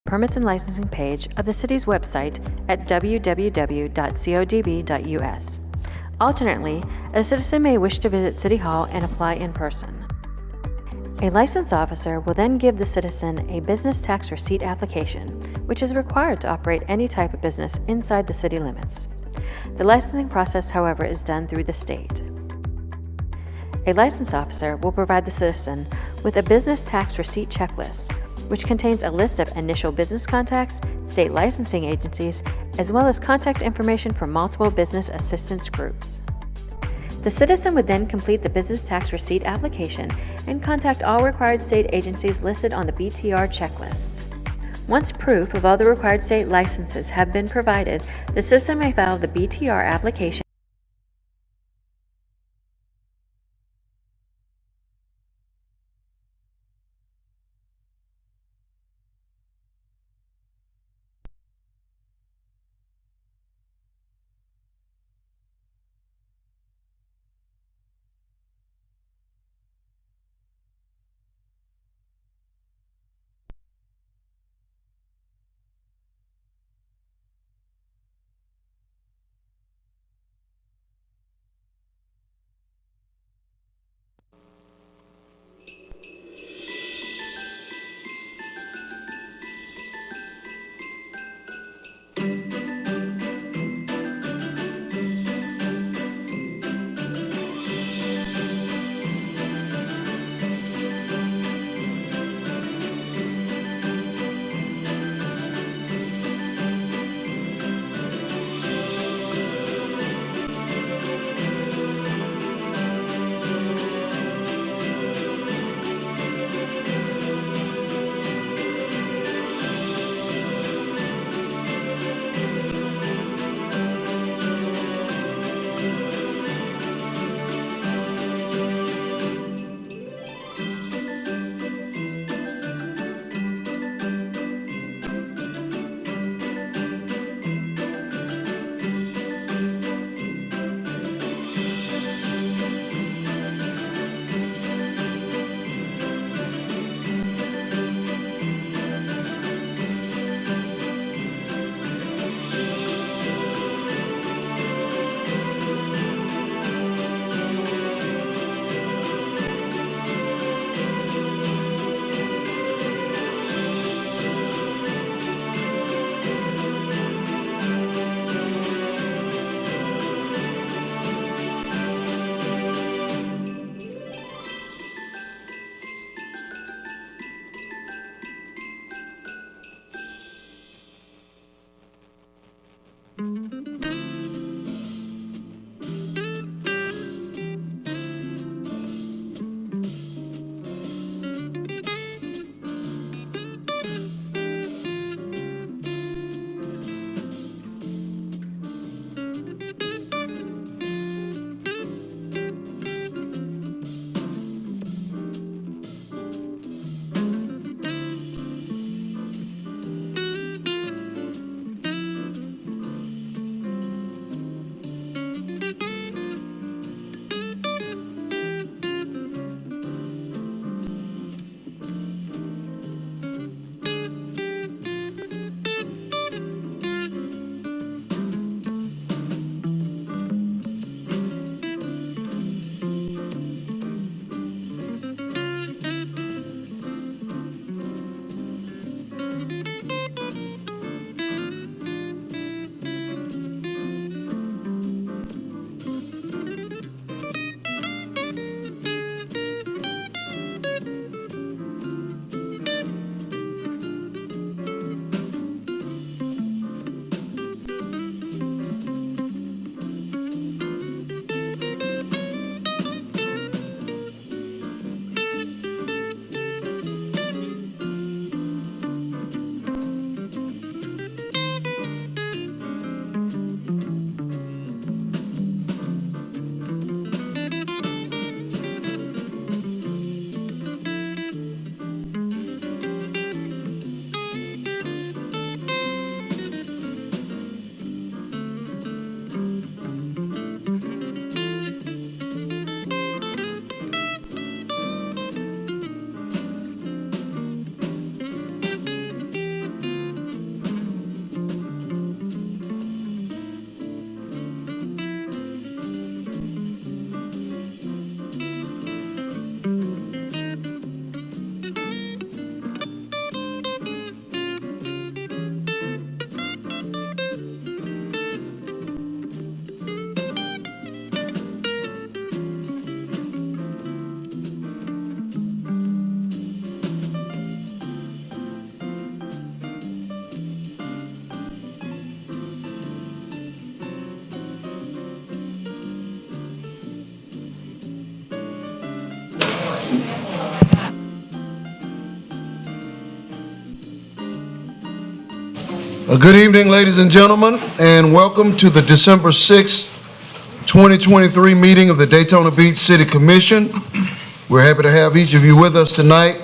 Permits and Licensing page of the city's website at www.codb.us. Alternately, a citizen may wish to visit City Hall and apply in person. A license officer will then give the citizen a business tax receipt application, which is required to operate any type of business inside the city limits. The licensing process, however, is done through the state. A license officer will provide the citizen with a business tax receipt checklist, which contains a list of initial business contacts, state licensing agencies, as well as contact information for multiple business assistance groups. The citizen would then complete the business tax receipt application and contact all required state agencies listed on the BTR checklist. Once proof of all the required state licenses have been provided, the citizen may file the BTR application Good evening, ladies and gentlemen, and welcome to the December 6th, 2023 meeting of the Daytona Beach City Commission. We're happy to have each of you with us tonight.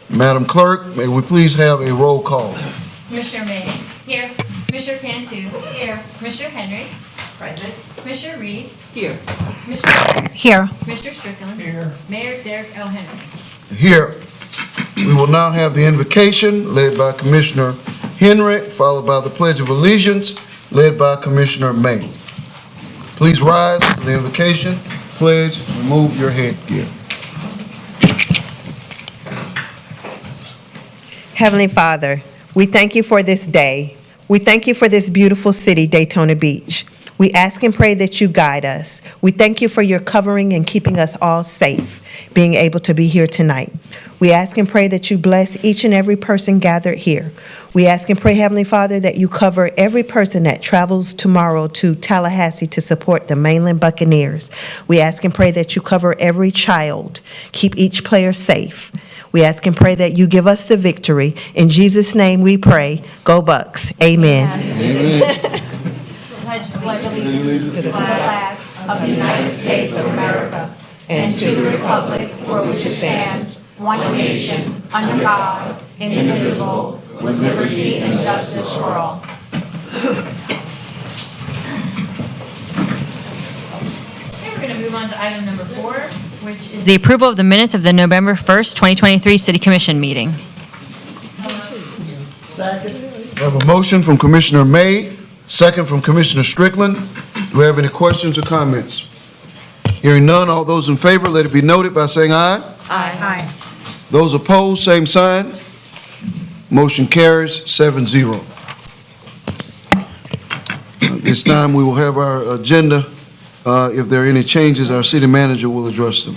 Madam Clerk, may we please have a roll call? Commissioner May. Here. Commissioner Cantu. Here. Commissioner Henry. Present. Commissioner Reed. Here. Commissioner Here. Commissioner Strickland. Here. Mayor Derek L. Henry. Here. We will now have the invocation led by Commissioner Henry, followed by the Pledge of Allegiance led by Commissioner May. Please rise for the invocation, pledge, remove your headgear. Heavenly Father, we thank you for this day. We thank you for this beautiful city, Daytona Beach. We ask and pray that you guide us. We thank you for your covering and keeping us all safe, being able to be here tonight. We ask and pray that you bless each and every person gathered here. We ask and pray, Heavenly Father, that you cover every person that travels tomorrow to Tallahassee to support the Mainland Buccaneers. We ask and pray that you cover every child, keep each player safe. We ask and pray that you give us the victory. In Jesus' name we pray. Go Bucks. Amen. Amen. Pledge allegiance to the flag of the United States of America and to the republic for which it stands, one nation, under God, indivisible, with liberty and justice for all. Okay, we're going to move on to item number 4, which is the approval of the minutes of the November 1st, 2023 City Commission meeting. I have a motion from Commissioner May, second from Commissioner Strickland. Do we have any questions or comments? Hearing none, all those in favor, let it be noted by saying aye. Aye. Those opposed, same sign. Motion carries 7-0. At this time, we will have our agenda. If there are any changes, our city manager will address them.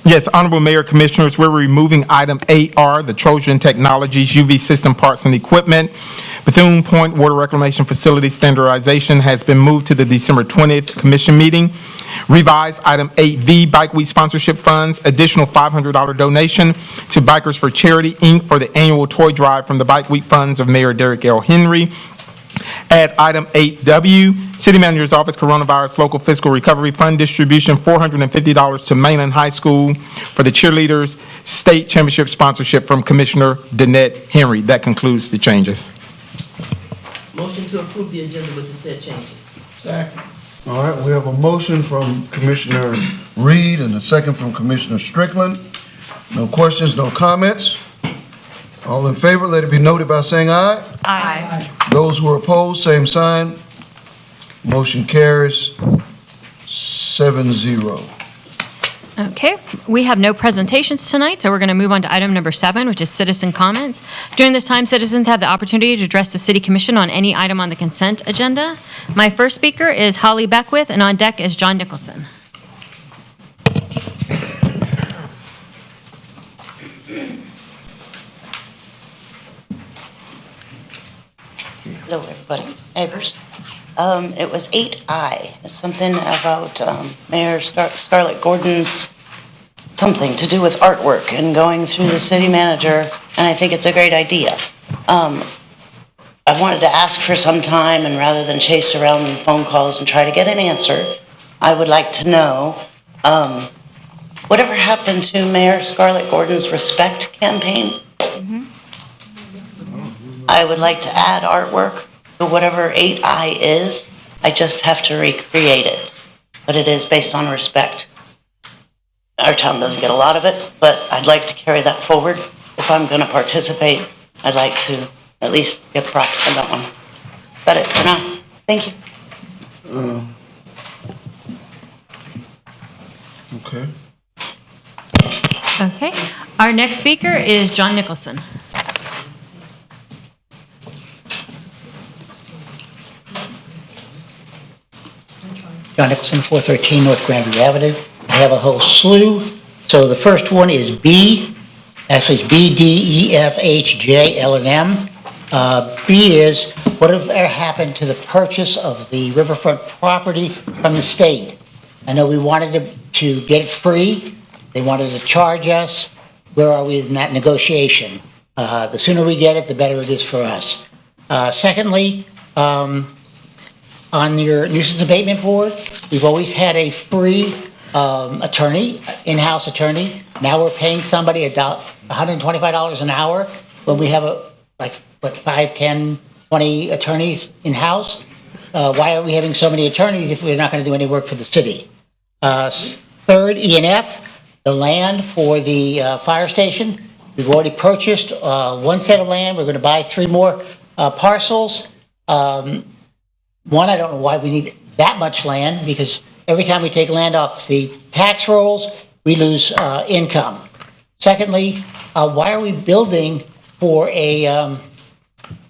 Yes, Honorable Mayor, Commissioners, we're removing item 8R, the Trojan Technologies UV System Parts and Equipment. Bethune Point Water Reclamation Facility Standardization has been moved to the December 20th Commission meeting. Revised item 8V, Bike Week Sponsorship Funds, additional $500 donation to Bikers for Charity, Inc. for the annual toy drive from the Bike Week funds of Mayor Derek L. Henry. Add item 8W, City Manager's Office Coronavirus Local Fiscal Recovery Fund distribution, $450 to Mainland High School for the cheerleaders state championship sponsorship from Commissioner Danette Henry. That concludes the changes. Motion to approve the agenda with the said changes. Second. All right, we have a motion from Commissioner Reed and a second from Commissioner Strickland. No questions, no comments. All in favor, let it be noted by saying aye. Aye. Those who are opposed, same sign. Motion carries 7-0. Okay, we have no presentations tonight, so we're going to move on to item number 7, which is citizen comments. During this time, citizens have the opportunity to address the City Commission on any item on the consent agenda. My first speaker is Holly Beckwith, and on deck is John Nicholson. Hello, everybody. Neighbors. It was 8I. It's something about Mayor Scarlett Gordon's something to do with artwork and going through the city manager, and I think it's a great idea. I wanted to ask for some time, and rather than chase around in phone calls and try to get an answer, I would like to know whatever happened to Mayor Scarlett Gordon's Respect campaign. I would like to add artwork to whatever 8I is. I just have to recreate it, but it is based on respect. Our town doesn't get a lot of it, but I'd like to carry that forward. If I'm going to participate, I'd like to at least get props on that one. That's it for now. Thank you. Okay. Okay, our next speaker is John Nicholson. John Nicholson, 413 North Grandview Avenue. I have a whole slew. So the first one is B. Actually, it's B, D, E, F, H, J, L, and M. B is, whatever happened to the purchase of the riverfront property from the state? I know we wanted to get it free. They wanted to charge us. Where are we in that negotiation? The sooner we get it, the better it is for us. Secondly, on your nuisance abatement board, we've always had a free attorney, in-house attorney. Now we're paying somebody $125 an hour when we have 5, 10, 20 attorneys in-house. Why are we having so many attorneys if we're not going to do any work for the city? Third, E&F, the land for the fire station. We've already purchased one set of land. We're going to buy 3 more parcels. One, I don't know why we need that much land, because every time we take land off the tax rolls, we lose income. Secondly, why are we building for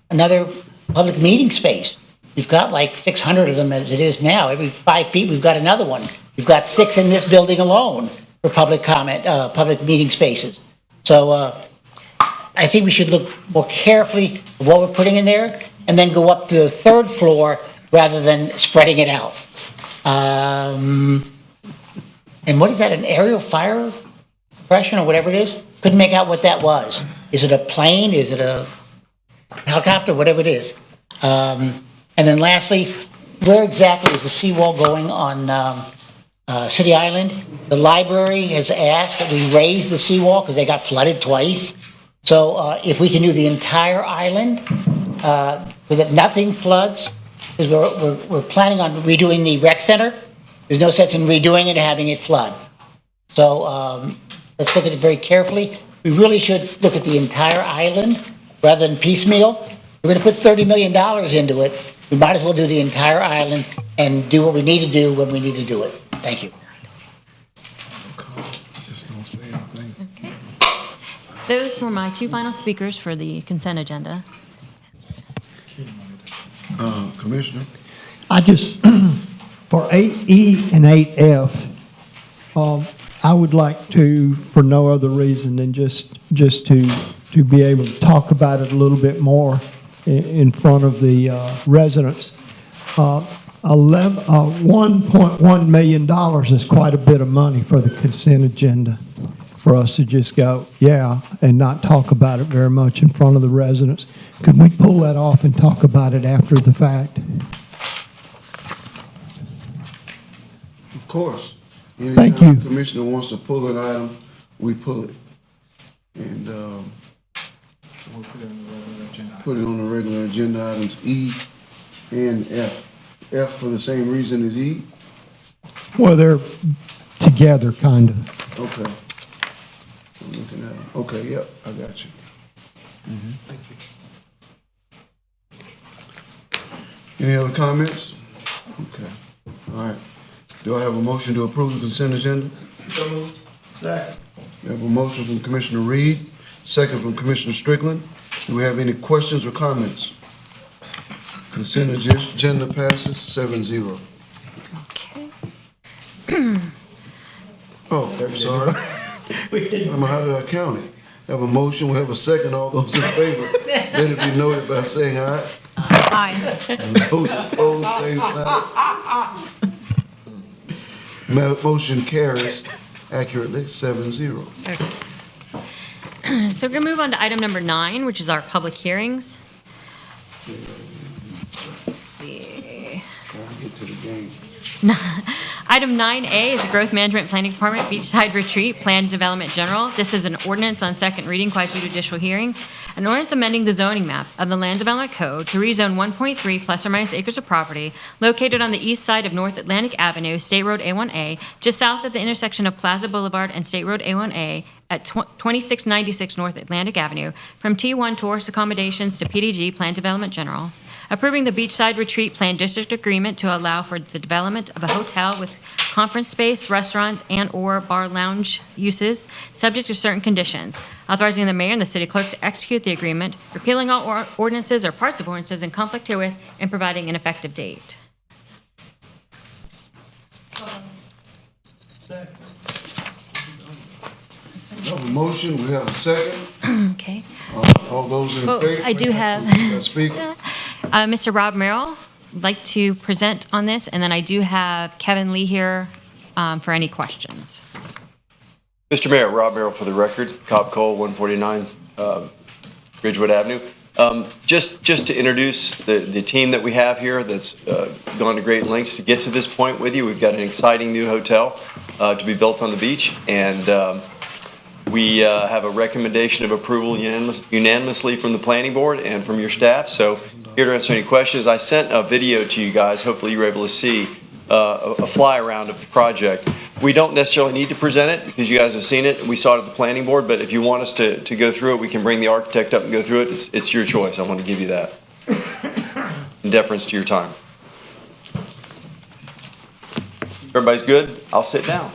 another public meeting space? We've got like 600 of them as it is now. Every 5 feet, we've got another one. We've got 6 in this building alone for public comment, public meeting spaces. So I think we should look more carefully at what we're putting in there, and then go up to the 3rd floor rather than spreading it out. And what is that, an aerial fire suppression or whatever it is? Couldn't make out what that was. Is it a plane? Is it a helicopter? Whatever it is. And then lastly, where exactly is the seawall going on City Island? The library has asked that we raise the seawall because they got flooded twice. So if we can do the entire island so that nothing floods, because we're planning on redoing the rec center. There's no sense in redoing it and having it flood. So let's look at it very carefully. We really should look at the entire island rather than piecemeal. We're going to put $30 million into it. We might as well do the entire island and do what we need to do when we need to do it. Thank you. Just don't say anything. Okay. Those were my 2 final speakers for the consent agenda. Commissioner? I just, for 8E and 8F, I would like to, for no other reason than just to be able to talk about it a little bit more in front of the residents. $1.1 million is quite a bit of money for the consent agenda, for us to just go, yeah, and not talk about it very much in front of the residents. Could we pull that off and talk about it after the fact? Of course. Thank you. Anytime the commissioner wants to pull an item, we pull it. And We'll put it on the regular agenda. put it on the regular agenda items E and F. F for the same reason as E? Well, they're together, kind of. Okay. I'm looking at them. Okay, yep, I got you. Thank you. Any other comments? Okay, all right. Do I have a motion to approve the consent agenda? So moved. Second. We have a motion from Commissioner Reed, second from Commissioner Strickland. Do we have any questions or comments? Consent agenda passes 7-0. Okay. Oh, I'm sorry. How did I count it? Have a motion, we have a second. All those in favor, let it be noted by saying aye. Aye. And those opposed, same sign. Motion carries accurately 7-0. Okay. So we're going to move on to item number 9, which is our public hearings. Let's see. Gotta get to the game. Item 9A is the Growth Management Planning Department Beachside Retreat Plan Development General. This is an ordinance on second reading, quasi-judicial hearing. An ordinance amending the zoning map of the Land Development Code to rezone 1.3 plus or minus acres of property located on the east side of North Atlantic Avenue, State Road A1A, just south of the intersection of Plaza Boulevard and State Road A1A at 2696 North Atlantic Avenue from T1 Tourist Accommodations to PDG Plan Development General. Approving the Beachside Retreat Plan District Agreement to allow for the development of a hotel with conference space, restaurant, and/or bar lounge uses, subject to certain conditions. Authorizing the mayor and the city clerk to execute the agreement, repealing all ordinances or parts of ordinances in conflict herewith, and providing an effective date. We have a motion, we have a second. Okay. All those in Well, favor? I do have- Speaker? Mr. Rob Merrill would like to present on this, and then I do have Kevin Lee here for any questions. Mr. Mayor, Rob Merrill for the record, Cobb Cole, 149 Ridgewood Avenue. Just to introduce the team that we have here that's gone to great lengths to get to this point with you. We've got an exciting new hotel to be built on the beach, and we have a recommendation of approval unanimously from the planning board and from your staff. So here to answer any questions. I sent a video to you guys. Hopefully you were able to see a fly around of the project. We don't necessarily need to present it because you guys have seen it. We saw it at the planning board, but if you want us to go through it, we can bring the architect up and go through it. It's your choice. I want to give you that. In deference to your time. Everybody's good? I'll sit down.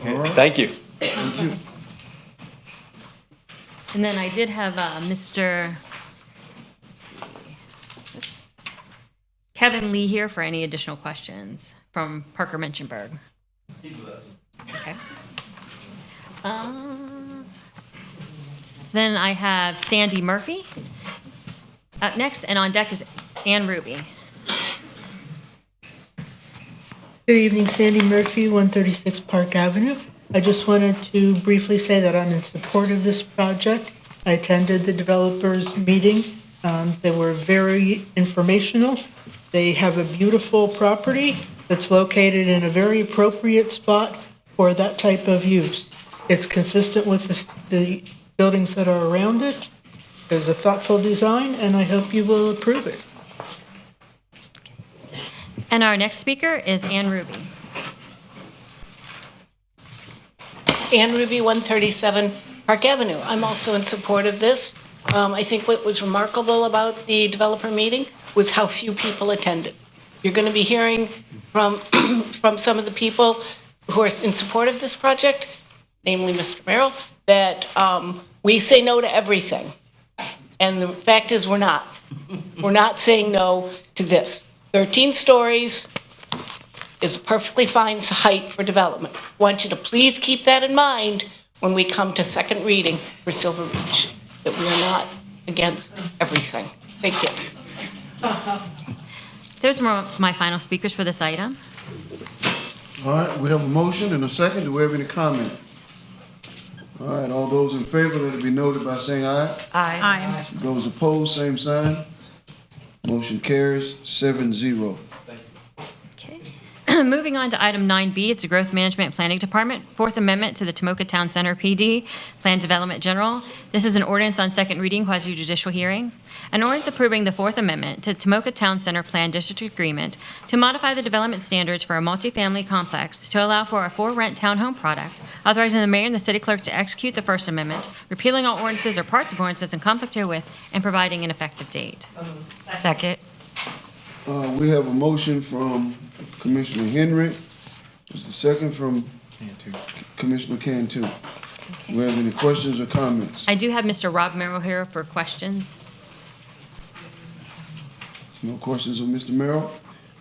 All right. Thank you. Thank you. And then I did have Mr. Kevin Lee here for any additional questions from Parker Menchenberg. Okay. Then I have Sandy Murphy up next, and on deck is Ann Ruby. Good evening, Sandy Murphy, 136 Park Avenue. I just wanted to briefly say that I'm in support of this project. I attended the developers meeting. They were very informational. They have a beautiful property that's located in a very appropriate spot for that type of use. It's consistent with the buildings that are around it. There's a thoughtful design, and I hope you will approve it. And our next speaker is Ann Ruby. Ann Ruby, 137 Park Avenue. I'm also in support of this. I think what was remarkable about the developer meeting was how few people attended. You're going to be hearing from some of the people who are in support of this project, namely Mr. Merrill, that we say no to everything. And the fact is we're not. We're not saying no to this. 13 stories is a perfectly fine height for development. I want you to please keep that in mind when we come to second reading for Silver Beach, that we are not against everything. Thank you. Those are my final speakers for this item. All right, we have a motion and a second. Do we have any comment? All right, all those in favor, let it be noted by saying aye. Aye. Those opposed, same sign. Motion carries 7-0. Okay. Moving on to item 9B, it's the Growth Management and Planning Department, Fourth Amendment to the Tomoka Town Center PD, Plan Development General. This is an ordinance on second reading, quasi-judicial hearing. An ordinance approving the Fourth Amendment to Tomoka Town Center Plan District Agreement to modify the development standards for a multifamily complex to allow for a for-rent townhome product, authorizing the mayor and the city clerk to execute the First Amendment, repealing all ordinances or parts of ordinances in conflict herewith, and providing an effective date. Second. We have a motion from Commissioner Henry. There's a second from Commissioner Cantu. Do we have any questions or comments? I do have Mr. Rob Merrill here for questions. No questions of Mr. Merrill?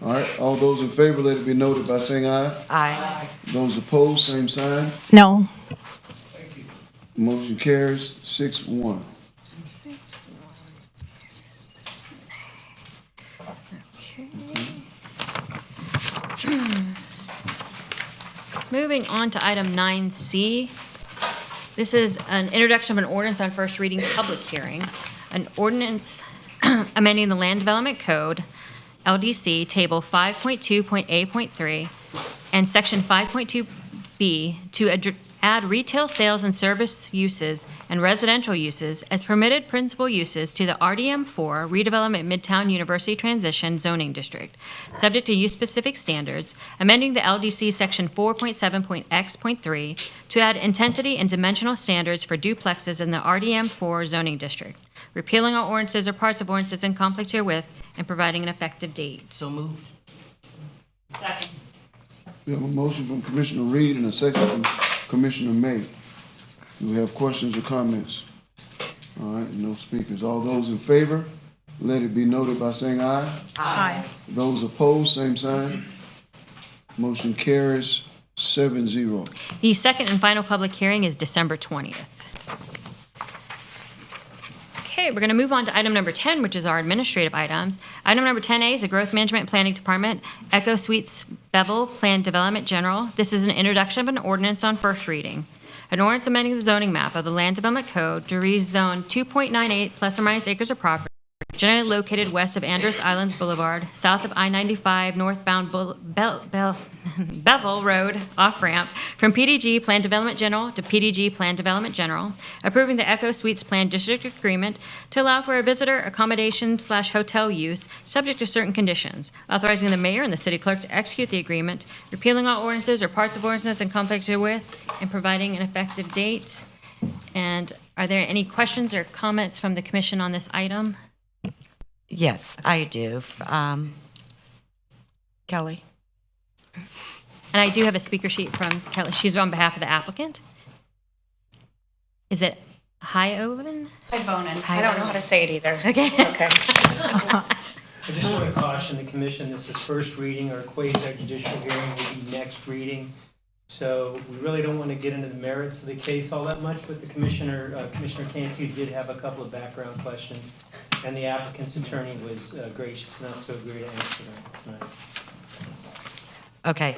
All right, all those in favor, let it be noted by saying aye. Aye. Those opposed, same sign. No. Motion carries 6-1. Moving on to item 9C. This is an introduction of an ordinance on first reading public hearing. An ordinance amending the Land Development Code, LDC, Table 5.2.A.3, and Section 5.2B to add retail sales and service uses and residential uses as permitted principal uses to the RDM4 Redevelopment Midtown University Transition Zoning District, subject to use-specific standards, amending the LDC Section 4.7.X.3 to add intensity and dimensional standards for duplexes in the RDM4 Zoning District, repealing all ordinances or parts of ordinances in conflict herewith, and providing an effective date. So moved. Second. We have a motion from Commissioner Reed and a second from Commissioner May. Do we have questions or comments? All right, no speakers. All those in favor, let it be noted by saying aye. Aye. Those opposed, same sign. Motion carries 7-0. The second and final public hearing is December 20th. Okay, we're going to move on to item number 10, which is our administrative items. Item number 10A is the Growth Management and Planning Department, Echo Suites Bevel Plan Development General. This is an introduction of an ordinance on first reading. an ordinance amending the zoning map of the Land Development Code to rezone 2.98 plus or minus acres of property generally located west of Andros Islands Boulevard, south of I-95 northbound Bevel Road off-ramp from PDG Plan Development General to PDG Plan Development General, approving the Echo Suites Plan District Agreement to allow for a visitor accommodation/hotel use subject to certain conditions, authorizing the mayor and the city clerk to execute the agreement, repealing all ordinances or parts of ordinances in conflict with, and providing an effective date. And are there any questions or comments from the commission on this item? Yes, I do. Kelly? And I do have a speaker sheet from Kelly. She's on behalf of the applicant. Is it Hyoven? Hyvonen. I don't know how to say it either. Okay. Okay. I just want to caution the commission, this is first reading. Our quasi-judicial hearing will be next reading. So we really don't want to get into the merits of the case all that much, but the Commissioner Cantu did have a couple of background questions, and the applicant's attorney was gracious enough to agree to answer them tonight. Okay.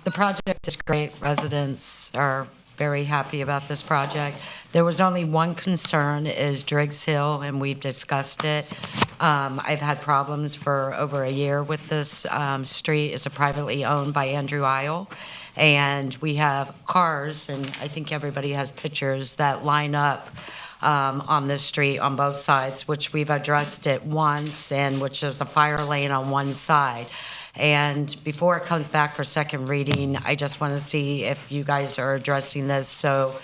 The project is great. Residents are very happy about this project. There was only one concern, is Driggs Hill, and we've discussed it. I've had problems for over a year with this street. It's a privately owned by Andrew Isle. And we have cars, and I think everybody has pictures that line up on this street on both sides, which we've addressed it once, and which is a fire lane on one side. And before it comes back for second reading, I just want to see if you guys are addressing this so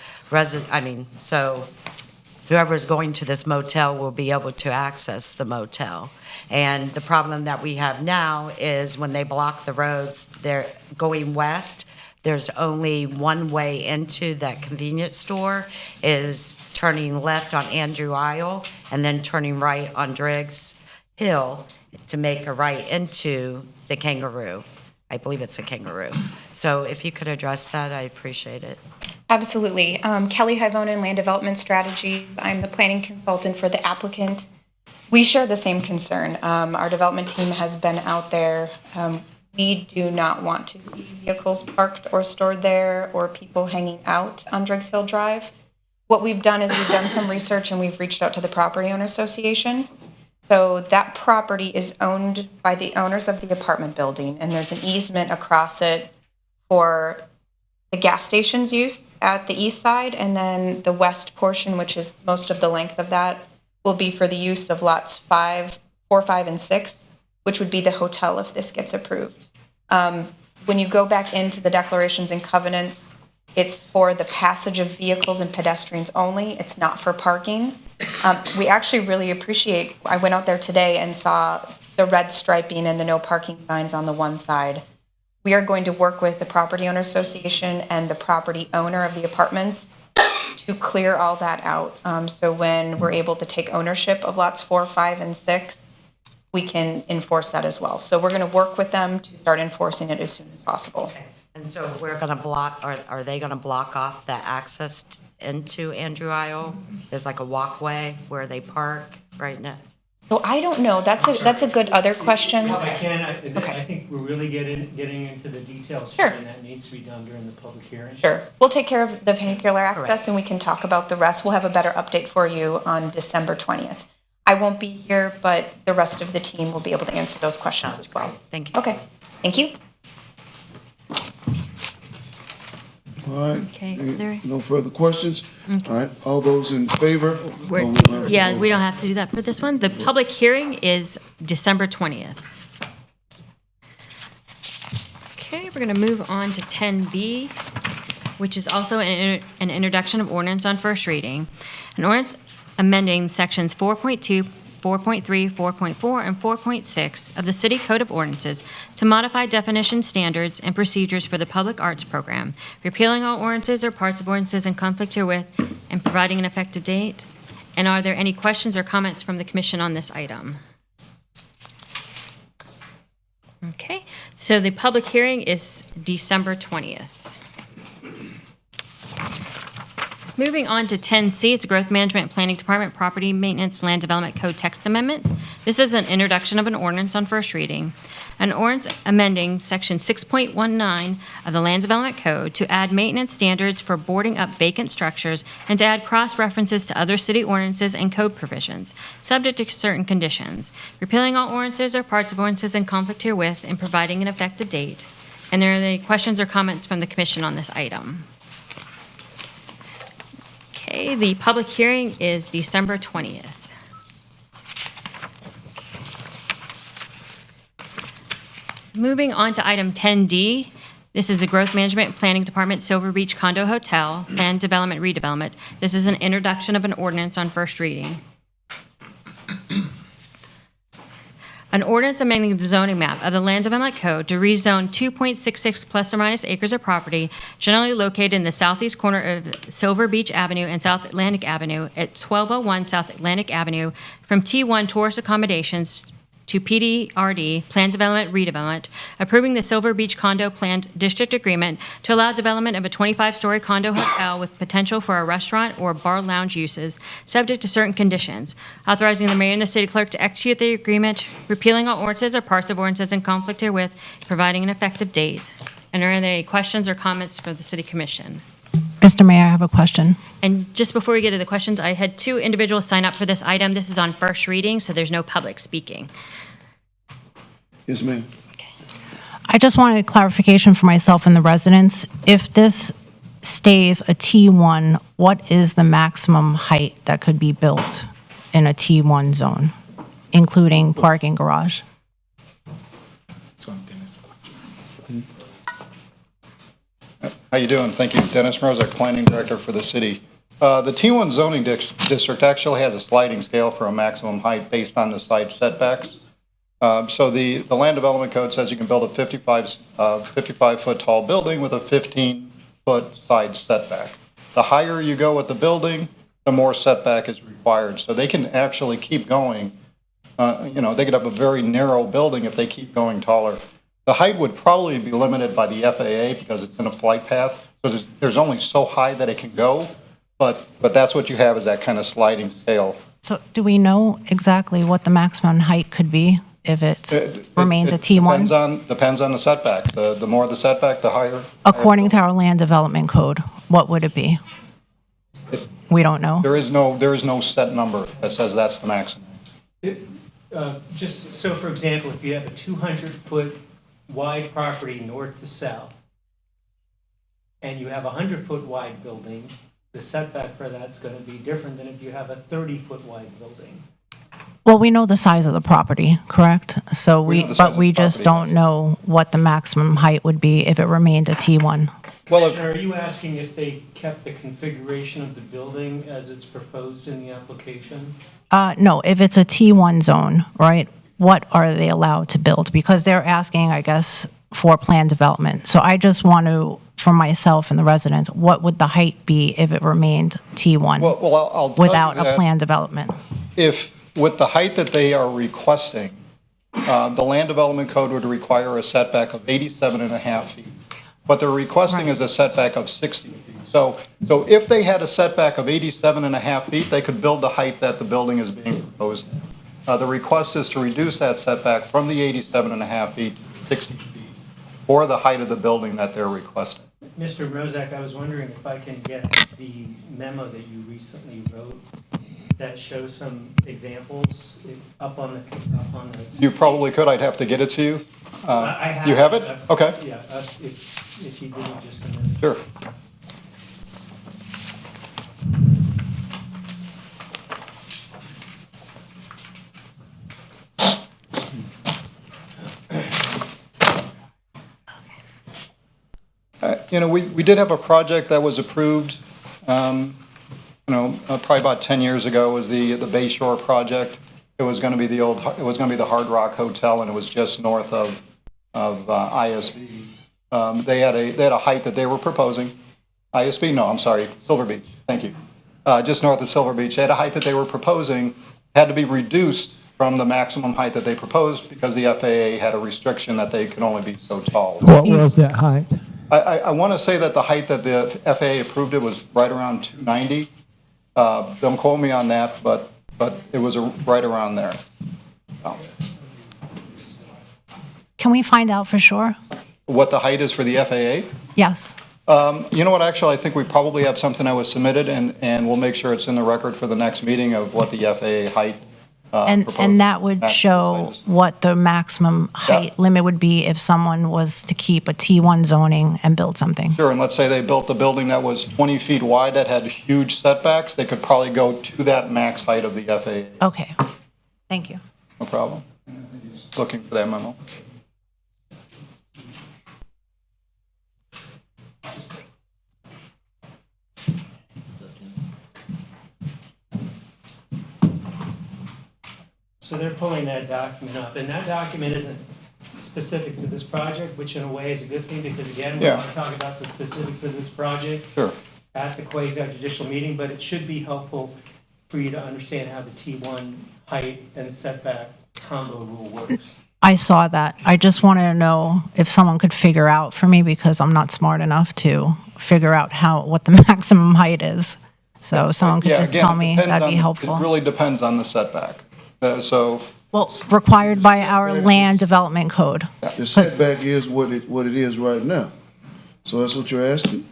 whoever's going to this motel will be able to access the motel. And the problem that we have now is when they block the roads, they're going west, there's only one way into that convenience store, is turning left on Andrew Isle and then turning right on Driggs Hill to make a right into the Kangaroo. I believe it's a Kangaroo. So if you could address that, I appreciate it. Absolutely. Kelly Hyvonen, Land Development Strategies. I'm the planning consultant for the applicant. We share the same concern. Our development team has been out there. We do not want to see vehicles parked or stored there or people hanging out on Driggs Hill Drive. What we've done is we've done some research and we've reached out to the Property Owner Association. So that property is owned by the owners of the apartment building, and there's an easement across it for the gas station's use at the east side, and then the west portion, which is most of the length of that, will be for the use of lots 4, 5, and 6, which would be the hotel if this gets approved. When you go back into the declarations and covenants, it's for the passage of vehicles and pedestrians only. It's not for parking. We actually really appreciate, I went out there today and saw the red striping and the no parking signs on the one side. We are going to work with the Property Owner Association and the property owner of the apartments to clear all that out. So when we're able to take ownership of lots 4, 5, and 6, we can enforce that as well. So we're going to work with them to start enforcing it as soon as possible. And so we're going to block, are they going to block off the access into Andrew Isle? There's like a walkway where they park right now. So I don't know. That's a good other question. If I can, Okay. I think we're really getting into the details Sure. here, and that needs to be done during the public hearing. Sure. We'll take care of the vehicular access. Correct. And we can talk about the rest. We'll have a better update for you on December 20th. I won't be here, but the rest of the team will be able to answer those questions Sounds as well. great. Thank you. Okay. Thank you. All right. Okay, Any- there- No further questions? All right, all those in favor? We're- Oh, we'll have- Yeah, we don't have to do that for this one. The public hearing is December 20th. Okay, we're going to move on to 10B, which is also an introduction of ordinance on first reading. An ordinance amending sections 4.2, 4.3, 4.4, and 4.6 of the City Code of Ordinances to modify definition standards and procedures for the public arts program, repealing all ordinances or parts of ordinances in conflict herewith, and providing an effective date. And are there any questions or comments from the commission on this item? Okay, so the public hearing is December 20th. Moving on to 10C, it's a Growth Management Planning Department Property Maintenance Land Development Code Text Amendment. This is an introduction of an ordinance on first reading. An ordinance amending Section 6.19 of the Land Development Code to add maintenance standards for boarding up vacant structures and to add cross-references to other city ordinances and code provisions, subject to certain conditions, repealing all ordinances or parts of ordinances in conflict herewith and providing an effective date. And there are any questions or comments from the commission on this item? Okay, the public hearing is December 20th. Moving on to item 10D, this is the Growth Management Planning Department Silver Beach Condo Hotel Land Development Redevelopment. This is an introduction of an ordinance on first reading. An ordinance amending the zoning map of the Land Development Code to rezone 2.66 plus or minus acres of property generally located in the southeast corner of Silver Beach Avenue and South Atlantic Avenue at 1201 South Atlantic Avenue from T1 Tourist Accommodations to PDRD, Plan Development Redevelopment, approving the Silver Beach Condo Planned District Agreement to allow development of a 25-story condo hotel with potential for a restaurant or bar lounge uses, subject to certain conditions, authorizing the mayor and the city clerk to execute the agreement, repealing all ordinances or parts of ordinances in conflict herewith, providing an effective date. And are there any questions or comments for the city commission? Mr. Mayor, I have a question. And just before we get to the questions, I had 2 individuals sign up for this item. This is on first reading, so there's no public speaking. Yes, ma'am. I just wanted clarification for myself and the residents. If this stays a T1, what is the maximum height that could be built in a T1 zone, including parking garage? How you doing? Thank you. Dennis Mrozek, Planning Director for the city. The T1 zoning district actually has a sliding scale for a maximum height based on the site setbacks. So the Land Development Code says you can build a 55-foot tall building with a 15-foot side setback. The higher you go with the building, the more setback is required. So they can actually keep going. They could have a very narrow building if they keep going taller. The height would probably be limited by the FAA because it's in a flight path. So there's only so high that it can go, but that's what you have is that kind of sliding scale. So do we know exactly what the maximum height could be if it remains a T1? Depends on the setback. The more the setback, the higher. According to our land development code, what would it be? We don't know. There is no set number that says that's the maximum. Just so, for example, if you have a 200-foot wide property north to south, and you have a 100-foot wide building, the setback for that's going to be different than if you have a 30-foot wide building. Well, we know the size of the property, correct? So we just don't know what the maximum height would be if it remained a T1. Well, are you asking if they kept the configuration of the building as it's proposed in the application? No, if it's a T1 zone, right, what are they allowed to build? Because they're asking, I guess, for plan development. So I just want to, for myself and the residents, what would the height be if it remained T1 Well, I'll tell without you a that plan development? If, with the height that they are requesting, the Land Development Code would require a setback of 87.5 feet. What they're requesting is a setback of 60 feet. So if they had a setback of 87.5 feet, they could build the height that the building is being proposed. The request is to reduce that setback from the 87.5 feet to 60 feet for the height of the building that they're requesting. Mr. Mrozek, I was wondering if I can get the memo that you recently wrote that shows some examples up on the. You probably could. I'd have to get it to you. I have. You have it? Okay. Yeah, if you give me just a minute. Sure. We did have a project that was approved, probably about 10 years ago. Was the Bayshore project. It was going to be the Hard Rock Hotel, and it was just north of ISB. They had a height that they were proposing. ISB? No, I'm sorry, Silver Beach. Thank you. Just north of Silver Beach, they had a height that they were proposing, had to be reduced from the maximum height that they proposed because the FAA had a restriction that they could only be so tall. What was that height? I want to say that the height that the FAA approved it was right around 290. Don't quote me on that, but it was right around there. Can we find out for sure? What the height is for the FAA? Yes. You know what, actually, I think we probably have something that was submitted, and we'll make sure it's in the record for the next meeting of what the FAA height proposed And that would maximum show height is. what the maximum height limit would be if someone was to keep a T1 zoning and build something. Sure, and let's say they built a building that was 20 feet wide that had huge setbacks, they could probably go to that max height of the FAA. Okay. Thank you. No problem. Looking for that memo. So they're pulling that document up, and that document isn't specific to this project, which in a way is a good thing, because again, we Yeah. want to talk about the specifics of this project Sure. at the quasi-judicial meeting, but it should be helpful for you to understand how the T1 height and setback combo rule works. I saw that. I just wanted to know if someone could figure out for me, because I'm not smart enough to figure out what the maximum height is. So if someone could Yeah, just again, tell it me, depends that'd on be the- helpful. It really depends on the setback. So, Well, required by our land development code. The setback is what it is right now. So that's what you're asking?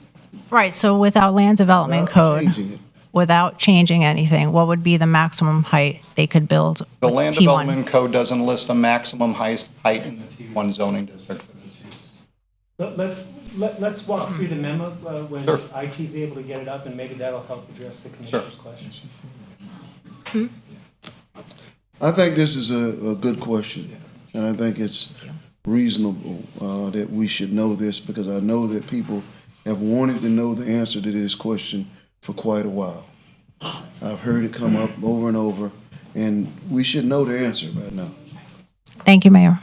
Right, so with our land development Without code, changing it. without changing anything, what would be the maximum height they could build the with land T1? development code doesn't list a maximum height in the T1 zoning district for this use. Let's walk through the memo when Sure. IT is able to get it up, and maybe that'll help address the commissioner's question. I think this is a good question, and I think it's reasonable that we should know this, because I know that people have wanted to know the answer to this question for quite a while. I've heard it come up over and over, and we should know the answer by now. Thank you, Mayor.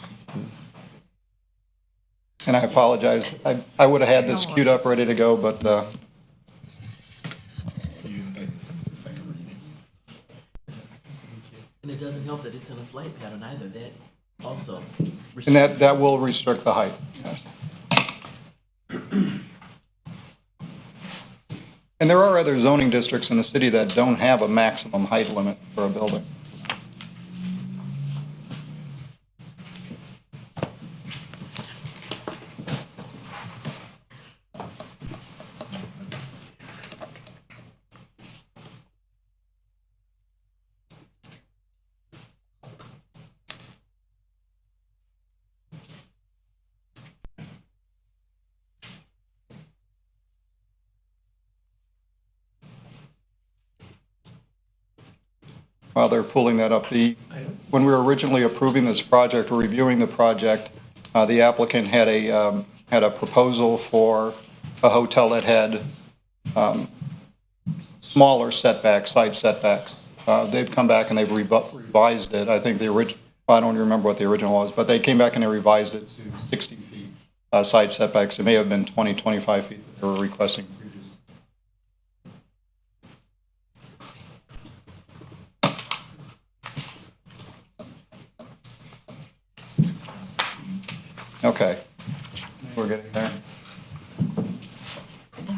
And I apologize, I would have had this queued up, ready to go, but And it doesn't help that it's in a flight pattern either, that also. and that will restrict the height. Yes. And there are other zoning districts in the city that don't have a maximum height limit for a building. While they're pulling that up, when we were originally approving this project, or reviewing the project, the applicant had a proposal for a hotel that had smaller setbacks, side setbacks. They've come back and they've revised it. I think I don't remember what the original was, but they came back and they revised it to 60 feet side setbacks. It may have been 20, 25 feet that they were requesting previously. Okay, we're getting there.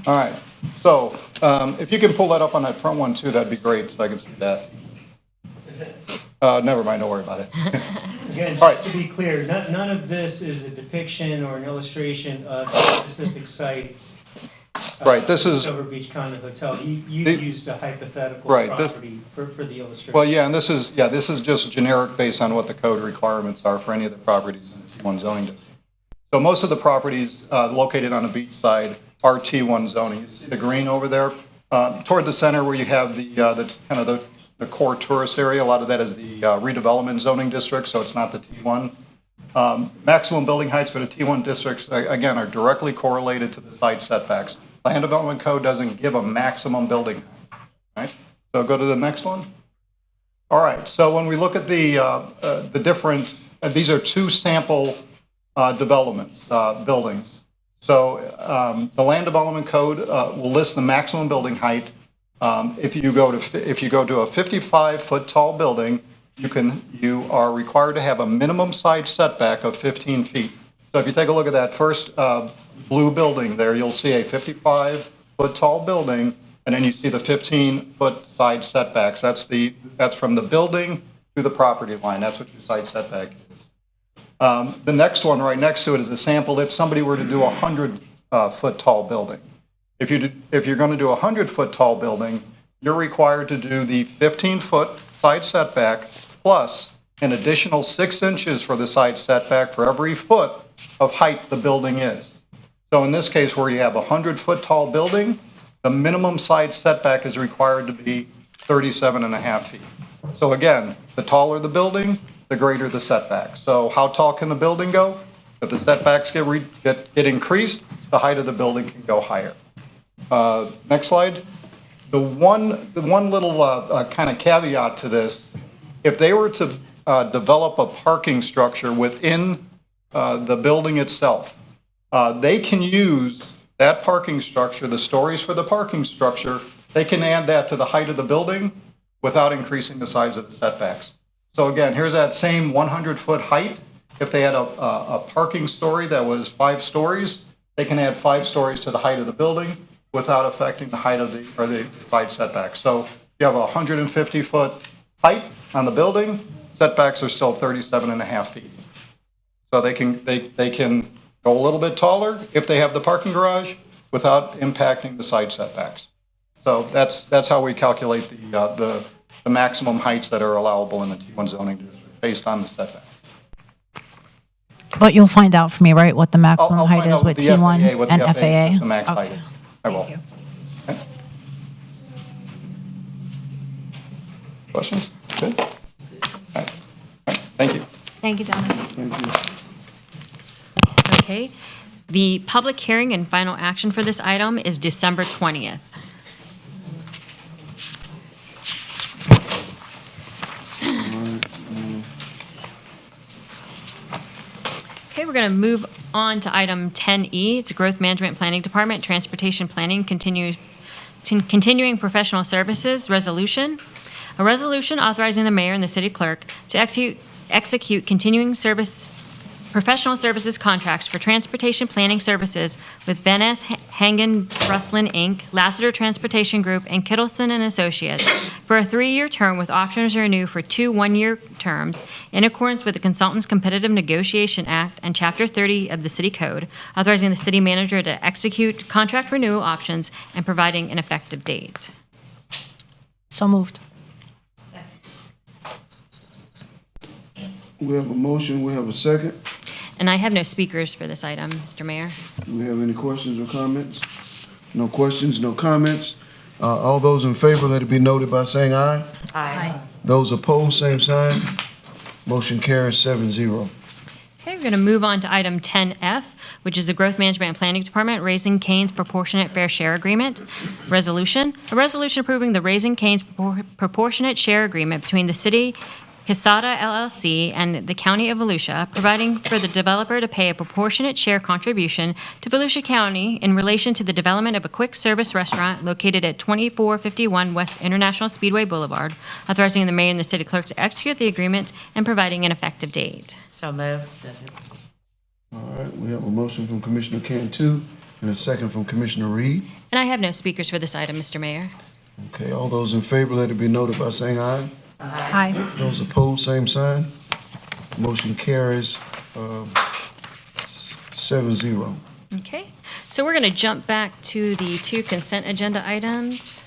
All right, so if you can pull that up on that front one too, that'd be great, so I can see that. Never mind, don't worry about it. Again, All right. just to be clear, none of this is a depiction or an illustration of a specific site. Right, this is- Silver Beach Condo Hotel. You used a hypothetical Right, this- property for the illustration. Well, yeah, and this is just generic based on what the code requirements are for any of the properties in the T1 zoning district. So most of the properties located on the beach side are T1 zoning. You see the green over there? Toward the center where you have the kind of the core tourist area, a lot of that is the redevelopment zoning district, so it's not the T1. Maximum building heights for the T1 districts, again, are directly correlated to the site setbacks. Land development code doesn't give a maximum building height, right? So go to the next one. All right, so when we look at the different, these are two sample developments, buildings. So the land development code will list the maximum building height. If you go to a 55-foot tall building, you are required to have a minimum side setback of 15 feet. So if you take a look at that first blue building there, you'll see a 55-foot tall building, and then you see the 15-foot side setbacks. That's from the building to the property line. That's what your side setback is. The next one right next to it is a sample if somebody were to do a 100-foot tall building. If you're going to do a 100-foot tall building, you're required to do the 15-foot side setback plus an additional 6 inches for the side setback for every foot of height the building is. So in this case, where you have a 100-foot tall building, the minimum side setback is required to be 37.5 feet. So again, the taller the building, the greater the setback. So how tall can the building go? If the setbacks get increased, the height of the building can go higher. Next slide. The one little kind of caveat to this, if they were to develop a parking structure within the building itself, they can use that parking structure, the stories for the parking structure, they can add that to the height of the building without increasing the size of the setbacks. So again, here's that same 100-foot height. If they had a parking story that was 5 stories, they can add 5 stories to the height of the building without affecting the height of the side setbacks. So you have a 150-foot height on the building, setbacks are still 37.5 feet. So they can go a little bit taller if they have the parking garage without impacting the side setbacks. So that's how we calculate the maximum heights that are allowable in the T1 zoning district based on the setback. But you'll find out for me, right, what the maximum I'll height find is out with the T1 what and the FAA? The max height Okay. is. I will. Thank you. Okay. Questions? Good? All right. Thank you. Thank you, Donna. Thank you. Okay. The public hearing and final action for this item is December 20th. Okay, we're going to move on to item 10E. It's a Growth Management Planning Department, Transportation Planning, Continuing Professional Services Resolution. A resolution authorizing the mayor and the city clerk to execute continuing professional services contracts for transportation planning services with Van S. Hangen Bruslin, Inc., Lassiter Transportation Group, and Kittleson and Associates for a 3-year term with options to renew for 2 one-year terms in accordance with the Consultants Competitive Negotiation Act and Chapter 30 of the City Code, authorizing the city manager to execute contract renewal options and providing an effective date. So moved. We have a motion, we have a second. And I have no speakers for this item, Mr. Mayor. Do we have any questions or comments? No questions, no comments. All those in favor, let it be noted by saying aye. Aye. Those opposed, same sign. Motion carries 7-0. Okay, we're going to move on to item 10F, which is the Growth Management and Planning Department Raising Cane's Proportionate Fair Share Agreement Resolution. A resolution approving the Raising Cane's Proportionate Share Agreement between the City Casada LLC and the County of Volusia, providing for the developer to pay a proportionate share contribution to Volusia County in relation to the development of a quick service restaurant located at 2451 West International Speedway Boulevard, authorizing the mayor and the city clerk to execute the agreement and providing an effective date. So moved. All right, we have a motion from Commissioner Cantu and a second from Commissioner Reed. And I have no speakers for this item, Mr. Mayor. Okay, all those in favor, let it be noted by saying aye. Aye. Those opposed, same sign. Motion carries 7-0. Okay, so we're going to jump back to the 2 consent agenda items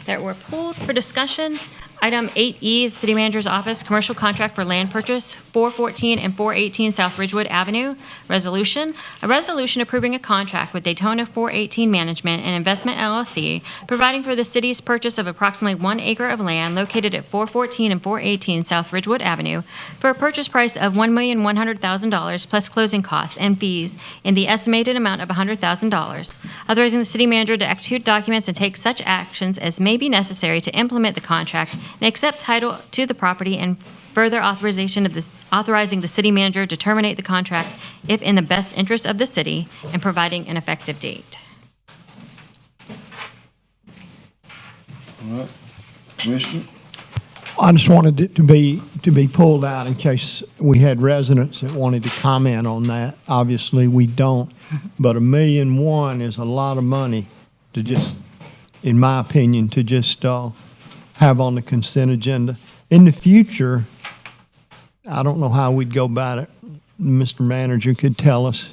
that were pulled for discussion. Item 8E is City Manager's Office Commercial Contract for Land Purchase, 414 and 418 South Ridgewood Avenue. Resolution. A resolution approving a contract with Daytona 418 Management and Investment LLC, providing for the city's purchase of approximately 1 acre of land located at 414 and 418 South Ridgewood Avenue for a purchase price of $1,100,000 plus closing costs and fees in the estimated amount of $100,000. Authorizing the city manager to execute documents and take such actions as may be necessary to implement the contract and accept title to the property, and further authorizing the city manager to terminate the contract if in the best interest of the city, and providing an effective date. All right, Commissioner? I just wanted it to be pulled out in case we had residents that wanted to comment on that. Obviously, we don't, but $1.1 million is a lot of money to just, in my opinion, to just have on the consent agenda. In the future, I don't know how we'd go about it. Mr. Manager could tell us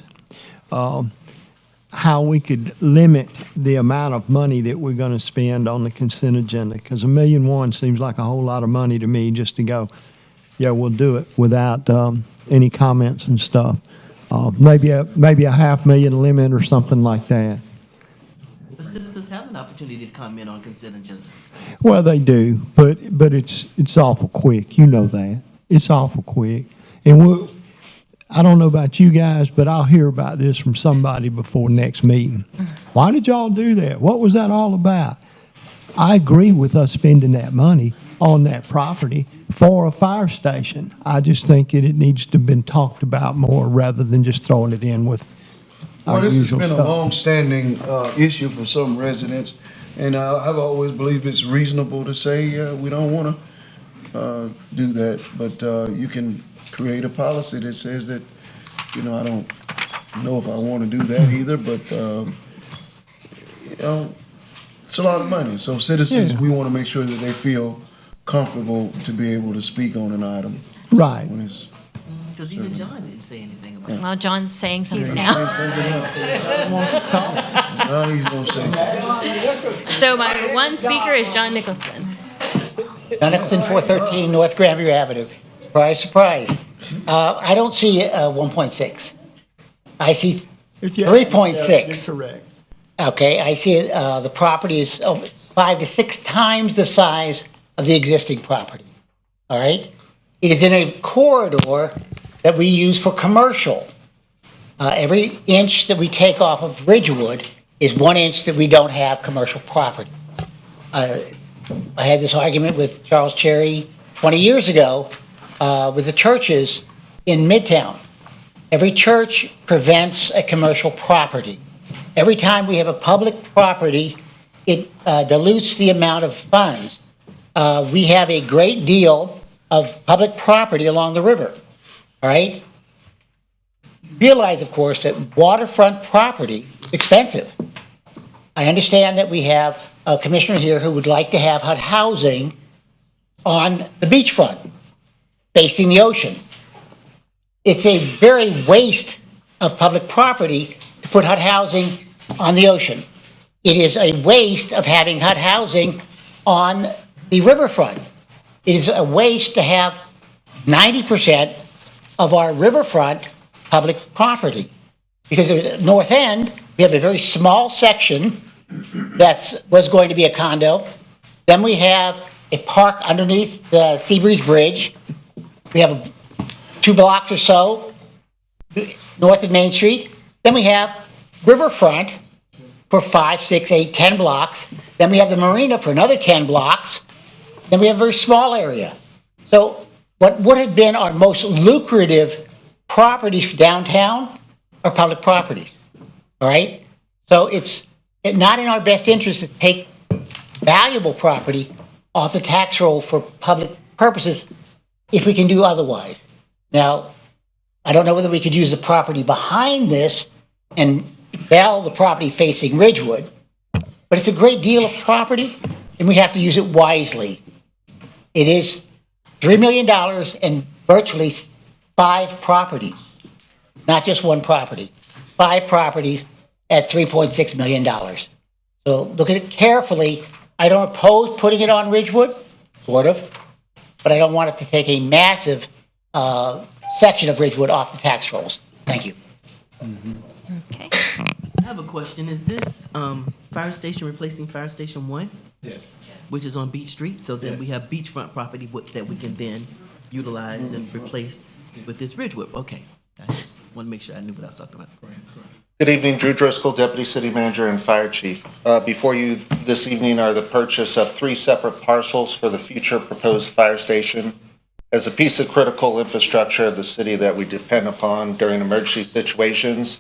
how we could limit the amount of money that we're going to spend on the consent agenda, because $1.1 million seems like a whole lot of money to me just to go, yeah, we'll do it without any comments and stuff. Maybe a $500,000 limit or something like that. The citizens have an opportunity to comment on consent agenda. Well, they do, but it's awful quick. You know that. It's awful quick. And I don't know about you guys, but I'll hear about this from somebody before next meeting. Why did y'all do that? What was that all about? I agree with us spending that money on that property for a fire station. I just think it needs to have been talked about more rather than just throwing it in with Well, our this has usual been a stuff. long-standing issue for some residents, and I've always believed it's reasonable to say we don't want to do that, but you can create a policy that says that, I don't know if I want to do that either, but, it's a lot of money. So citizens, Yeah. we want to make sure that they feel comfortable to be able to speak on an item. Right. When it's Because even John didn't say anything about it. Well, John's saying something saying now. something else. Now he's going to say something. So my one speaker is John Nicholson. John Nicholson, 413 North Granview Avenue. Surprise, surprise. I don't see 1.6. I see If you- 3.6. You're correct. Okay, I see the property is 5 to 6 times the size of the existing property. All right? It is in a corridor that we use for commercial. Every inch that we take off of Ridgewood is 1 inch that we don't have commercial property. I had this argument with Charles Cherry 20 years ago with the churches in Midtown. Every church prevents a commercial property. Every time we have a public property, it dilutes the amount of funds. We have a great deal of public property along the river, all right? Realize, of course, that waterfront property is expensive. I understand that we have a commissioner here who would like to have HUD housing on the beachfront, facing the ocean. It's a very waste of public property to put HUD housing on the ocean. It is a waste of having HUD housing on the riverfront. It is a waste to have 90% of our riverfront public property. Because at the north end, we have a very small section that was going to be a condo. Then we have a park underneath the Seabreeze Bridge. We have 2 blocks or so north of Main Street. Then we have riverfront for 5, 6, 8, 10 blocks. Then we have the Marina for another 10 blocks. Then we have a very small area. So what would have been our most lucrative properties downtown are public properties, all right? So it's not in our best interest to take valuable property off the tax roll for public purposes if we can do otherwise. Now, I don't know whether we could use the property behind this and sell the property facing Ridgewood, but it's a great deal of property and we have to use it wisely. It is $3 million and virtually 5 properties, not just one property, 5 properties at $3.6 million. So look at it carefully. I don't oppose putting it on Ridgewood, sort of, but I don't want it to take a massive section of Ridgewood off the tax rolls. Thank you. Okay. I have a question. Is this fire station replacing Fire Station 1? Yes. Which is on Beach Street? So then we Yes. have beachfront property that we can then utilize and replace with this Ridgewood. Okay. I just want to make sure I knew what I was talking about. Good evening, Drew Driscoll, Deputy City Manager and Fire Chief. Before you this evening are the purchase of 3 separate parcels for the future proposed fire station. As a piece of critical infrastructure of the city that we depend upon during emergency situations,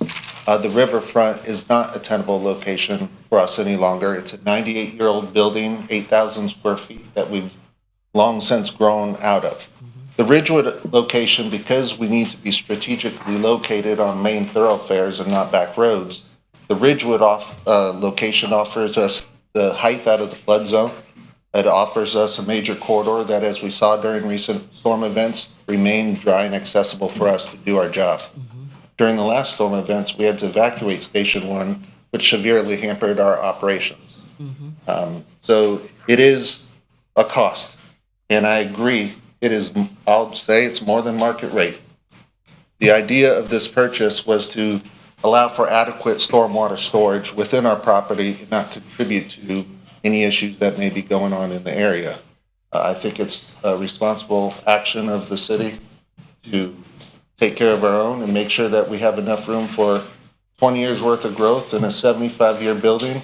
the riverfront is not a tenable location for us any longer. It's a 98-year-old building, 8,000 square feet that we've long since grown out of. The Ridgewood location, because we need to be strategically located on main thoroughfares and not back roads, the Ridgewood location offers us the height out of the flood zone. It offers us a major corridor that, as we saw during recent storm events, remained dry and accessible for us to do our job. During the last storm events, we had to evacuate Station 1, which severely hampered our operations. So it is a cost, and I agree. It is, I'll say it's more than market rate. The idea of this purchase was to allow for adequate stormwater storage within our property and not contribute to any issues that may be going on in the area. I think it's a responsible action of the city to take care of our own and make sure that we have enough room for 20 years worth of growth in a 75-year building.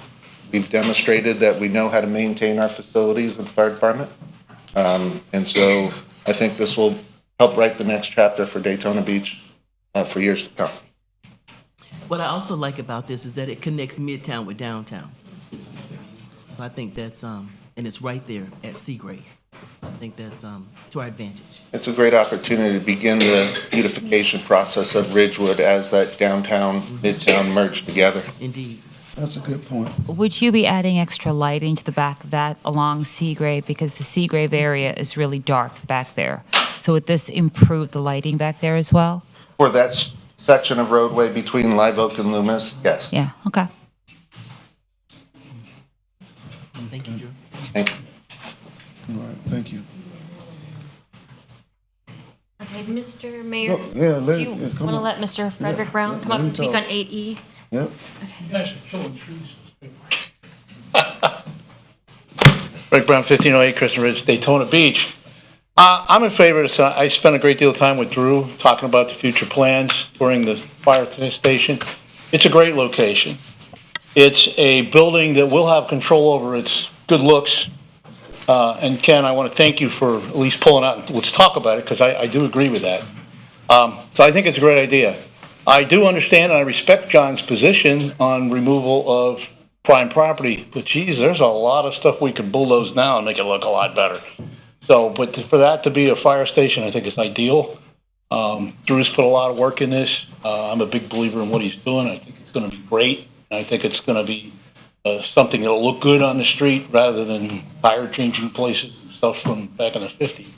We've demonstrated that we know how to maintain our facilities and fire department. And so I think this will help write the next chapter for Daytona Beach for years to come. What I also like about this is that it connects Midtown with downtown. So I think that's, and it's right there at Seagrave. I think that's to our advantage. It's a great opportunity to begin the beautification process of Ridgewood as that downtown, midtown merge together. Indeed. That's a good point. Would you be adding extra lighting to the back of that along Seagrave? Because the Seagrave area is really dark back there. So would this improve the lighting back there as well? For that section of roadway between Live Oak and Loomis, yes. Yeah, okay. Thank you, Drew. Thank you. All right, thank you. Okay, Mr. Mayor, Oh, yeah, do you yeah, come want to on. let Mr. Frederick Brown come let up him and speak talk. on 8E? Yep. Rick Brown, 1508 Crescent Ridge, Daytona Beach. I'm in favor of this. I spent a great deal of time with Drew talking about the future plans during the fire station. It's a great location. It's a building that will have control over its good looks. And Ken, I want to thank you for at least pulling out, let's talk about it, because I do agree with that. So I think it's a great idea. I do understand and I respect John's position on removal of prime property, but geez, there's a lot of stuff we could bulldoze now and make it look a lot better. So, but for that to be a fire station, I think it's ideal. Drew's put a lot of work in this. I'm a big believer in what he's doing. I think it's going to be great. And I think it's going to be something that'll look good on the street rather than tire changing places and stuff from back in the 50s.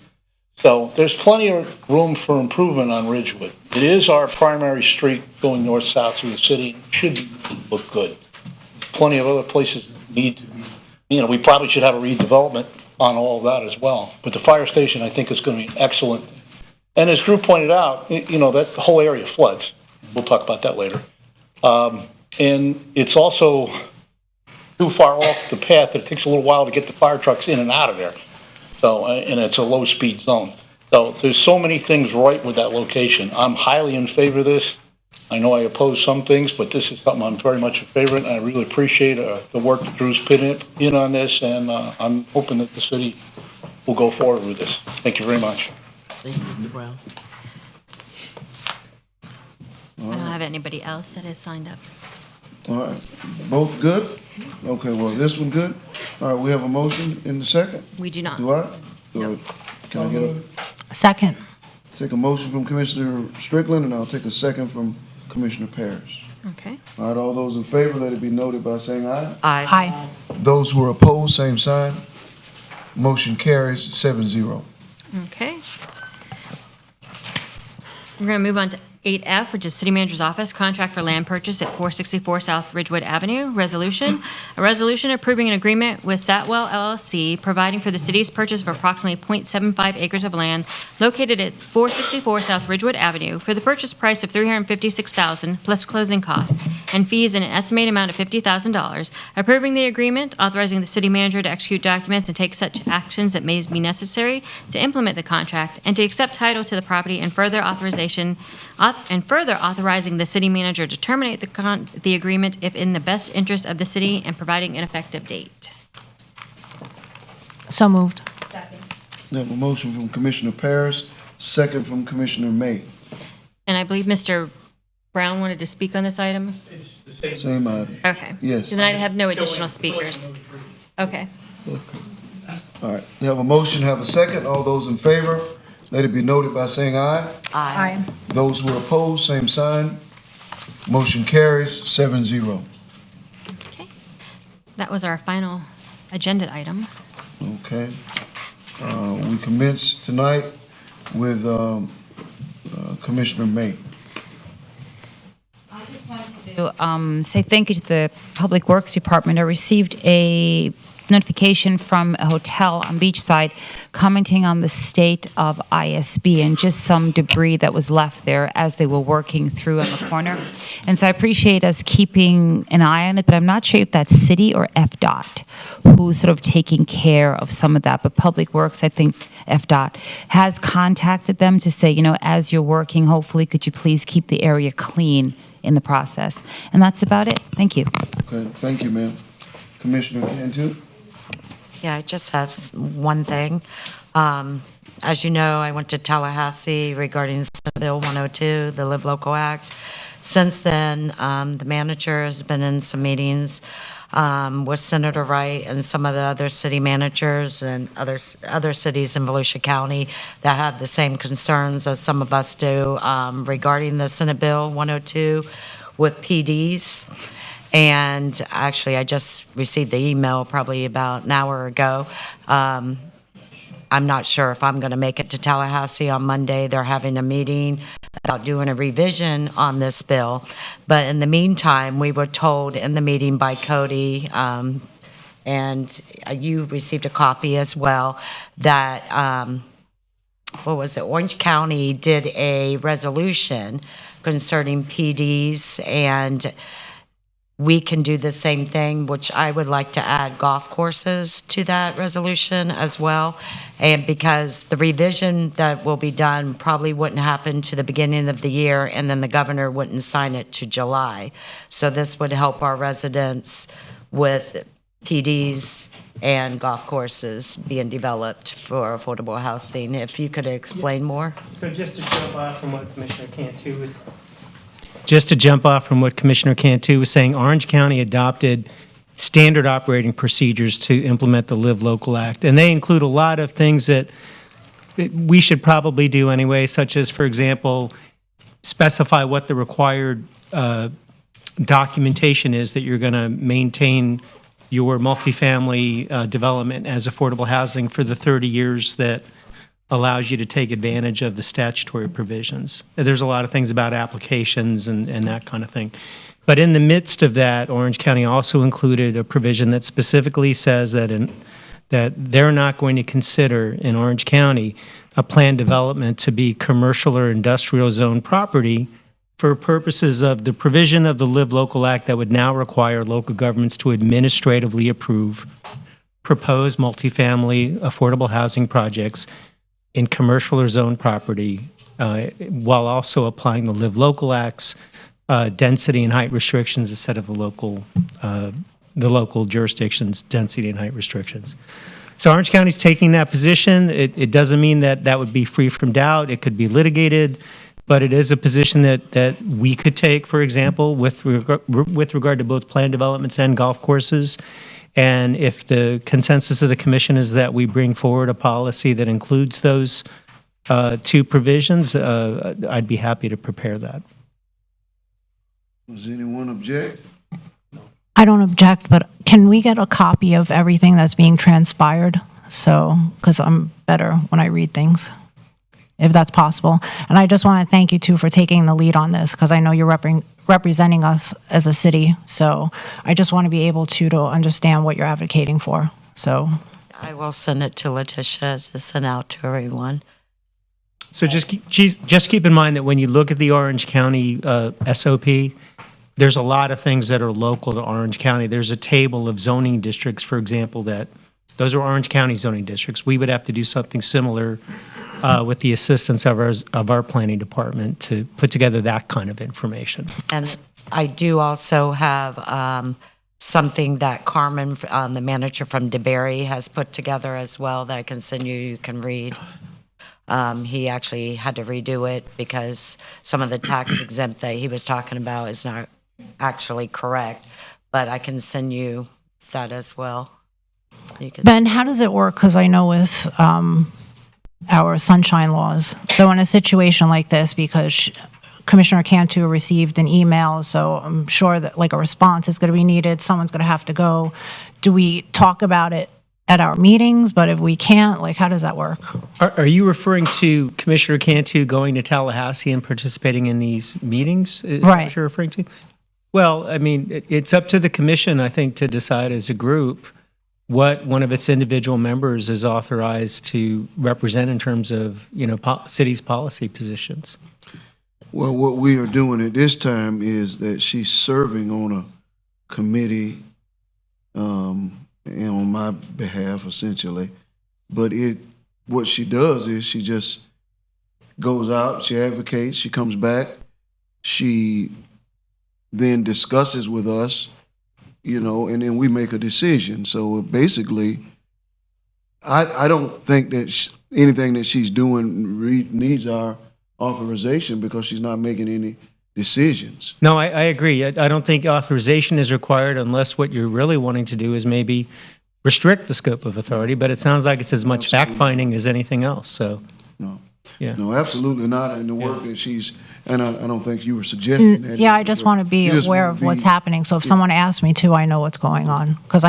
So there's plenty of room for improvement on Ridgewood. It is our primary street going north-south through the city. It should look good. Plenty of other places need to be, we probably should have a redevelopment on all of that as well. But the fire station, I think, is going to be excellent. And as Drew pointed out, that whole area floods. We'll talk about that later. And it's also too far off the path that it takes a little while to get the fire trucks in and out of there. So, and it's a low-speed zone. So there's so many things right with that location. I'm highly in favor of this. I know I oppose some things, but this is something I'm very much in favor of, and I really appreciate the work that Drew's put in on this, and I'm hoping that the city will go forward with this. Thank you very much. Thank you, Mr. Brown. I don't have anybody else that has signed up. All right, both good? Okay, well, this one good? All right, we have a motion in the second? We do not. Do I? No. Can I get a, Second. take a motion from Commissioner Strickland, and I'll take a second from Commissioner Parrish. Okay. All right, all those in favor, let it be noted by saying aye. Aye. Those who are opposed, same sign. Motion carries 7-0. Okay. We're going to move on to 8F, which is City Manager's Office, contract for land purchase at 464 South Ridgewood Avenue. Resolution. A resolution approving an agreement with Satwell LLC, providing for the city's purchase of approximately 0.75 acres of land located at 464 South Ridgewood Avenue for the purchase price of $356,000 plus closing costs and fees in an estimated amount of $50,000. Approving the agreement, authorizing the city manager to execute documents and take such actions that may be necessary to implement the contract, and to accept title to the property, and further authorizing the city manager to terminate the agreement if in the best interest of the city, and providing an effective date. So moved. We have a motion from Commissioner Parrish, second from Commissioner May. And I believe Mr. Brown wanted to speak on this item? Same item. Okay. Yes. So then I have no additional speakers. Okay. All right, we have a motion, have a second. All those in favor, let it be noted by saying aye. Aye. Those who are opposed, same sign. Motion carries 7-0. Okay. That was our final agenda item. Okay. We commence tonight with Commissioner May. I just wanted to say thank you to the Public Works Department. I received a notification from a hotel on Beachside commenting on the state of ISB and just some debris that was left there as they were working through on the corner. And so I appreciate us keeping an eye on it, but I'm not sure if that's city or FDOT who's sort of taking care of some of that. But Public Works, I think FDOT, has contacted them to say, you know, as you're working, hopefully, could you please keep the area clean in the process? And that's about it. Thank you. Okay, thank you, ma'am. Commissioner Cantu? Yeah, I just have one thing. As you know, I went to Tallahassee regarding Senate Bill 102, the Live Local Act. Since then, the manager has been in some meetings with Senator Wright and some of the other city managers and other cities in Volusia County that have the same concerns as some of us do regarding the Senate Bill 102 with PDs. And actually, I just received the email probably about an hour ago. I'm not sure if I'm going to make it to Tallahassee on Monday. They're having a meeting about doing a revision on this bill. But in the meantime, we were told in the meeting by Cody, and you received a copy as well, that, Orange County did a resolution concerning PDs, and we can do the same thing, which I would like to add golf courses to that resolution as well. And because the revision that will be done probably wouldn't happen to the beginning of the year, and then the governor wouldn't sign it to July. So this would help our residents with PDs and golf courses being developed for affordable housing. If you could explain more. So just to jump off from what Commissioner Cantu was saying, Orange County adopted standard operating procedures to implement the Live Local Act. And they include a lot of things that we should probably do anyway, such as, for example, specify what the required documentation is that you're going to maintain your multifamily development as affordable housing for the 30 years that allows you to take advantage of the statutory provisions. There's a lot of things about applications and that kind of thing. But in the midst of that, Orange County also included a provision that specifically says that they're not going to consider in Orange County a planned development to be commercial or industrial zone property for purposes of the provision of the Live Local Act that would now require local governments to administratively approve proposed multifamily affordable housing projects in commercial or zone property, while also applying the Live Local Act's density and height restrictions instead of the local jurisdiction's density and height restrictions. So Orange County's taking that position. It doesn't mean that that would be free from doubt. It could be litigated, but it is a position that we could take, for example, with regard to both planned developments and golf courses. And if the consensus of the commission is that we bring forward a policy that includes those two provisions, I'd be happy to prepare that. Does anyone object? I don't object, but can we get a copy of everything that's being transpired? So, because I'm better when I read things, if that's possible. And I just want to thank you too for taking the lead on this, because I know you're representing us as a city. So I just want to be able to understand what you're advocating for. So I will send it to Letitia to send out to everyone. So just keep in mind that when you look at the Orange County SOP, there's a lot of things that are local to Orange County. There's a table of zoning districts, for example, that those are Orange County zoning districts. We would have to do something similar with the assistance of our planning department to put together that kind of information. And I do also have something that Carmen, the manager from DeBerry, has put together as well that I can send you. You can read. He actually had to redo it because some of the tax exempt that he was talking about is not actually correct, but I can send you that as well. You can- Ben, how does it work? Because I know with our sunshine laws, so in a situation like this, because Commissioner Cantu received an email, so I'm sure that like a response is going to be needed, someone's going to have to go. Do we talk about it at our meetings, but if we can't, like, how does that work? Are you referring to Commissioner Cantu going to Tallahassee and participating in these meetings? Is that Right. what you're referring to? Well, I mean, it's up to the commission, I think, to decide as a group what one of its individual members is authorized to represent in terms of, city's policy positions. Well, what we are doing at this time is that she's serving on a committee, and on my behalf, essentially. But what she does is she just goes out, she advocates, she comes back, she then discusses with us, and then we make a decision. So basically, I don't think that anything that she's doing needs our authorization because she's not making any decisions. No, I agree. I don't think authorization is required unless what you're really wanting to do is maybe restrict the scope of authority, but it sounds like it's as much fact-finding as anything else, so. No. Yeah. No, absolutely not. And the work that she's, and I don't think you were suggesting that. Yeah, I just want to be You just aware wanna of what's be- happening, so if someone asks me to, I know what's going on, because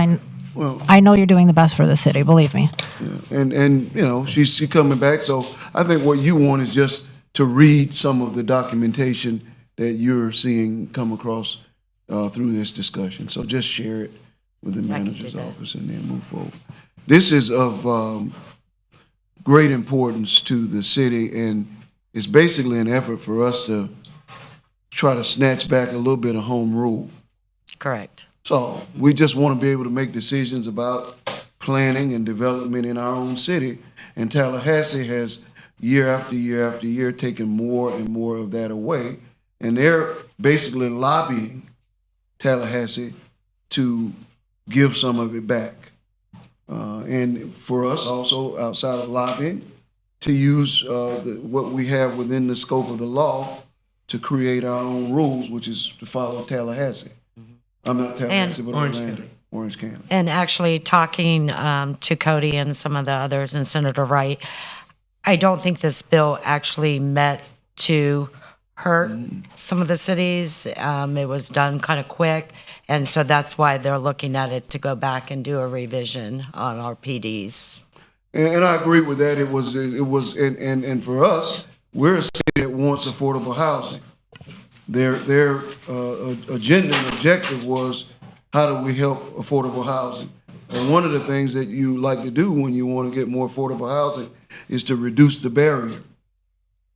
Well, I know you're doing the best for the city, believe me. yeah. And she's coming back. So I think what you want is just to read some of the documentation that you're seeing come across through this discussion. So just share it with the manager's office and then move forward. This is of great importance to the city, and it's basically an effort for us to try to snatch back a little bit of home rule. Correct. So we just want to be able to make decisions about planning and development in our own city. And Tallahassee has year after year after year taken more and more of that away. And they're basically lobbying Tallahassee to give some of it back. And for us also, outside of lobbying, to use what we have within the scope of the law to create our own rules, which is to follow Tallahassee. I'm not Tallahassee, but Orlando. Orange County. And actually talking to Cody and some of the others and Senator Wright, I don't think this bill actually meant to hurt some of the cities. It was done kind of quick, and so that's why they're looking at it to go back and do a revision on our PDs. And I agree with that. It was, and for us, we're a city that wants affordable housing. Their agenda and objective was, how do we help affordable housing? And one of the things that you like to do when you want to get more affordable housing is to reduce the barrier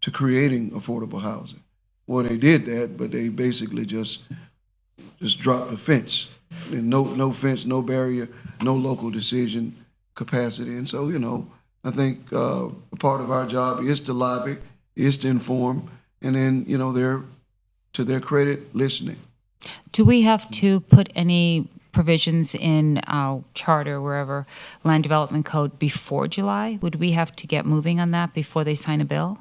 to creating affordable housing. Well, they did that, but they basically just dropped the fence. And no fence, no barrier, no local decision capacity. And so, I think a part of our job is to lobby, is to inform, and then, they're, to their credit, listening. Do we have to put any provisions in our charter, wherever, land development code before July? Would we have to get moving on that before they sign a bill?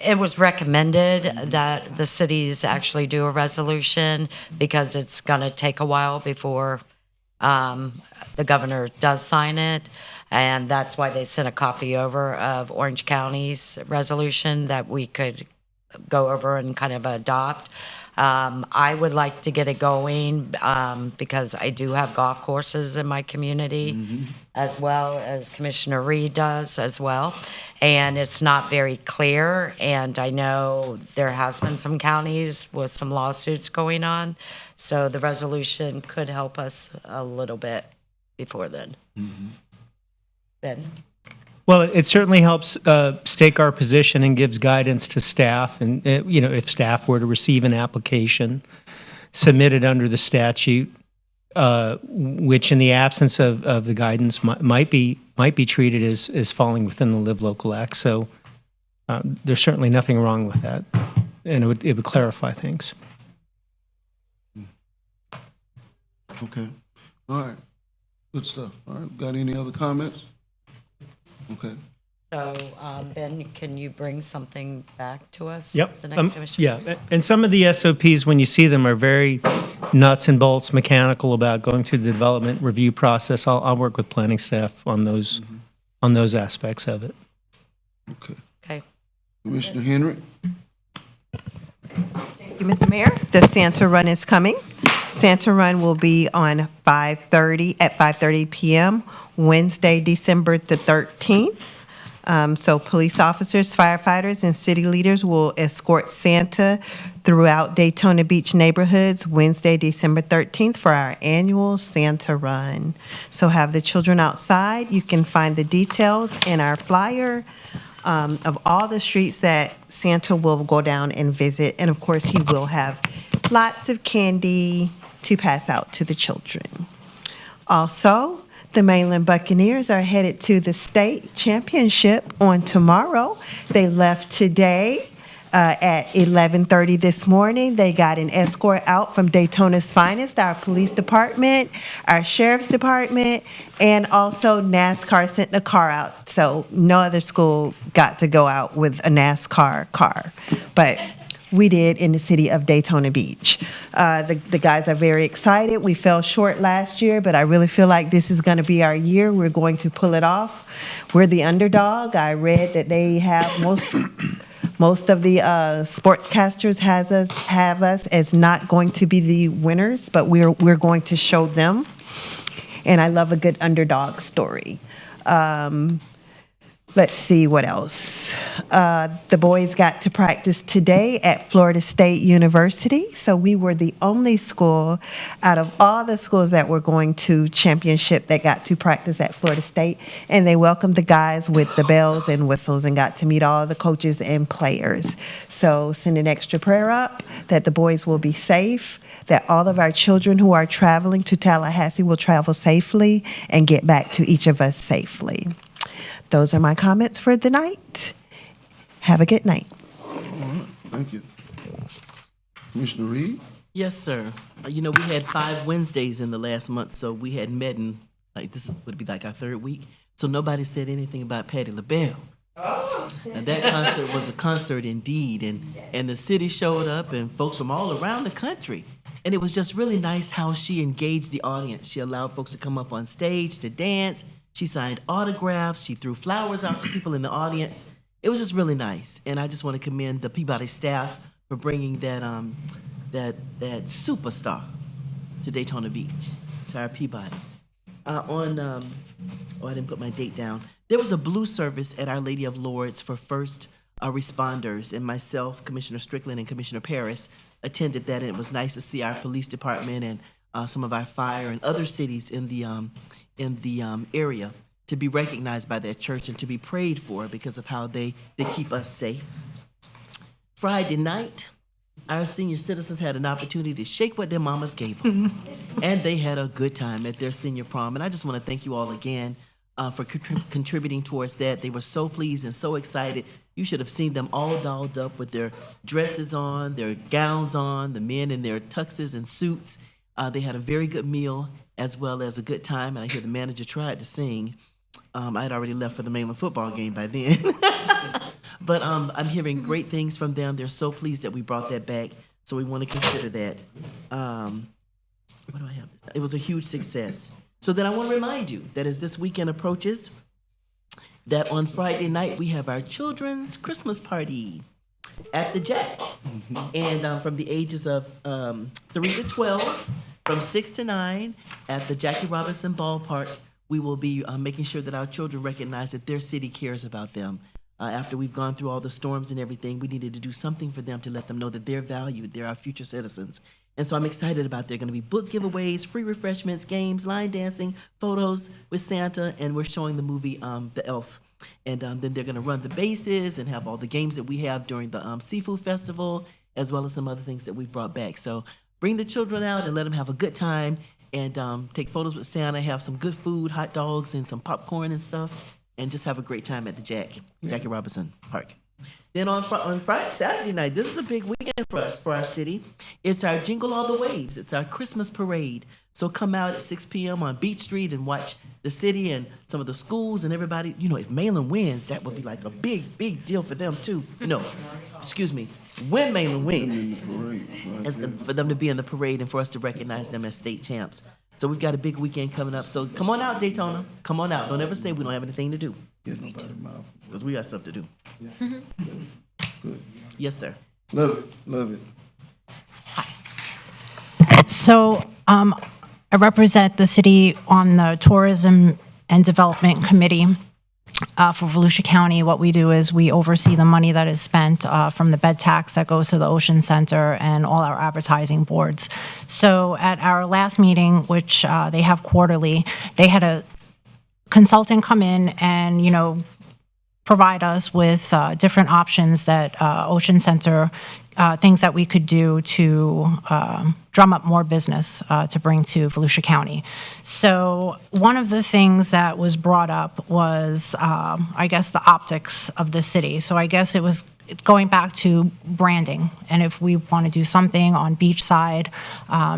It was recommended that the cities actually do a resolution because it's going to take a while before the governor does sign it. And that's why they sent a copy over of Orange County's resolution that we could go over and kind of adopt. I would like to get it going because I do have golf courses in my community, as well as Commissioner Reed does as well. And it's not very clear. And I know there has been some counties with some lawsuits going on. So the resolution could help us a little bit before then. Ben? Well, it certainly helps stake our position and gives guidance to staff. And, if staff were to receive an application submitted under the statute, which in the absence of the guidance might be treated as falling within the Live Local Act. So there's certainly nothing wrong with that. And it would clarify things. Okay. All right. Good stuff. All right. Got any other comments? Okay. So, Ben, can you bring something back to us? Yep. The next commission? Yeah. And some of the SOPs, when you see them, are very nuts and bolts mechanical about going through the development review process, I'll work with planning staff on those aspects of it. Okay. Okay. Commissioner Henry? Thank you, Mr. Mayor. The Santa Run is coming. Santa Run will be on 5:30 p.m., Wednesday, December the 13th. So police officers, firefighters, and city leaders will escort Santa throughout Daytona Beach neighborhoods Wednesday, December 13th for our annual Santa Run. So have the children outside. You can find the details in our flyer of all the streets that Santa will go down and visit. And of course, he will have lots of candy to pass out to the children. Also, the Mainland Buccaneers are headed to the state championship on tomorrow. They left today at 11:30 this morning. They got an escort out from Daytona's finest, our police department, our sheriff's department, and also NASCAR sent the car out. So no other school got to go out with a NASCAR car. But we did in the city of Daytona Beach. The guys are very excited. We fell short last year, but I really feel like this is going to be our year. We're going to pull it off. We're the underdog. I read that they have most of the sportscasters have us as not going to be the winners, but we're going to show them. And I love a good underdog story. Let's see what else. The boys got to practice today at Florida State University. So we were the only school out of all the schools that were going to championship that got to practice at Florida State. And they welcomed the guys with the bells and whistles and got to meet all the coaches and players. So send an extra prayer up that the boys will be safe, that all of our children who are traveling to Tallahassee will travel safely and get back to each of us safely. Those are my comments for the night. Have a good night. All right, thank you. Commissioner Reed? Yes, sir. You know, we had 5 Wednesdays in the last month, so we had met in, like, would be like our 3rd week. So nobody said anything about Patti LaBelle. Oh. And that concert was a concert indeed, and the city showed up and folks from all around the country. And it was just really nice how she engaged the audience. She allowed folks to come up on stage to dance. She signed autographs. She threw flowers out to people in the audience. It was just really nice. And I just want to commend the Peabody staff for bringing that superstar to Daytona Beach, to our Peabody. I didn't put my date down. There was a blue service at Our Lady of Lourdes for first responders, and myself, Commissioner Strickland, and Commissioner Paris attended that, and it was nice to see our police department and some of our fire and other cities in the area to be recognized by that church and to be prayed for because of how they keep us safe. Friday night, our senior citizens had an opportunity to shake what their mamas gave them. And they had a good time at their senior prom. And I just want to thank you all again for contributing towards that. They were so pleased and so excited. You should have seen them all dolled up with their dresses on, their gowns on, the men in their tuxes and suits. They had a very good meal as well as a good time, and I hear the manager tried to sing. I had already left for the Mainland football game by then. But I'm hearing great things from them. They're so pleased that we brought that back, so we want to consider that. What do I have? It was a huge success. So then I want to remind you that as this weekend approaches, that on Friday night we have our children's Christmas party at the Jack. And from the ages of 3 to 12, from 6 to 9, at the Jackie Robinson Ballpark, we will be making sure that our children recognize that their city cares about them. After we've gone through all the storms and everything, we needed to do something for them to let them know that they're valued, they're our future citizens. And so I'm excited about there are going to be book giveaways, free refreshments, games, line dancing, photos with Santa, and we're showing the movie The Elf. And then they're going to run the bases and have all the games that we have during the Seafood Festival, as well as some other things that we've brought back. So bring the children out and let them have a good time and take photos with Santa, have some good food, hot dogs, and some popcorn and stuff, and just have a great time at the Jackie Robinson Park. Then Then on Friday, Saturday night, this is a big weekend for us, for our city. It's our Jingle All the Waves. It's our Christmas parade. So come out at 6 p.m. on Beach Street and watch the city and some of the schools and everybody. You know, if Malin wins, that would be like a big deal for them too. No, excuse me. When Malin wins, it's good for them to be in the parade and for us to recognize them as state champs. So we've got a big weekend coming up. So come on out, Daytona. Come on out. Don't ever say we don't have anything to do. Because we got stuff to do. Good. Yes, sir. Love it. So I represent the city on the Tourism and Development Committee for Volusia County. What we do is we oversee the money that is spent from the bed tax that goes to the Ocean Center and all our advertising boards. So at our last meeting, which they have quarterly, they had a consultant come in and, you know, provide us with different options that Ocean Center, things that we could do to drum up more business to bring to Volusia County. So one of the things that was brought up was, I guess, the optics of the city. So I guess it's going back to branding. And if we want to do something on beachside,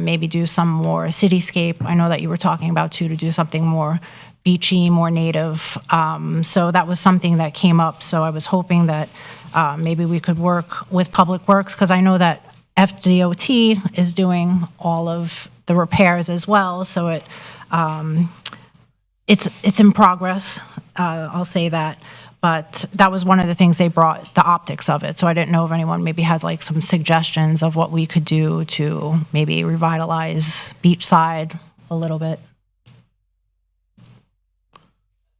maybe do some more cityscape. I know that you were talking about, too, to do something more beachy, more native. So that was something that came up. So I was hoping that maybe we could work with Public Works, because I know that FDOT is doing all of the repairs as well. So it's in progress. I'll say that. But that was one of the things they brought, the optics of it. So I didn't know if anyone maybe had like some suggestions of what we could do to maybe revitalize beachside a little bit.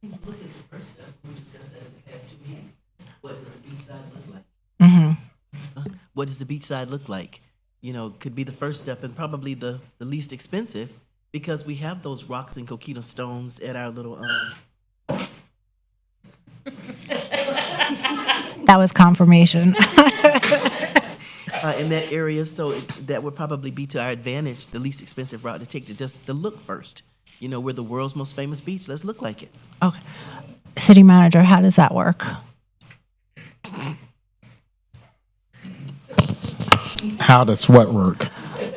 Look at the first step. We discussed that in the past 2 weeks. What does the beachside look like? Mm-hmm. What does the beachside look like? You know, could be the first step and probably the least expensive, because we have those rocks and coquina stones at our little. That was confirmation. In that area, so that would probably be to our advantage, the least expensive route to take to look first. You know, we're the world's most famous beach. Let's look like it. Okay. City manager, how does that work? How does what work?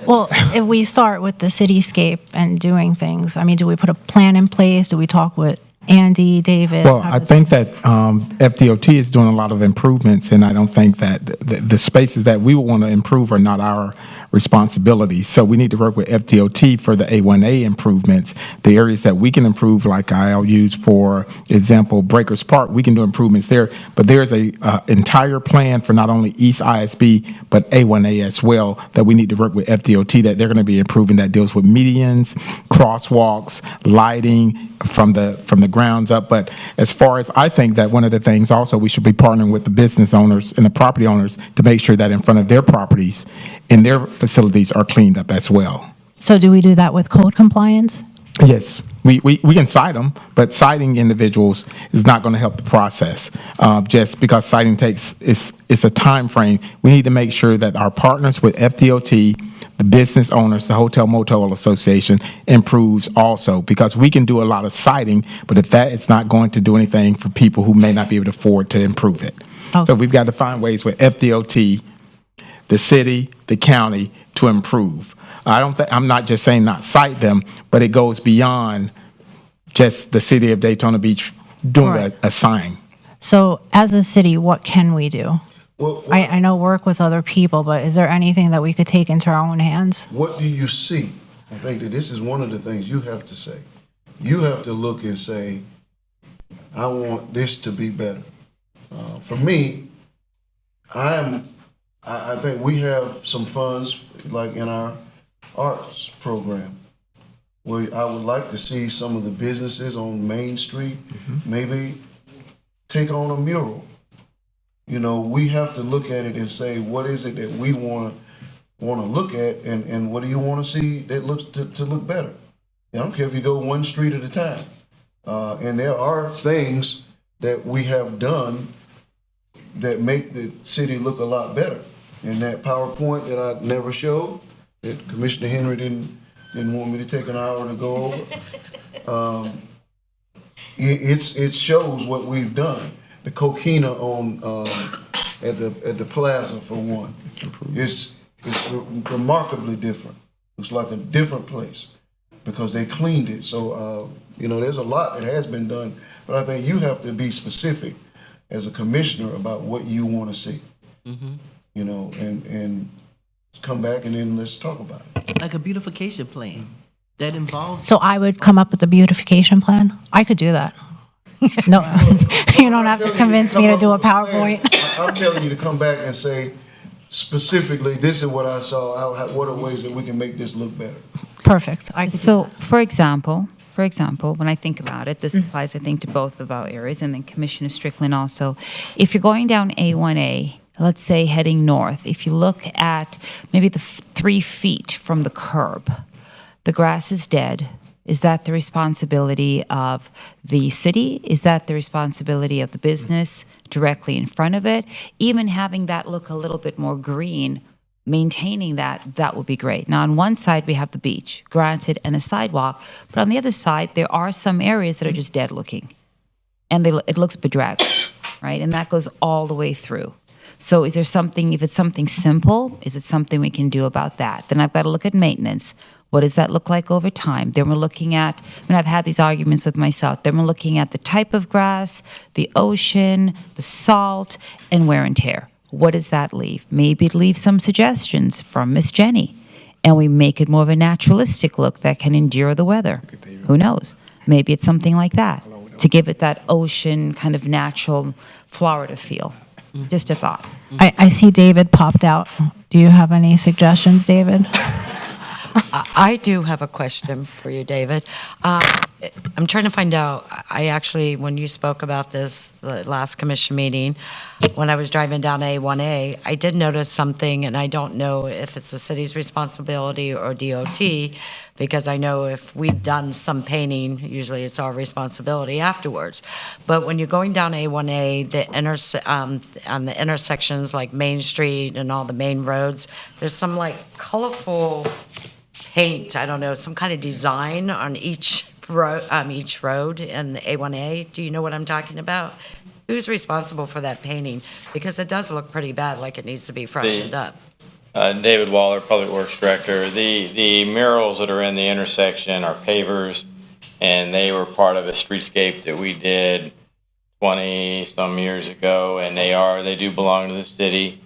Well, if we start with the cityscape and doing things, I mean, do we put a plan in place? Do we talk with Andy, David? Well, I think that FDOT is doing a lot of improvements, and I don't think that the spaces that we will want to improve are not our responsibility. So we need to work with FDOT for the A1A improvements. The areas that we can improve, like I'll use for example, Breakers Park, we can do improvements there. But there's a entire plan for not only East ISB, but A1A as well, that we need to work with FDOT, that they're going to be improving, that deals with medians, crosswalks, lighting from the grounds up. But as far as, I think that one of the things also, we should be partnering with the business owners and the property owners to make sure that in front of their properties and their facilities are cleaned up as well. So do we do that with code compliance? Yes, we can cite them, but citing individuals is not going to help the process. Just because citing it's a time frame. We need to make sure that our partners with FDOT, the business owners, the Hotel Motel Association improves also, because we can do a lot of citing, but if that is not going to do anything for people who may not be able to afford to improve it. Okay. So we've got to find ways with FDOT, the city, the county to improve. I'm not just saying not cite them, but it goes beyond just the city of Daytona Beach doing Right. a sign. So as a city, what can we do? Well, I know work with other people, but is there anything that we could take into our own hands? what do you see? I think that this is one of the things you have to say. You have to look and say, I want this to be better. For me, I think we have some funds, like in our arts program, where I would like to see some of the businesses on Main Street maybe take on a mural. You know, we have to look at it and say, what is it that we want to look at, and what do you want to see that looks to look better? I don't care if you go one street at a time. And there are things that we have done that make the city look a lot better. And that PowerPoint that I never showed, that Commissioner Henry didn't want me to take an hour to go over, it shows what we've done. The coquina on at the plaza for one. It's remarkably different. Looks like a different place because they cleaned it. So, there's a lot that has been done, but I think you have to be specific as a commissioner about what you want to see. And come back and then let's talk about it. Like a beautification plan that involves. So I would come up with a beautification plan? I could do that. No, you don't have to convince me to do a PowerPoint. I'm telling you to come back and say specifically, this is what I saw, what are ways that we can make this look better? Perfect. So, for example, when I think about it, this applies, I think, to both of our areas, and then Commissioner Strickland also. If you're going down A1A, let's say heading north, if you look at maybe the 3 feet from the curb, the grass is dead. Is that the responsibility of the city? Is that the responsibility of the business directly in front of it? Even having that look a little bit more green, maintaining that would be great. Now, on one side, we have the beach, granted, and a sidewalk, but on the other side, there are some areas that are just dead looking, and it looks bedraggled, right? And that goes all the way through. So is there something, if it's something simple, is it something we can do about that? Then I've got to look at maintenance. What does that look like over time? Then we're looking at, and I've had these arguments with myself, then we're looking at the type of grass, the ocean, the salt, and wear and tear. What does that leave? Maybe it leaves some suggestions from Miss Jenny, and we make it more of a naturalistic look that can endure the weather. Who knows? Maybe it's something like that, to give it that ocean kind of natural Florida feel. Just a thought. I see David popped out. Do you have any suggestions, David? I do have a question for you, David. I'm trying to find out, I actually, when you spoke about this, the last commission meeting, when I was driving down A1A, I did notice something, and I don't know if it's the city's responsibility or DOT, because I know if we've done some painting, usually it's our responsibility afterwards. But when you're going down A1A, on the intersections like Main Street and all the main roads, there's some like colorful paint, I don't know, some kind of design on each road in the A1A. Do you know what I'm talking about? Who's responsible for that painting? Because it does look pretty bad, like it needs to be freshened up. David Waller, Public Works Director. The murals that are in the intersection are pavers, and they were part of a streetscape that we did 20-some years ago, and they do belong to the city.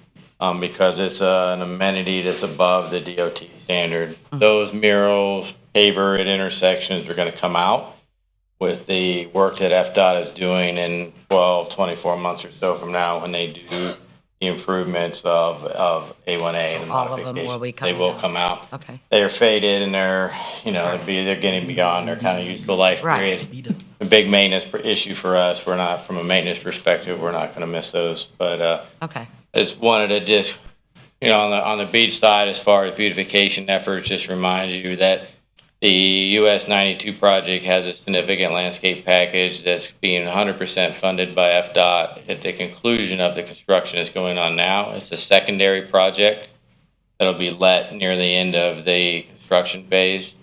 Because it's an amenity that's above the DOT standard. Those murals, paver at intersections are going to come out with the work that FDOT is doing in 12, 24 months or so from now when they do the improvements of A1A and the all of them will be coming They will out. come out. Okay. They are faded and they're getting beyond their kind of useful life period. A big maintenance issue for us. We're not, from a maintenance perspective, we're not going to miss those. But Okay. I just wanted to just, on the beach side, as far as beautification efforts, just remind you that the US 92 project has a significant landscape package that's being 100% funded by FDOT at the conclusion of the construction that's going on now. It's a secondary project that'll be let near the end of the construction phase.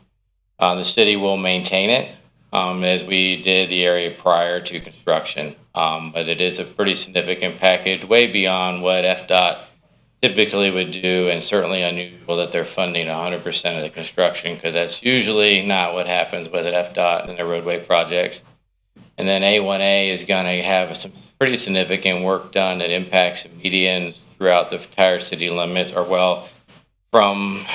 The city will maintain it as we did the area prior to construction. But it is a pretty significant package, way beyond what FDOT typically would do, and certainly unusual that they're funding 100% of the construction, because that's usually not what happens with FDOT and their roadway projects. And then A1A is going to have some pretty significant work done that impacts medians throughout the entire city limits, from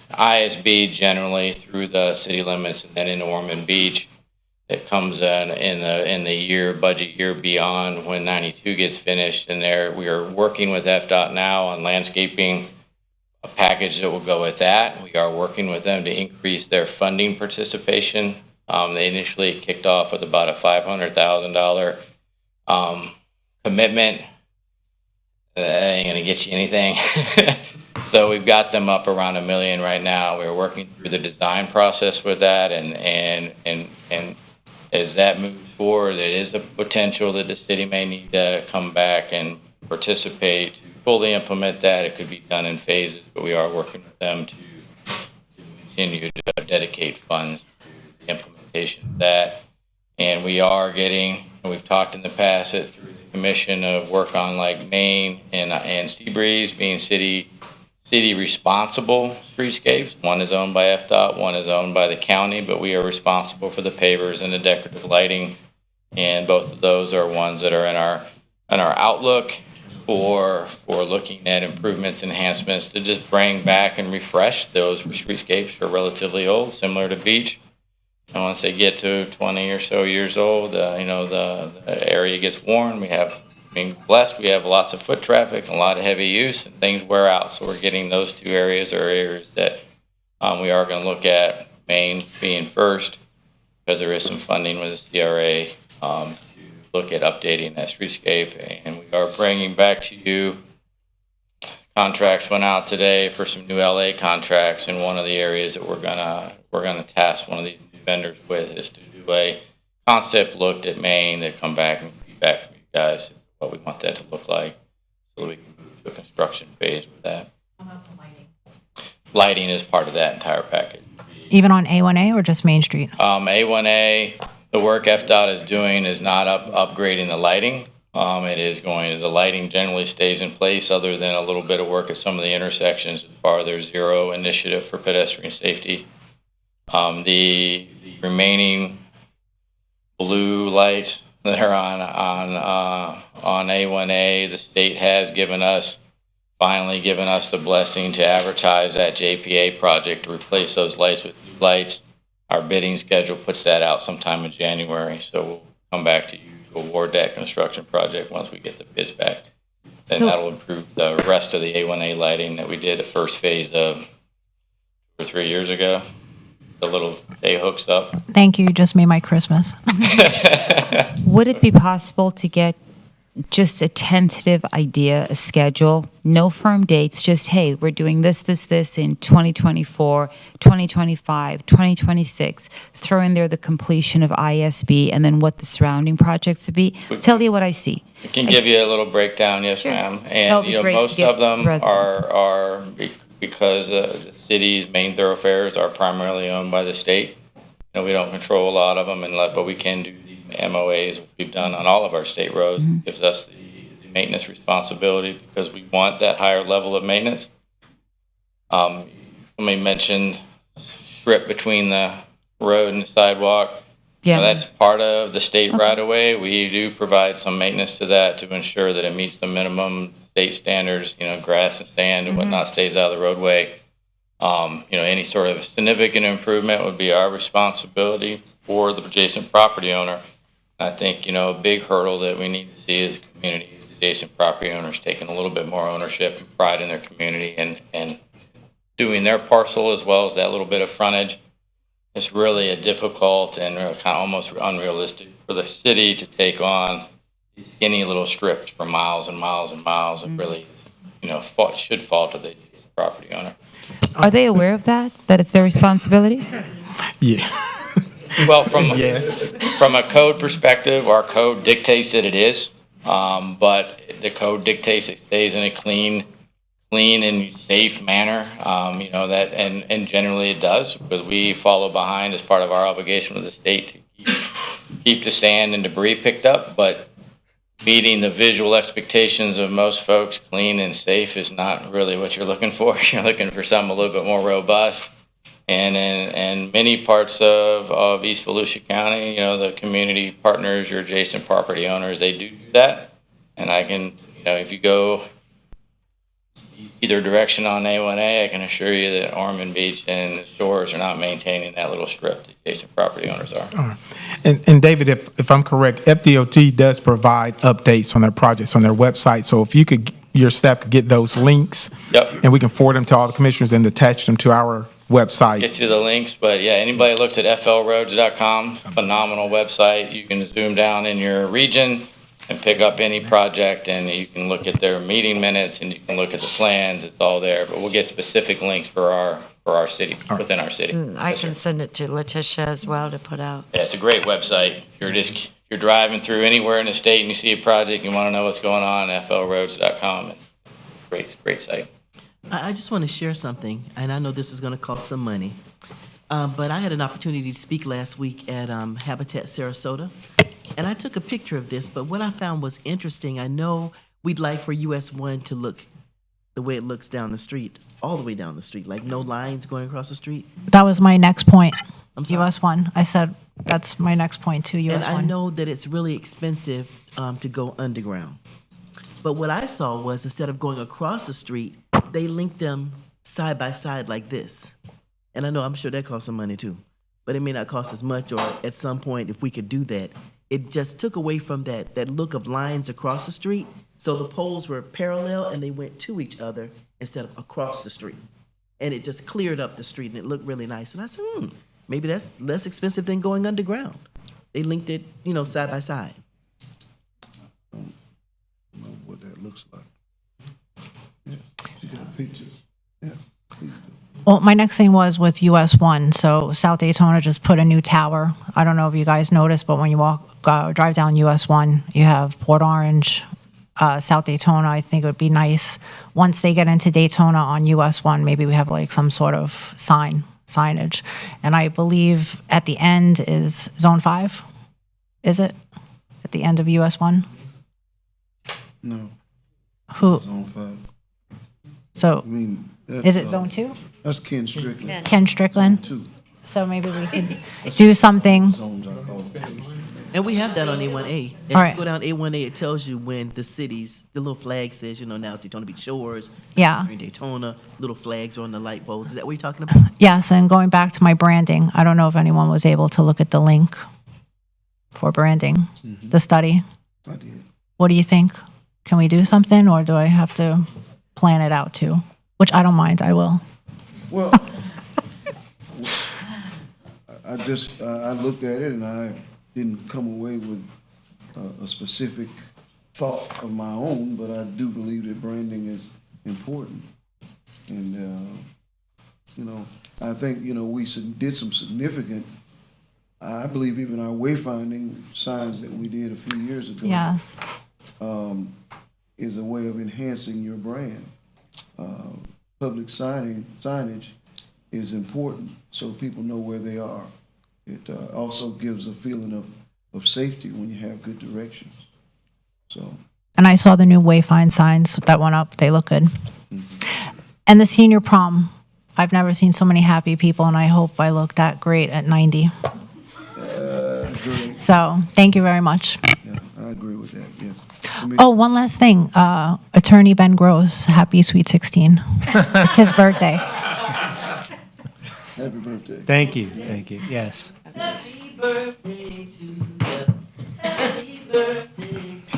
ISB generally through the city limits and then into Ormond Beach. It comes in the budget year beyond when 92 gets finished, and we are working with FDOT now on landscaping a package that will go with that. We are working with them to increase their funding participation. They initially kicked off with about a $500,000 commitment. That ain't gonna get you anything. So we've got them up around $1 million right now. We're working through the design process with that, and as that moves forward, it is a potential that the city may need to come back and participate to fully implement that. It could be done in phases, but we are working with them to continue to dedicate funds to the implementation of that. And we are getting and we've talked in the past through the commission of work on like Maine and Seabreeze being city responsible streetscapes. One is owned by FDOT, one is owned by the county, but we are responsible for the pavers and the decorative lighting. And both of those are ones that are in our outlook for looking at improvements, enhancements to just bring back and refresh those streetscapes that are relatively old, similar to beach. And once they get to 20 or so years old, the area gets worn. Being blessed, we have lots of foot traffic and a lot of heavy use, and things wear out. So we're getting those two areas are areas that we are going to look at, Maine being first, because there is some funding with the CRA to look at updating that streetscape. And we are bringing back to you, contracts went out today for some new LA contracts, and one of the areas that we're gonna task one of these vendors with is to do a concept look at Maine that come back and feedback from you guys what we want that to look like, so that we can move to a construction phase with that. Lighting is part of that entire package. Even on A1A or just Main Street? A1A, the work FDOT is doing is not upgrading the lighting. The lighting generally stays in place other than a little bit of work at some of the intersections as part of their zero initiative for pedestrian safety. The remaining blue lights that are on A1A, the state has finally given us the blessing to advertise that JPA project to replace those lights with new lights. Our bidding schedule puts that out sometime in January, so we'll come back to you to award that construction project once we get the bids back. Then that'll improve the rest of the A1A lighting that we did the first phase of 2 or 3 years ago. The little day hooks up. Thank you, you just made my Christmas. Would it be possible to get just a tentative idea, a schedule, no firm dates, just, hey, we're doing this in 2024, 2025, 2026, throw in there the completion of ISB and then what the surrounding projects would be? Tell you what I see. We can give you a little breakdown, yes, Sure. ma'am. That would be And great to most give of them residents. are because the city's main thoroughfares are primarily owned by the state. We don't control a lot of them, but we can do these MOAs, which we've done on all of our state roads. Mm-hmm. Gives us the maintenance responsibility because we want that higher level of maintenance. Somebody mentioned strip between the road and the sidewalk. Yeah. That's part of the state right of way. We do provide some maintenance to that to ensure that it meets the minimum state standards, grass and sand and whatnot stays out of the roadway. Any sort of significant improvement would be our responsibility for the adjacent property owner. I think, a big hurdle that we need to see as a community is adjacent property owners taking a little bit more ownership and pride in their community and doing their parcel as well as that little bit of frontage. It's really a difficult and kind of almost unrealistic for the city to take on these skinny little strips for miles and miles and miles. It really is, should fall to the property owner. Are they aware of that it's their responsibility? Yeah. Well, Yes. from a code perspective, our code dictates that it is, but the code dictates it stays in a clean and safe manner. And generally it does, but we follow behind as part of our obligation with the state to keep the sand and debris picked up. But meeting the visual expectations of most folks, clean and safe, is not really what you're looking for. You're looking for something a little bit more robust. And in many parts of East Volusia County, the community partners, your adjacent property owners, they do that. And I can, if you go either direction on A1A, I can assure you that Ormond Beach and the shores are not maintaining that little strip the adjacent property owners are. All right. And David, if I'm correct, FDOT does provide updates on their projects on their website. So if your staff could get those links. Yep. And we can forward them to all the commissioners and attach them to our website. Get you the links, but yeah, anybody looks at flroads.com, phenomenal website. You can zoom down in your region and pick up any project, and you can look at their meeting minutes and you can look at the plans. It's all there, but we'll get specific links for our city, within our city. I can send it to Letitia as well to put out. Yeah, it's a great website. If you're driving through anywhere in the state and you see a project, you want to know what's going on, flroads.com. It's a great site. I just want to share something, and I know this is going to cost some money, but I had an opportunity to speak last week at Habitat Sarasota, And I took a picture of this, but what I found was interesting. I know we'd like for US 1 to look the way it looks down the street, all the way down the street, like no lines going across the street. That was my next point. I'm sorry. US 1. I said, that's my next point too, US And 1. I know that it's really expensive to go underground. But what I saw was instead of going across the street, they linked them side by side like this. And I know, I'm sure that costs some money too. But it may not cost as much, or at some point, if we could do that, it just took away from that look of lines across the street. So the poles were parallel and they went to each other instead of across the street. And it just cleared up the street and it looked really nice. And I said, maybe that's less expensive than going underground. They linked it, side by side. I don't know what that looks like. Yeah, you got pictures. Yeah, please do. Well, my next thing was with US 1. So South Daytona just put a new tower. I don't know if you guys noticed, but when you drive down US 1, you have Port Orange, South Daytona. I think it would be nice once they get into Daytona on US 1, maybe we have like some sort of signage. And I believe at the end is Zone 5. Is it? At the end of US 1? No, Who? Zone 5. So I mean, that's, is it Zone 2? That's Ken Strickland. Ken Strickland? 2. So maybe we could do something. Zones I call them. And we have that on A1A. And All if right. you go down A1A, it tells you when the cities, the little flag says, now it's Daytona Beach Shores. Yeah. You're in Daytona, little flags are on the light poles. Is that what you're talking about? Yes, and going back to my branding, I don't know if anyone was able to look at the link for branding, the study. I did. What do you think? Can we do something, or do I have to plan it out too? Which I don't mind, I will. Well, I looked at it and I didn't come away with a specific thought of my own, but I do believe that branding is important. And, I think, we did some significant, I believe even our wayfinding signs that we did a few years ago. Yes. Is a way of enhancing your brand. Public signage is important so people know where they are. It also gives a feeling of safety when you have good directions. So. And I saw the new Wayfind signs that went up. They look good. And the senior prom. I've never seen so many happy people, and I hope I look that great at 90. Great. So thank you very much. Yeah, I agree with that, yes. Oh, one last thing. Attorney Ben Gross, happy Sweet 16. It's his birthday. Happy birthday. Thank you, yes. Happy birthday to you. Happy birthday to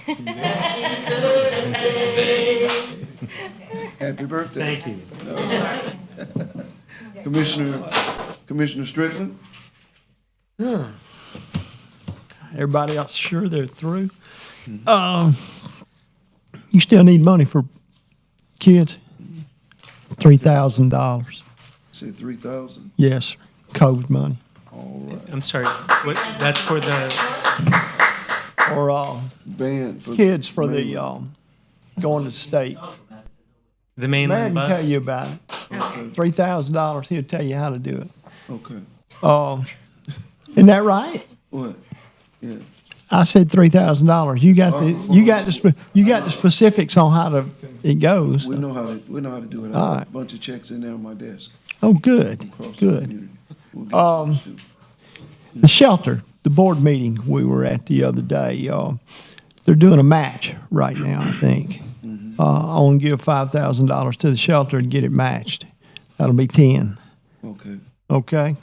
you. Happy birthday. Happy birthday. Thank you. Commissioner Strickland? Everybody else sure they're through? You still need money for kids? $3,000. Say 3,000? Yes, sir. COVID money. All right. I'm sorry, that's for the, Or Band for. kids for the going to state. the Man mainland can tell bus? you about it. Okay. $3,000, he'll tell you how to do it. Okay. Isn't that right? What? Yeah. I said $3,000. You got the specifics on how it goes. We know how to do it. I All got right. a bunch of checks in there on my desk. Oh, good, Across the good. community. We'll get those too. The shelter, the board meeting we were at the other day, they're doing a match right now, I think. I want to give $5,000 to the shelter and get it matched. That'll be 10. Okay. Okay?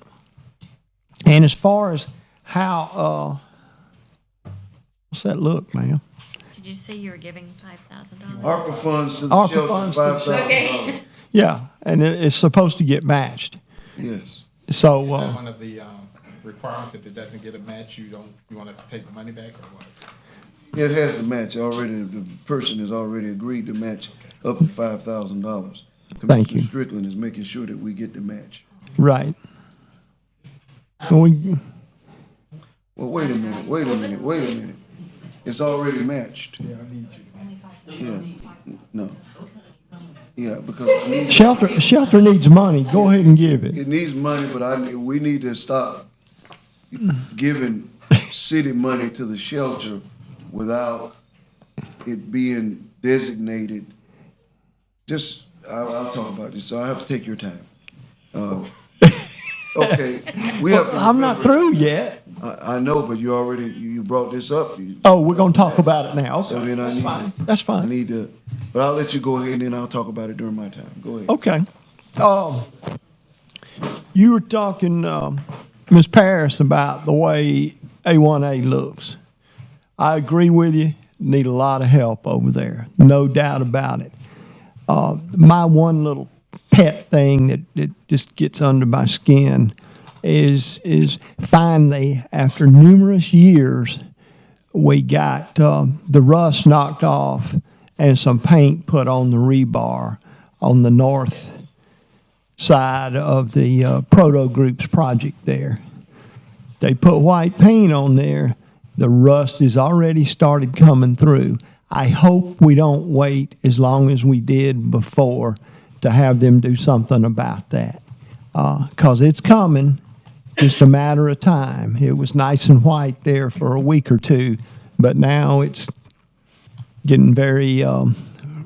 And as far as how, what's that look, ma'am? Did you say you were giving $5,000? ARPA funds to the ARPA shelter, funds to the $5,000. Okay. Yeah, and it's supposed to get matched. Yes. So, One of the requirements, if it doesn't get a match, you want us to take the money back or what? It has a match already. The person has already agreed to match up to $5,000. Thank you. Commissioner Strickland is making sure that we get the match. right. And Well, wait a minute. It's already matched. Yeah, no. Yeah, because Shelter needs money. Go ahead and give it. it needs money, but we need to stop giving city money to the shelter without it being designated. I'll talk about this, so I have to take your time. Okay, we have to I'm not remember- through yet. I know, but you brought this up. Oh, we're gonna talk about it now. So then That's fine. I That's fine. need to, but I'll let you go ahead and then I'll talk about it during my time. Go ahead. Okay. You were talking, Ms. Paris, about the way A1A looks. I agree with you. Need a lot of help over there. No doubt about it. My one little pet thing that just gets under my skin is finally, after numerous years, we got the rust knocked off and some paint put on the rebar on the north side of the Proto Group's project there. They put white paint on there. The rust has already started coming through. I hope we don't wait as long as we did before to have them do something about that, because it's coming, just a matter of time. It was nice and white there for a week or two, but now it's getting very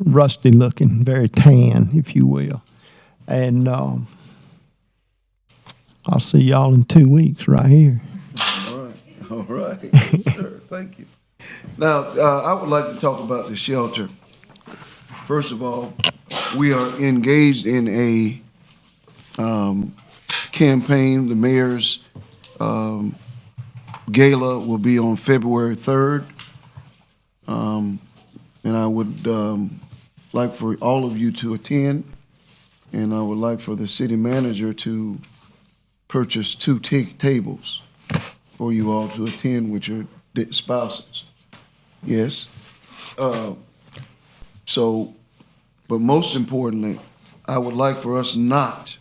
rusty looking, very tan, if you will. And I'll see y'all in 2 weeks right here. All right, yes, sir, thank you. Now, I would like to talk about the shelter. First of all, we are engaged in a campaign. The mayor's gala will be on February 3rd. And I would like for all of you to attend, and I would like for the city manager to purchase 2 tables for you all to attend with your spouses. Yes. But most importantly, I would like for us not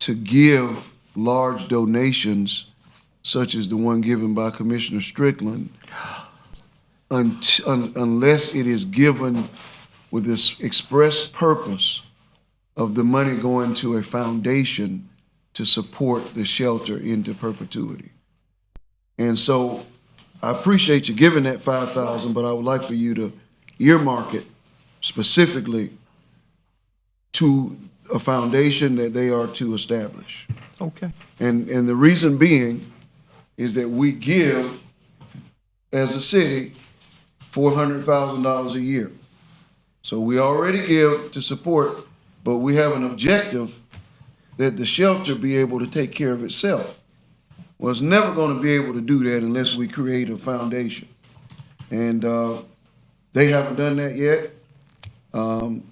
to give large donations such as the one given by Commissioner Strickland unless it is given with this express purpose of the money going to a foundation to support the shelter into perpetuity. And so I appreciate you giving that $5,000, but I would like for you to earmark it specifically to a foundation that they are to establish. Okay. And the reason being is that we give, as a city, $400,000 a year. So we already give to support, but we have an objective that the shelter be able to take care of itself. Well, it's never going to be able to do that unless we create a foundation. And they haven't done that yet. And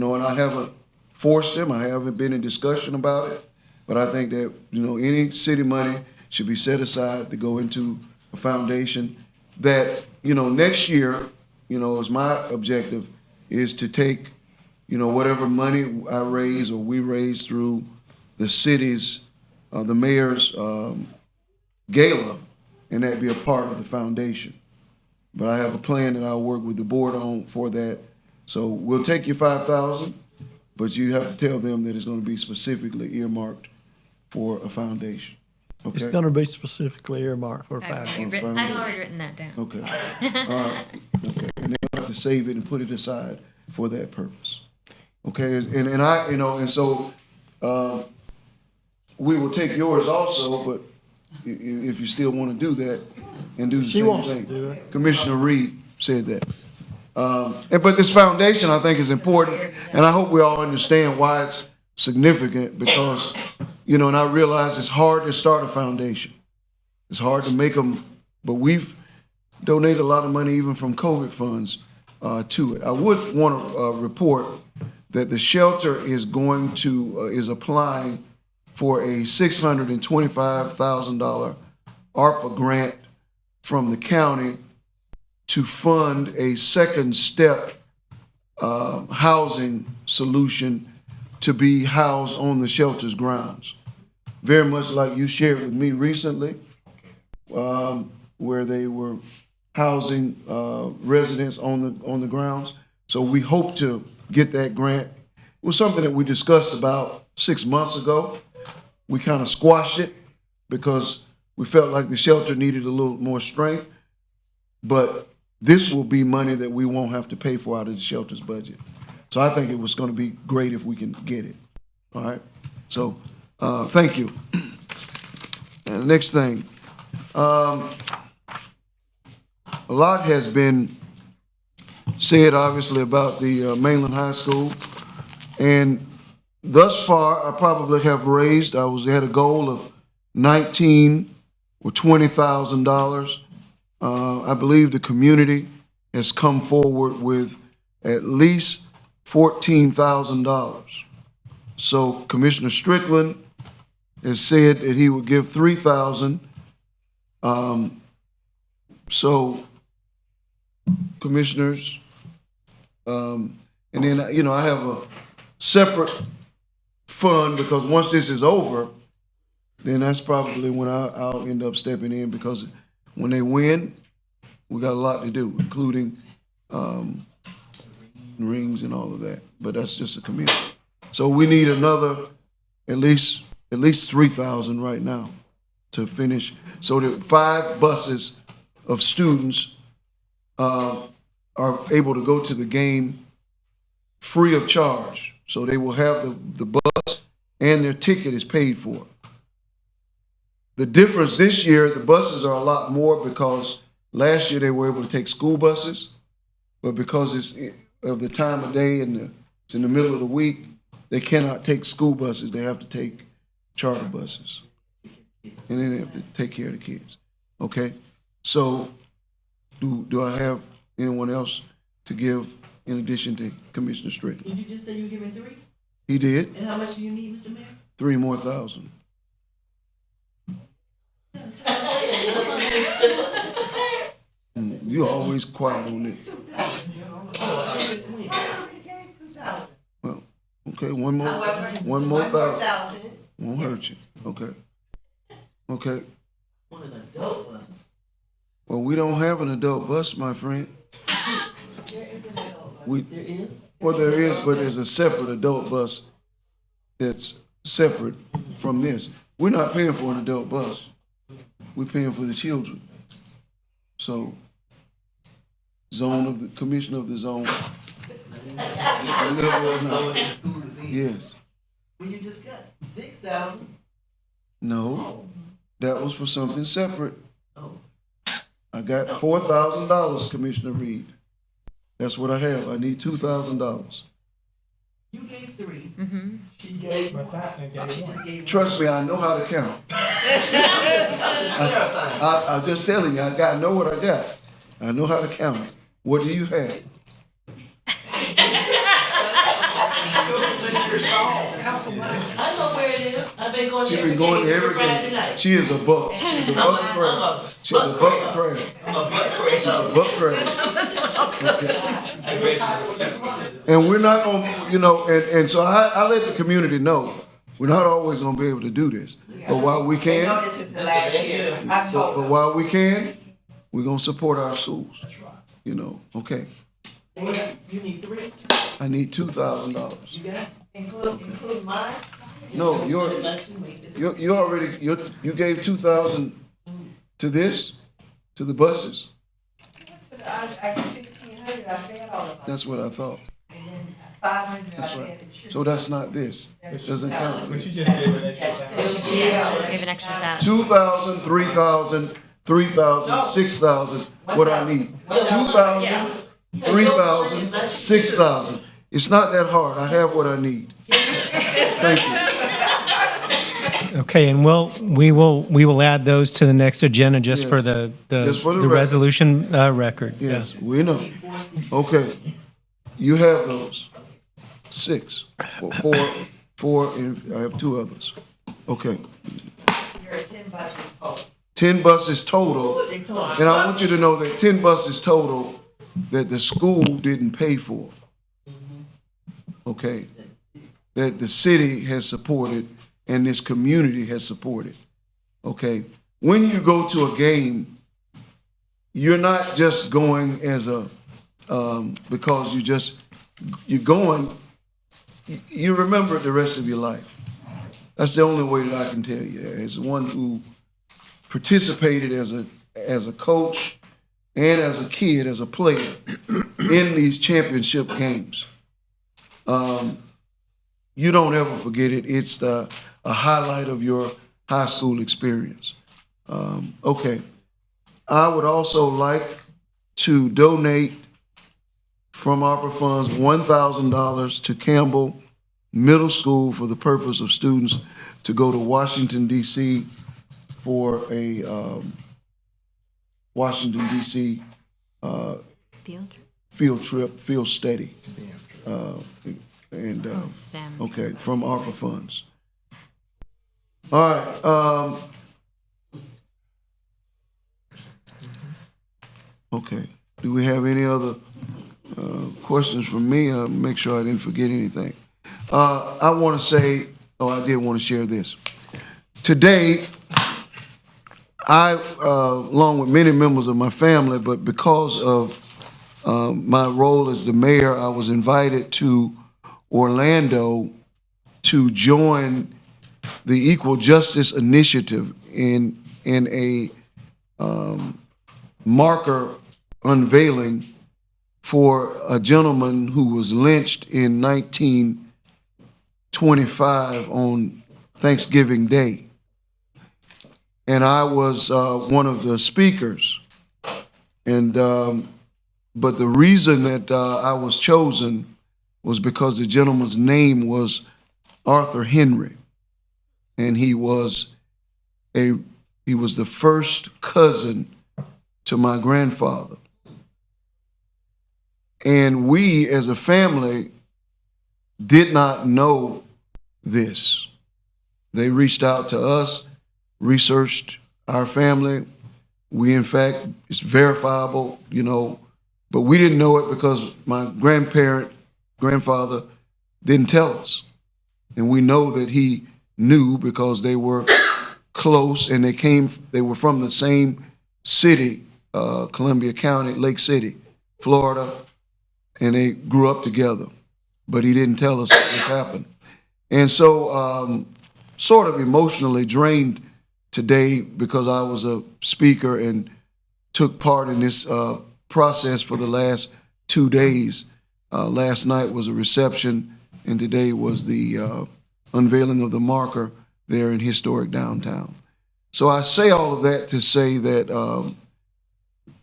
I haven't forced them. I haven't been in discussion about it. But I think that, any city money should be set aside to go into a foundation that, next year, is my objective is to take, whatever money I raise or we raise through the city's, the mayor's gala, and that be a part of the foundation. But I have a plan that I'll work with the board on for that. So we'll take your $5,000, but you have to tell them that it's going to be specifically earmarked for a foundation. Okay? It's going to be specifically earmarked for a foundation. I've already written that down. Okay. All right. Okay. And they'll have to save it and put it aside for that purpose. Okay. And I, and so we will take yours also, but if you still want to do that and do the She same wants to thing. do it. Commissioner Reed said that. But this foundation, I think, is important, and I hope we all understand why it's significant because, and I realize it's hard to start a foundation. It's hard to make them, but we've donated a lot of money even from COVID funds to it. I would want to report that the shelter is is applying for a $625,000 ARPA grant from the county to fund a second step housing solution to be housed on the shelter's grounds. Very much like you shared with me recently, where they were housing residents on the grounds. So we hope to get that grant. It was something that we discussed about 6 months ago. We kind of squashed it because We felt like the shelter needed a little more strength, but this will be money that we won't have to pay for out of the shelter's budget. So I think it was gonna be great if we can get it, all right? So, thank you. And the next thing, a lot has been said, obviously, about the Mainland High School. And thus far, I probably have raised, had a goal of $19,000 or $20,000. I believe the community has come forward with at least $14,000. So Commissioner Strickland has said that he would give $3,000. So commissioners, and then, I have a separate fund, because once this is over, then that's probably when I'll end up stepping in, because when they win, we got a lot to do, including rings and all of that. But that's just a committee. So we need another at least 3,000 right now to finish, so that 5 buses of students are able to go to the game free of charge. So they will have the bus, and their ticket is paid for. The difference this year, the buses are a lot more, because last year they were able to take school buses, but because it's of the time of day and it's in the middle of the week, they cannot take school buses. They have to take charter buses. And then they have to take care of the kids. Okay? So do I have anyone else to give in addition to Commissioner Strickland? Did you just say you were giving 3? He did. And how much do you need, Mr. Mayor? 3 more thousand. You always quiet on it. Well, okay, one more thousand. Won't hurt you. Okay. Okay. Well, we don't have an adult bus, my friend. Well, there is, but there's a separate adult bus that's separate from this. We're not paying for an adult bus. We're paying for the children. So, commissioner of the zone. Yes. Well, you just got 6,000. No, that was for something separate. Oh. I got $4,000, Commissioner Reed. That's what I have. I need $2,000. You gave 3. Mm-hmm. She gave 1. She just gave 1. Trust me, I know how to count. I'm just telling you, I know what I got. I know how to count it. What do you have? I know where it is. I've been going She's to been going to every Friday game. night. She is a buck. She's a buck crab. She's a buck crab. I'm a butt crab. She's a buck crab. Okay. And we're not going, and so I let the community know, we're not always going to be able to do this. But while we can, This is the last year. I told but while we can, we're going to support our schools. Okay. You need 3? I need $2,000. You got it? Include mine? No, you gave 2,000 to this, to the buses? I got 1,500, I fed all of them. That's what I thought. And then 500, I That's fed right. the children. So that's not this. It doesn't count. Just gave an extra $1,000. 2,000, 3,000, 3,000, 6,000, what I need. 2,000, 3,000, 6,000. It's not that hard. I have what I need. Thank you. Okay, and we will add those to the next agenda just for the Just for the record. resolution record. Yes, we know. Okay. You have those. 6, 4, and I have 2 others. Okay. There are 10 buses total. 10 buses total. And I want you to know that 10 buses total that the school didn't pay for. Okay? That the city has supported and this community has supported. Okay? When you go to a game, you're not just going as because you're going, you remember it the rest of your life. That's the only way that I can tell you, as one who participated as a coach and as a kid, as a player in these championship games. You don't ever forget it. It's a highlight of your high school experience. Okay. I would also like to donate from ARPA funds $1,000 to Campbell Middle School for the purpose of students to go to Washington, D.C. for a Washington, D.C. Field trip, field study. STEM. Okay, from ARPA funds. All right. Okay. Do we have any other questions from me? Make sure I didn't forget anything. I want to say, I did want to share this. Today, I, along with many members of my family, but because of my role as the mayor, I was invited to Orlando to join the Equal Justice Initiative in a marker unveiling for a gentleman who was lynched in 1925 on Thanksgiving Day. And I was one of the speakers. And but the reason that I was chosen was because the gentleman's name was Arthur Henry, and he was the first cousin to my grandfather. And we, as a family, did not know this. They reached out to us, researched our family. We, in fact, it's verifiable, but we didn't know it because my grandfather didn't tell us. And we know that he knew because they were close and they were from the same city, Columbia County, Lake City, Florida, and they grew up together. But he didn't tell us that this happened. And so sort of emotionally drained today because I was a speaker and took part in this process for the last 2 days. Last night was a reception, and today was the unveiling of the marker there in historic downtown. So I say all of that to say that,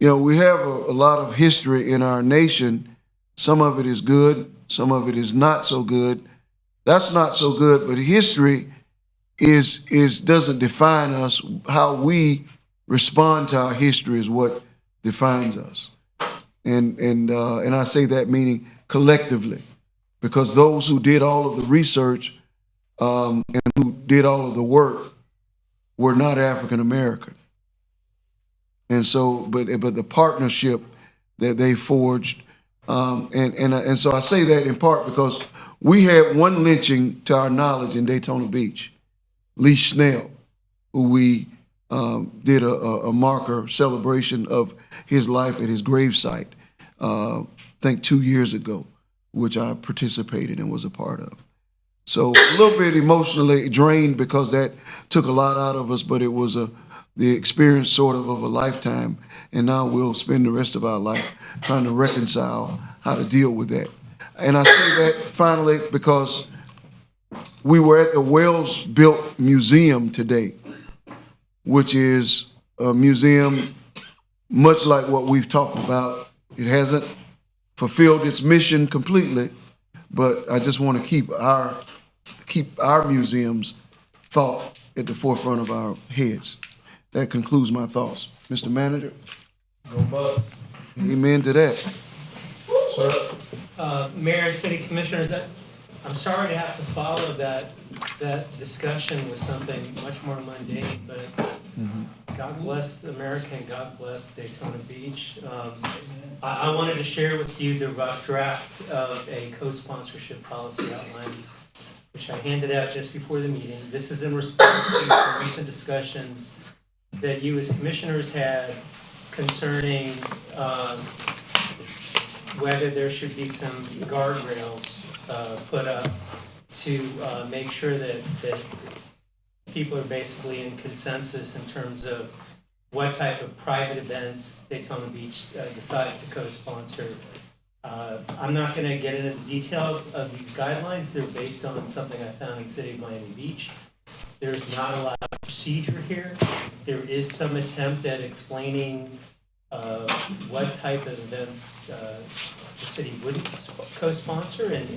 we have a lot of history in our nation. Some of it is good, some of it is not so good. That's not so good, but history doesn't define us. How we respond to our history is what defines us. And I say that meaning collectively, because those who did all of the research and who did all of the work were not African American. And so, but the partnership that they forged, and so I say that in part because we had one lynching to our knowledge in Daytona Beach, Lease Snell, who we did a marker celebration of his life at his gravesite, I think 2 years ago, which I participated and was a part of. So a little bit emotionally drained because that took a lot out of us, but it was the experience sort of a lifetime. And now we'll spend the rest of our life trying to reconcile how to deal with that. And I say that finally because we were at the Wells Built Museum today, which is a museum much like what we've talked about. It hasn't fulfilled its mission completely, but I just want to keep our museum's thought at the forefront of our heads. That concludes my thoughts. Mr. Manager? Go Bucks. Amen to that. Sir? Mayor and City Commissioners, I'm sorry to have to follow that discussion with something much more mundane, but God bless America and God bless Daytona Beach. I wanted to share with you the rough draft of a co-sponsorship policy outline, which I handed out just before the meeting. This is in response to some recent discussions that you as commissioners had concerning whether there should be some guardrails put up to make sure that people are basically in consensus in terms of what type of private events Daytona Beach decides to co-sponsor. I'm not going to get into the details of these guidelines. They're based on something I found in the city of Miami Beach. There's not a lot of procedure here. There is some attempt at explaining what type of events the city would co-sponsor, and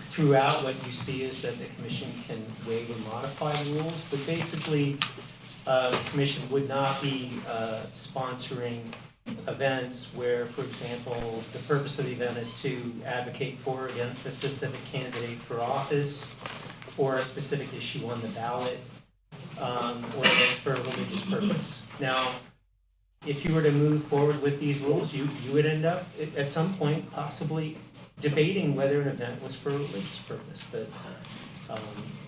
throughout what you see is that the commission can waive or modify rules, but basically the commission would not be sponsoring events where, for example, the purpose of the event is to advocate for or against a specific candidate for office or a specific issue on the ballot, or it's for a religious purpose. Now, if you were to move forward with these rules, you would end up at some point possibly debating whether an event was for a religious purpose. But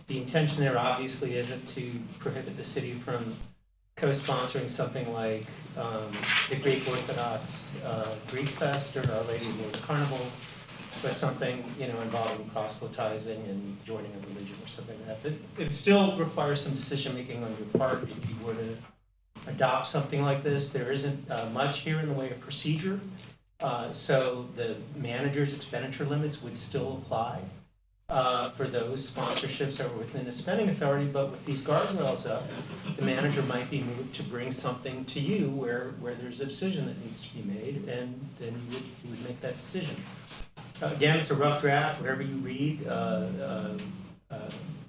the intention there obviously isn't to prohibit the city from co-sponsoring something like the Greek Orthodox Greek Fest or Our Lady of Lourdes Carnival, but something, involving proselytizing and joining a religion or something like that. But it still requires some decision-making on your part if you were to adopt something like this. There isn't much here in the way of procedure, so the manager's expenditure limits would still apply for those sponsorships that were within the spending authority, but with these guardrails up, the manager might be moved to bring something to you where there's a decision that needs to be made, and then you would make that decision. Again, it's a rough draft. Whatever you read,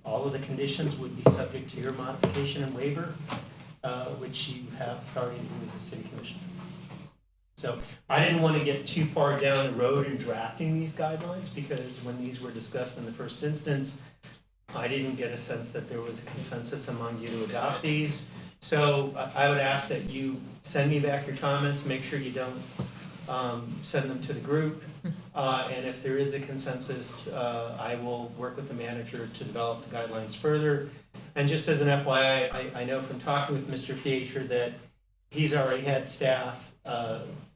all of the conditions would be subject to your modification and waiver, which you have authority to do as a city commissioner. So I didn't want to get too far down the road in drafting these guidelines, because when these were discussed in the first instance, I didn't get a sense that there was a consensus among you to adopt these. So I would ask that you send me back your comments, make sure you don't send them to the group. And if there is a consensus, I will work with the manager to develop the guidelines further. And just as an FYI, I know from talking with Mr. Fiacher that he's already had staff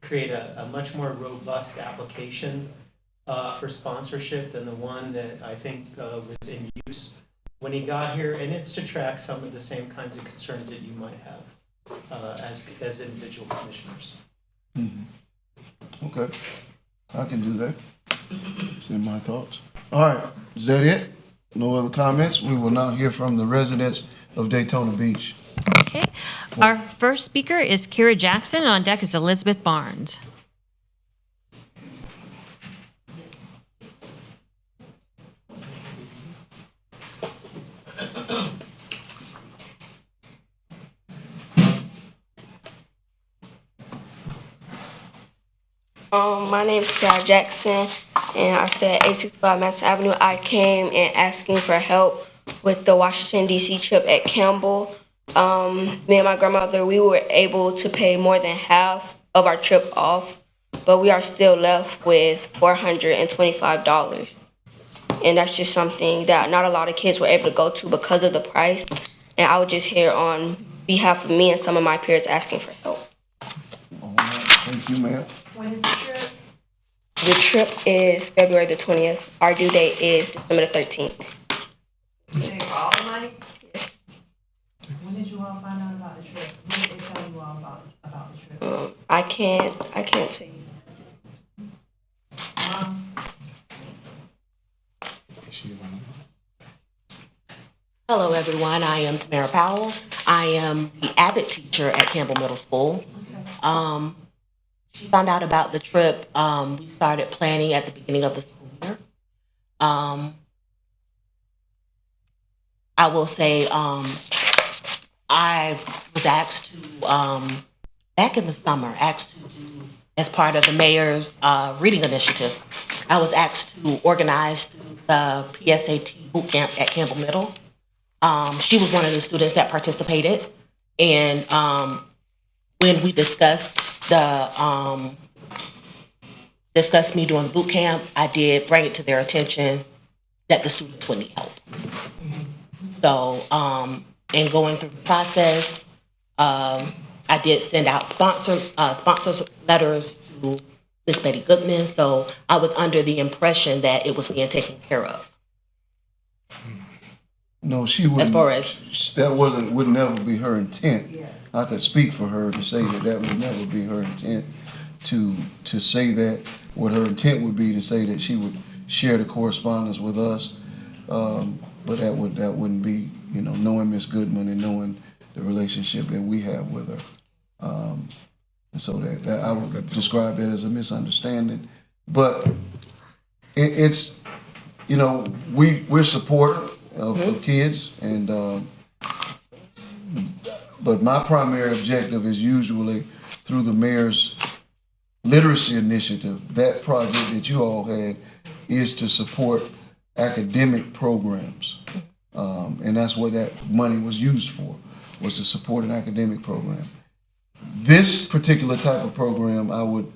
create a much more robust application for sponsorship than the one that I think was in use when he got here, and it's to track some of the same kinds of concerns that you might have as individual commissioners. Mm-hmm. Okay, I can do that. It's in my thoughts. All right, is that it? No other comments? We will now hear from the residents of Daytona Beach. Okay. Our first speaker is Kira Jackson, and on deck is Elizabeth Barnes. My name is Kira Jackson, and I stay at 865 Madison Avenue. I came and asking for help with the Washington, D.C. trip at Campbell. Me and my grandmother, we were able to pay more than half of our trip off, but we are still left with $425. And that's just something that not a lot of kids were able to go to because of the price. And I was just here on behalf of me and some of my peers asking for help. All right, thank you, ma'am. When is the trip? The trip is February the 20th. Our due date is December the 13th. You pay for all the money? Yes. When did you all find out about the trip? When did they tell you all about the trip? I can't tell you. Hello, everyone. I am Tamara Powell. I am the Abbott teacher at Campbell Middle School. She found out about the trip. We started planning at the beginning of the school year. I will say I was asked to, back in the summer, asked to do, as part of the mayor's reading initiative, I was asked to organize the PSAT boot camp at Campbell Middle. She was one of the students that participated, and when we discussed me doing the boot camp, I did bring it to their attention that the students would need help. So, in going through the process, I did send out sponsors letters to Miss Betty Goodman, so I was under the impression that it was being taken care of. No, she wouldn't. As far as, That would never be her intent. I could speak for her to say that would never be her intent to say that. What her intent would be to say that she would share the correspondence with us. But that wouldn't be, knowing Miss Goodman and knowing the relationship that we have with her. And so that I would describe that as a misunderstanding. But it's, we're supportive of kids, and but my primary objective is usually through the mayor's literacy initiative. That project that you all had is to support academic programs, and that's what that money was used for, was to support an academic program. This particular type of program I would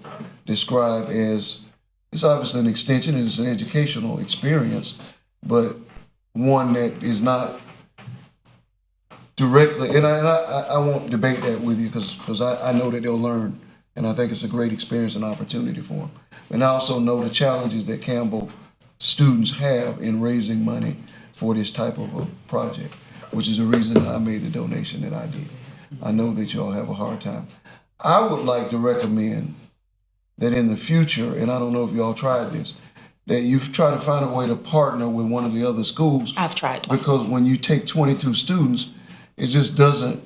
describe as, it's obviously an extension and it's an educational experience, but one that is not directly, and I won't debate that with you because I know that they'll learn, and I think it's a great experience and opportunity for them. And I also know the challenges that Campbell students have in raising money for this type of a project, which is the reason that I made the donation that I did. I know that y'all have a hard time. I would like to recommend that in the future, and I don't know if y'all tried this, that you try to find a way to partner with one of the other schools. I've tried twice. Because when you take 22 students, it just doesn't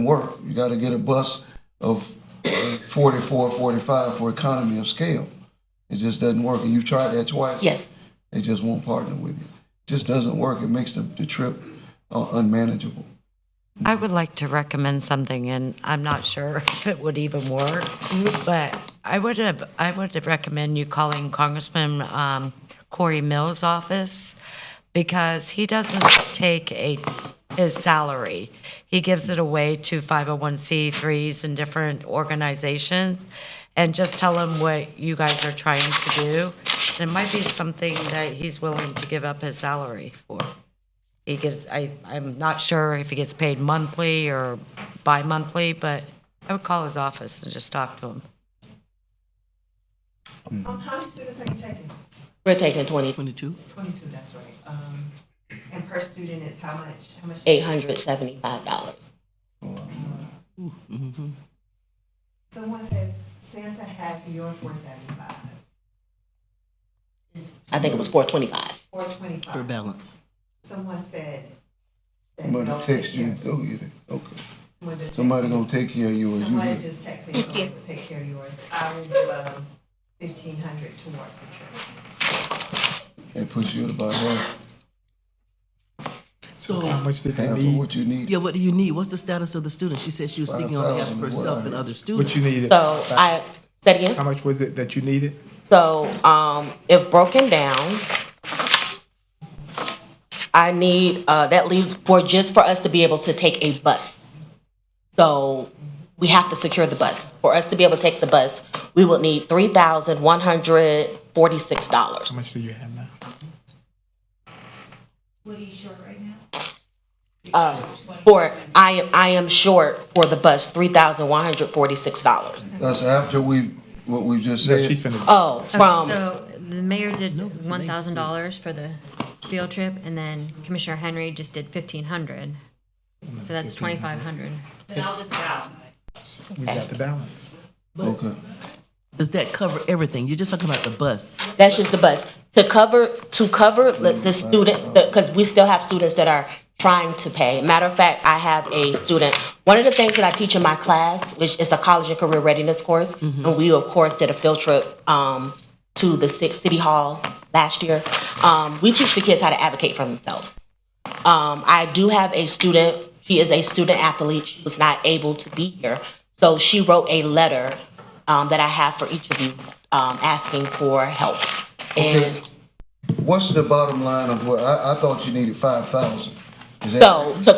work. You got to get a bus of 44, 45 for economy of scale. It just doesn't work. And you've tried that twice? Yes. They just won't partner with you. It just doesn't work. It makes the trip unmanageable. I would like to recommend something, and I'm not sure if it would even work, but I would recommend you calling Congressman Corey Mills' office, because he doesn't take his salary. He gives it away to 501c3s and different organizations, and just tell him what you guys are trying to do. And it might be something that he's willing to give up his salary for. He gets, I'm not sure if he gets paid monthly or bi-monthly, but I would call his office and just talk to him. How many students are you taking? We're taking 20. 22? 22, that's right. And per student is how much? $875. Someone says Santa has your 475. I think it was 425. 425. For balance. Someone said. that Somebody they'll text take you, care- go get it. Okay. someone just Somebody texted gonna take care of yours. Somebody You just texted me, so they will take care of yours. I will give $1,500 towards the trip. That puts you at about So How much did they half of need? what you need. yeah, what do you need? What's the status of the student? She said she was speaking on behalf of 5,000 is what herself I and heard. other students. What you needed? So I, said again? How much was it that you needed? So, if broken down, I need, that leaves for us to be able to take a bus. So we have to secure the bus. For us to be able to take the bus, we will need $3,146. How much do you have now? What are you short right now? I am short for the bus, $3,146. That's after what we've just Yeah, said. she's finna. Oh, from, So the mayor did $1,000 for the field trip, and then Commissioner Henry just did $1,500. So that's $2,500. We got the balance. Okay. Does that cover everything? You're just talking about the bus. that's just the bus. To cover the students, because we still have students that are trying to pay. Matter of fact, I have a student, one of the things that I teach in my class, which is a college and career readiness course, and we of course did a field trip to the City Hall last year. We teach the kids how to advocate for themselves. I do have a student, she is a student athlete, she was not able to be here, so she wrote a letter that I have for each of you asking for help. And What's the bottom line of what, I thought you needed 5,000. Is that- so to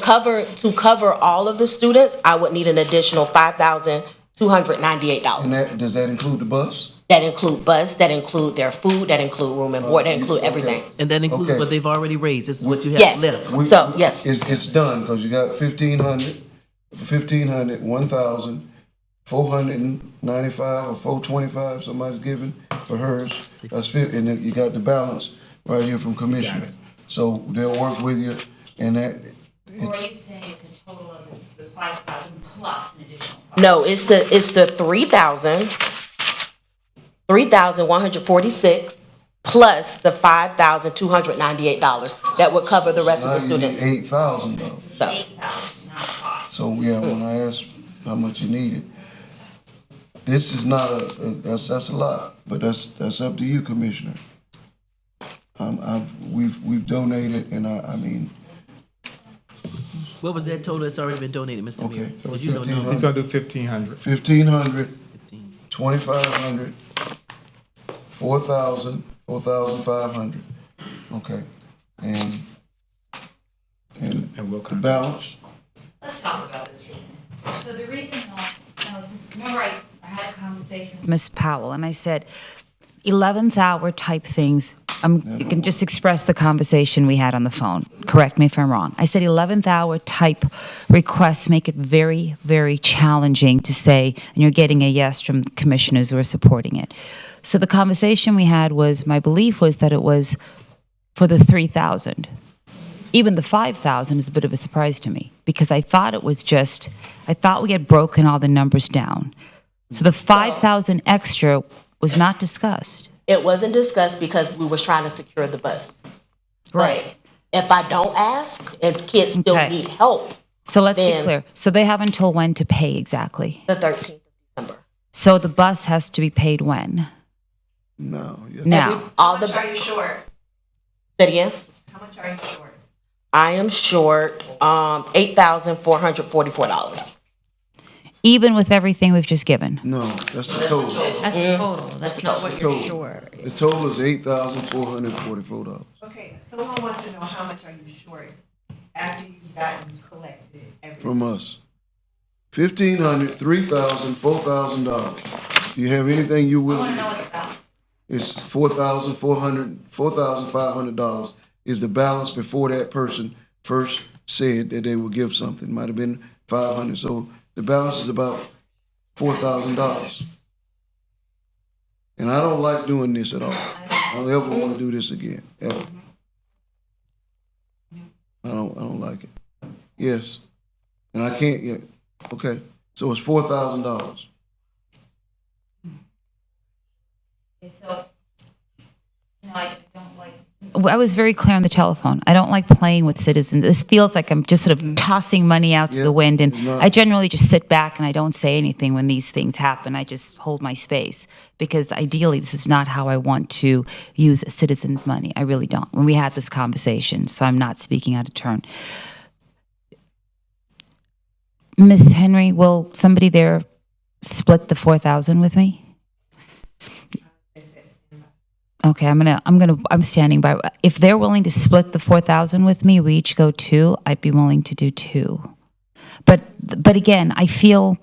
cover all of the students, I would need an additional $5,298. And does that include the bus? That include bus, that include their food, that include room and board, that include everything. And that includes Okay. what they've already raised. This is what you have Yes. left. So, yes. It's done, because you got 1,500, 1,000, 495 or 425 somebody's giving for hers. That's 50, and then you got the balance right here from commissioner. So they'll work with you And that, Or are you saying it's a total of the 5,000 plus an additional? No, it's the 3,146 plus the $5,298 that would cover the rest of the now you need students. $8,000. So, 8,000, not 5. So, yeah, when I asked how much you needed, this is not that's a lot, but that's up to you, Commissioner. We've donated, and I mean, What was that total that's already been donated, Mr. okay, Mayor? so 'Cause you don't know. He's gonna do 1,500. 1,500, 2,500, 4,000, 4,500. Okay, and we'll the come. balance. Let's talk about this. So the reason, remember I had a conversation with Ms. Powell, and I said, 11th hour type things, you can just express the conversation we had on the phone. Correct me if I'm wrong. I said 11th hour type requests make it very, very challenging to say, and you're getting a yes from commissioners who are supporting it. So the conversation we had was, my belief was that it was for the 3,000. Even the 5,000 is a bit of a surprise to me, because I thought it was just, I thought we had broken all the numbers down. So the 5,000 extra was not discussed. it wasn't discussed because we was trying to secure the bus. Right. But if I don't ask, if kids still Okay. need help, So let's be Then- clear. So they have until when to pay exactly? the 13th of December. So the bus has to be paid when? No, yeah. Now. All the. How much are you short? Say it again? How much are you short? I am short, $8,444. Even with everything we've just given? No, that's the total. That's the total. That's not what you're Total. short. The total is $8,444. Okay, someone wants to know how much are you short after you've gotten collected everything? From us. $1,500, $3,000, $4,000. Do you have anything you will? It's $4,500 is the balance before that person first said that they would give something. Might have been $500. So the balance is about $4,000. And I don't like doing this at all. I don't ever want to do this again, ever. I don't like it. Yes. And I can't get, okay. So it's $4,000. I was very clear on the telephone. I don't like playing with citizens. This feels like I'm just sort of tossing money out to the wind, and it's not. I generally just sit back and I don't say anything when these things happen. I just hold my space, because ideally this is not how I want to use citizens' money. I really don't. When we had this conversation, so I'm not speaking out of turn. Ms. Henry, will somebody there split the 4,000 with me? Okay, I'm standing by. If they're willing to split the 4,000 with me, we each go 2, I'd be willing to do 2. But again, I feel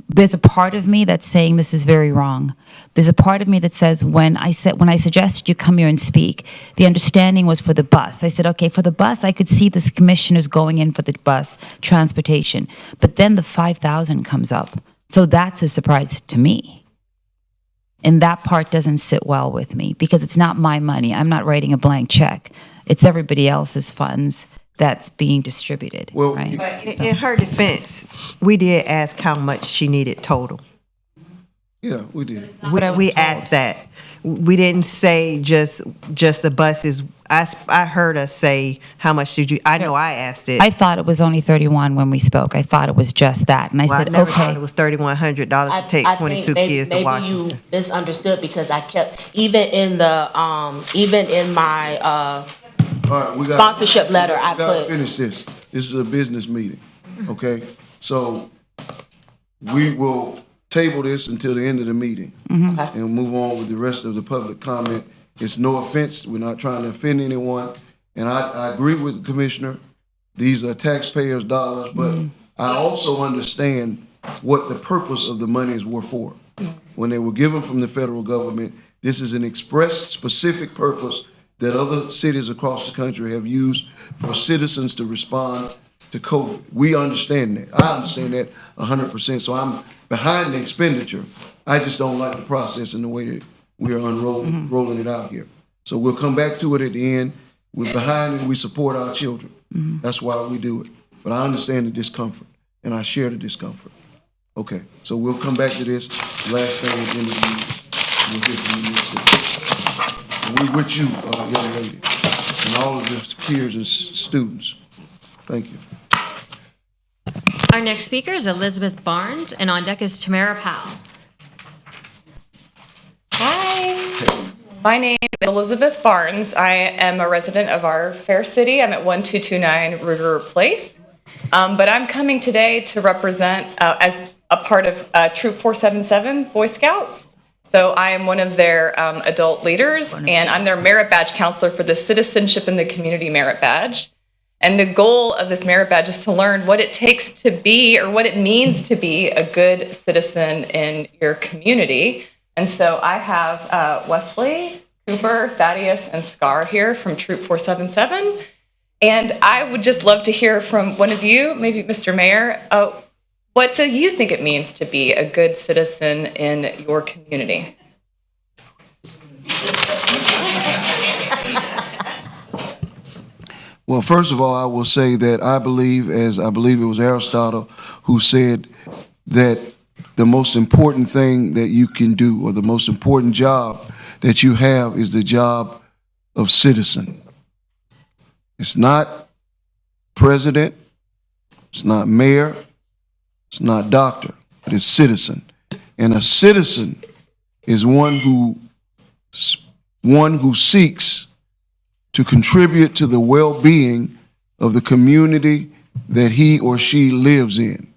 there's a part of me that's saying this is very wrong. There's a part of me that says when I suggested you come here and speak, the understanding was for the bus. I said, okay, for the bus, I could see this commissioners going in for the bus transportation. But then the 5,000 comes up. So that's a surprise to me. And that part doesn't sit well with me, because it's not my money. I'm not writing a blank check. It's everybody else's funds that's being distributed, Well, right? But in her defense, we did ask how much she needed total. Yeah, we did. We asked that. We didn't say just the buses. I heard us say, how much did you, I know I asked it. I thought it was only 31 when we spoke. I thought it was just that. And I Well, said, I never thought okay. it was $3,100 to take 22 kids to maybe Washington. you misunderstood, because I kept, even in my All right, we got. sponsorship letter, I We gotta put. finish this. This is a business meeting, okay? So we will table this until the end of the meeting. Okay. And move on with the rest of the public comment. It's no offense, we're not trying to offend anyone. And I agree with the commissioner, these are taxpayers' dollars, but I also understand what the purpose of the monies were for. When they were given from the federal government, this is an express specific purpose that other cities across the country have used for citizens to respond to COVID. We understand that. I understand that 100%. So I'm behind the expenditure. I just don't like the process and the way that we are rolling it out here. So we'll come back to it at the end. We're behind and we support our children. That's why we do it. But I understand the discomfort, and I share the discomfort. Okay, so we'll come back to this last thing at the end of the meeting. We'll hear from you next week. And we're with you, young lady, and all of your peers and students. Thank you. Our next speaker is Elizabeth Barnes, and on deck is Tamara Powell. Hi, my name is Elizabeth Barnes. I am a resident of our fair city. I'm at 1229 River Place. But I'm coming today to represent as a part of Troop 477 Boy Scouts. So I am one of their adult leaders, and I'm their merit badge counselor for the Citizenship in the Community Merit Badge. And the goal of this merit badge is to learn what it takes to be, or what it means to be, a good citizen in your community. And so I have Wesley, Cooper, Thaddeus, and Scar here from Troop 477. And I would just love to hear from one of you, maybe Mr. Mayor, what do you think it means to be a good citizen in your community? Well, first of all, I will say that I believe it was Aristotle who said that the most important thing that you can do, or the most important job that you have, is the job of citizen. It's not president, it's not mayor, it's not doctor, but it's citizen. And a citizen is one who seeks to contribute to the well-being of the community that he or she lives in.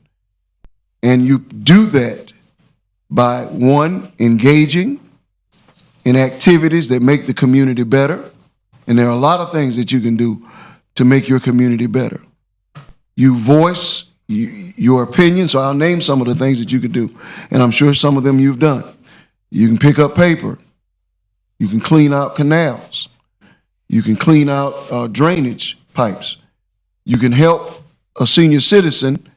And you do that by, one, engaging in activities that make the community better. And there are a lot of things that you can do to make your community better. You voice your opinion, so I'll name some of the things that you could do, and I'm sure some of them you've done. You can pick up paper. You can clean out canals. You can clean out drainage pipes. You can help a senior citizen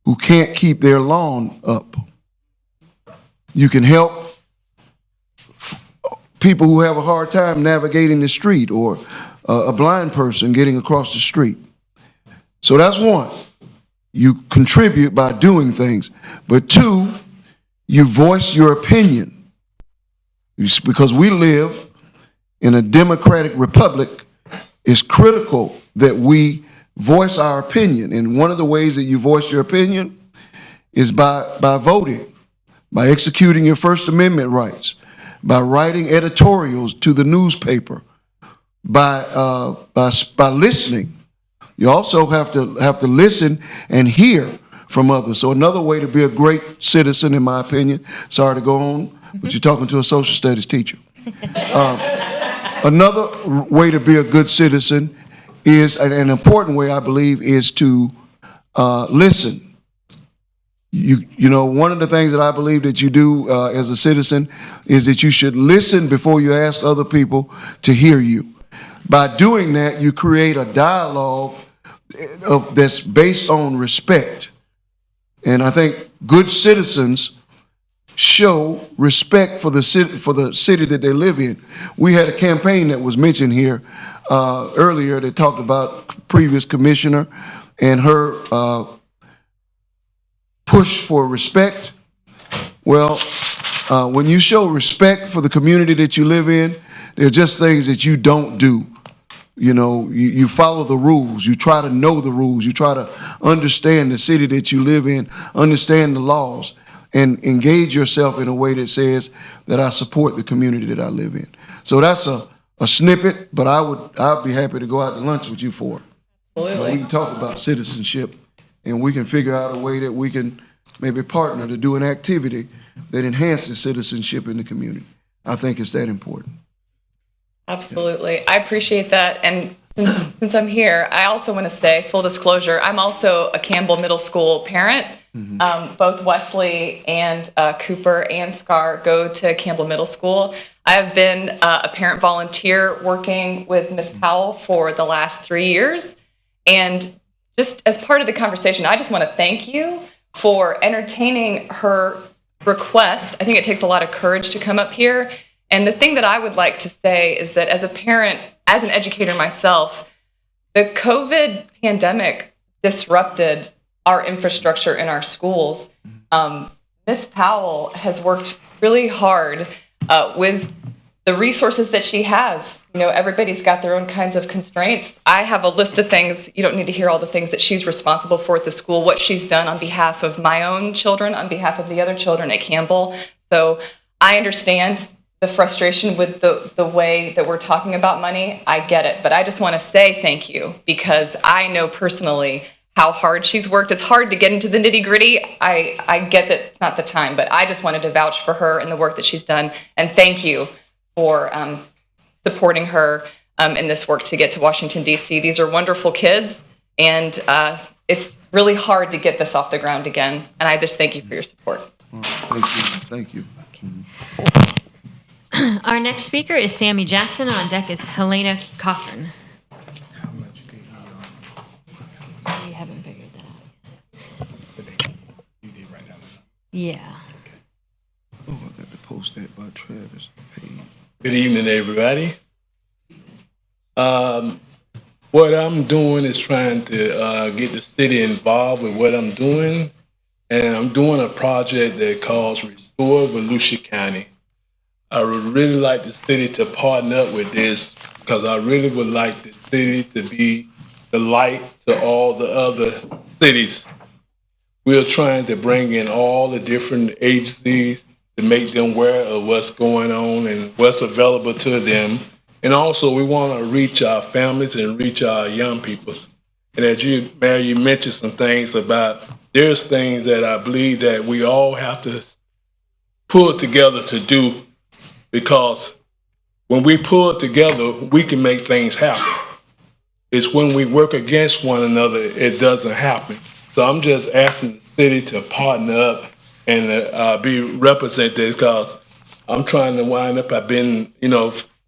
who can't keep their lawn up. You can help people who have a hard time navigating the street, or a blind person getting across the street. So that's one. You contribute by doing things. But two, you voice your opinion. Because we live in a democratic republic, it's critical that we voice our opinion. And one of the ways that you voice your opinion is by voting, by executing your First Amendment rights, by writing editorials to the newspaper, by listening. You also have to listen and hear from others. So another way to be a great citizen, in my opinion, sorry to go on, but you're talking to a social studies teacher. Another way to be a good citizen is, an important way, I believe, is to listen. You know, one of the things that I believe that you do as a citizen is that you should listen before you ask other people to hear you. By doing that, you create a dialogue that's based on respect. And I think good citizens show respect for the city that they live in. We had a campaign that was mentioned here earlier that talked about previous commissioner and her push for respect. Well, when you show respect for the community that you live in, there are just things that you don't do. You know, you follow the rules. You try to know the rules. You try to understand the city that you live in, understand the laws, and engage yourself in a way that says that I support the community that I live in. So that's a snippet, but I'd be happy to go out to lunch with you for it. Absolutely. We can talk about citizenship, and we can figure out a way that we can maybe partner to do an activity that enhances citizenship in the community. I think it's that important. Absolutely. I appreciate that. And since I'm here, I also want to say, full disclosure, I'm also a Campbell Middle School parent. Both Wesley and Cooper and Scar go to Campbell Middle School. I have been a parent volunteer working with Ms. Powell for the last 3 years. And just as part of the conversation, I just want to thank you for entertaining her request. I think it takes a lot of courage to come up here And the thing that I would like to say is that as a parent, as an educator myself, the COVID pandemic disrupted our infrastructure in our schools. Ms. Powell has worked really hard with the resources that she has. You know, everybody's got their own kinds of constraints. I have a list of things. You don't need to hear all the things that she's responsible for at the school, what she's done on behalf of my own children, on behalf of the other children at Campbell. So I understand the frustration with the way that we're talking about money. I get it, but I just want to say thank you because I know personally how hard she's worked. It's hard to get into the nitty gritty. I get that it's not the time, but I just wanted to vouch for her and the work that she's done. And thank you for supporting her in this work to get to Washington, D.C. These are wonderful kids, and it's really hard to get this off the ground again. And I just thank you for your support. Thank you. Our next speaker is Sammy Jackson, and on deck is Helena Cochran. You haven't figured that out. Yeah. Oh, I got to post that by Travis. Good evening, everybody. What I'm doing is trying to get the city involved with what I'm doing, and I'm doing a project that calls Restore Volusia County. I would really like the city to partner up with this because I really would like the city to be the light to all the other cities. We're trying to bring in all the different agencies to make them aware of what's going on and what's available to them. And also we want to reach our families and reach our young people. And as Mayor, you mentioned some things about, there's things that I believe that we all have to pull together to do, because when we pull it together, we can make things happen. It's when we work against one another, it doesn't happen. So I'm just asking the city to partner up and be represented, because I'm trying to wind up, I've been,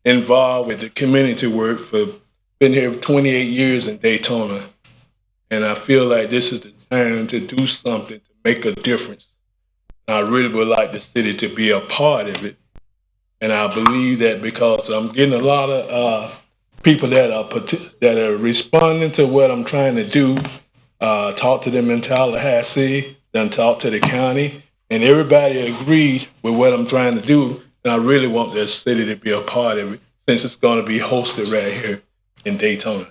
involved with the community work been here 28 years in Daytona. And I feel like this is the time to do something to make a difference. And I really would like the city to be a part of it. And I believe that because I'm getting a lot of people that are responding to what I'm trying to do, talk to them in Tallahassee, then talk to the county, and everybody agreed with what I'm trying to do. And I really want the city to be a part of it, since it's going to be hosted right here in Daytona.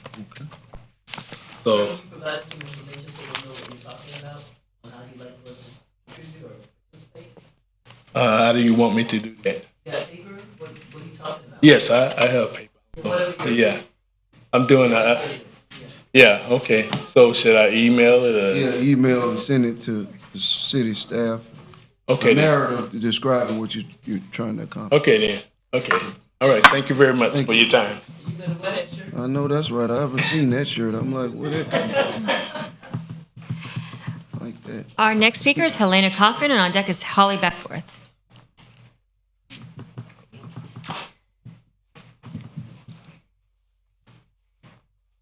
Okay. So, how do you want me to do that? Yes, I have paper. Yeah, I'm doing that. Yeah, okay. So should I email it? Yeah, email and send it to the city staff. Okay. A narrative describing what you're trying to accomplish. Okay then. Okay. All right. Thank you very much for your time. I know that's right. I haven't seen that shirt. I'm like, where that come from? Like that. Our next speaker is Helena Cochran, and on deck is Holly Beckworth.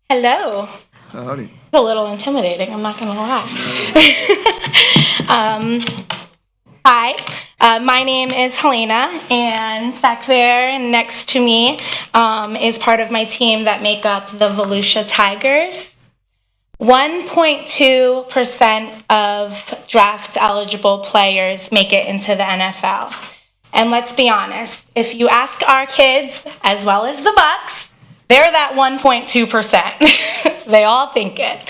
Hello. Howdy. It's a little intimidating, I'm not going to lie. Hi, my name is Helena, and back there next to me is part of my team that make up the Volusia Tigers. 1.2% of draft-eligible players make it into the NFL. And let's be honest, if you ask our kids, as well as the Bucks, they're that 1.2%. They all think it.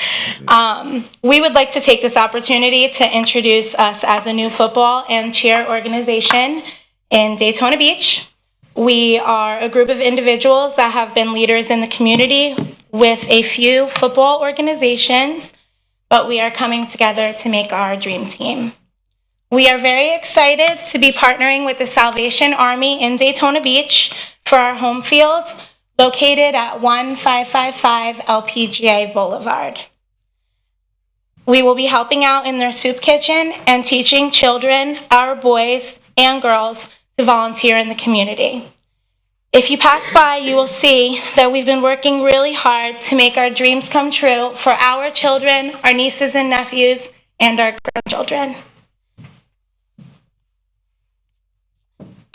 We would like to take this opportunity to introduce us as a new football and cheer organization in Daytona Beach. We are a group of individuals that have been leaders in the community with a few football organizations, but we are coming together to make our dream team. We are very excited to be partnering with the Salvation Army in Daytona Beach for our home field, located at 1555 LPGA Boulevard. We will be helping out in their soup kitchen and teaching children, our boys and girls, to volunteer in the community. If you pass by, you will see that we've been working really hard to make our dreams come true for our children, our nieces and nephews, and our grandchildren.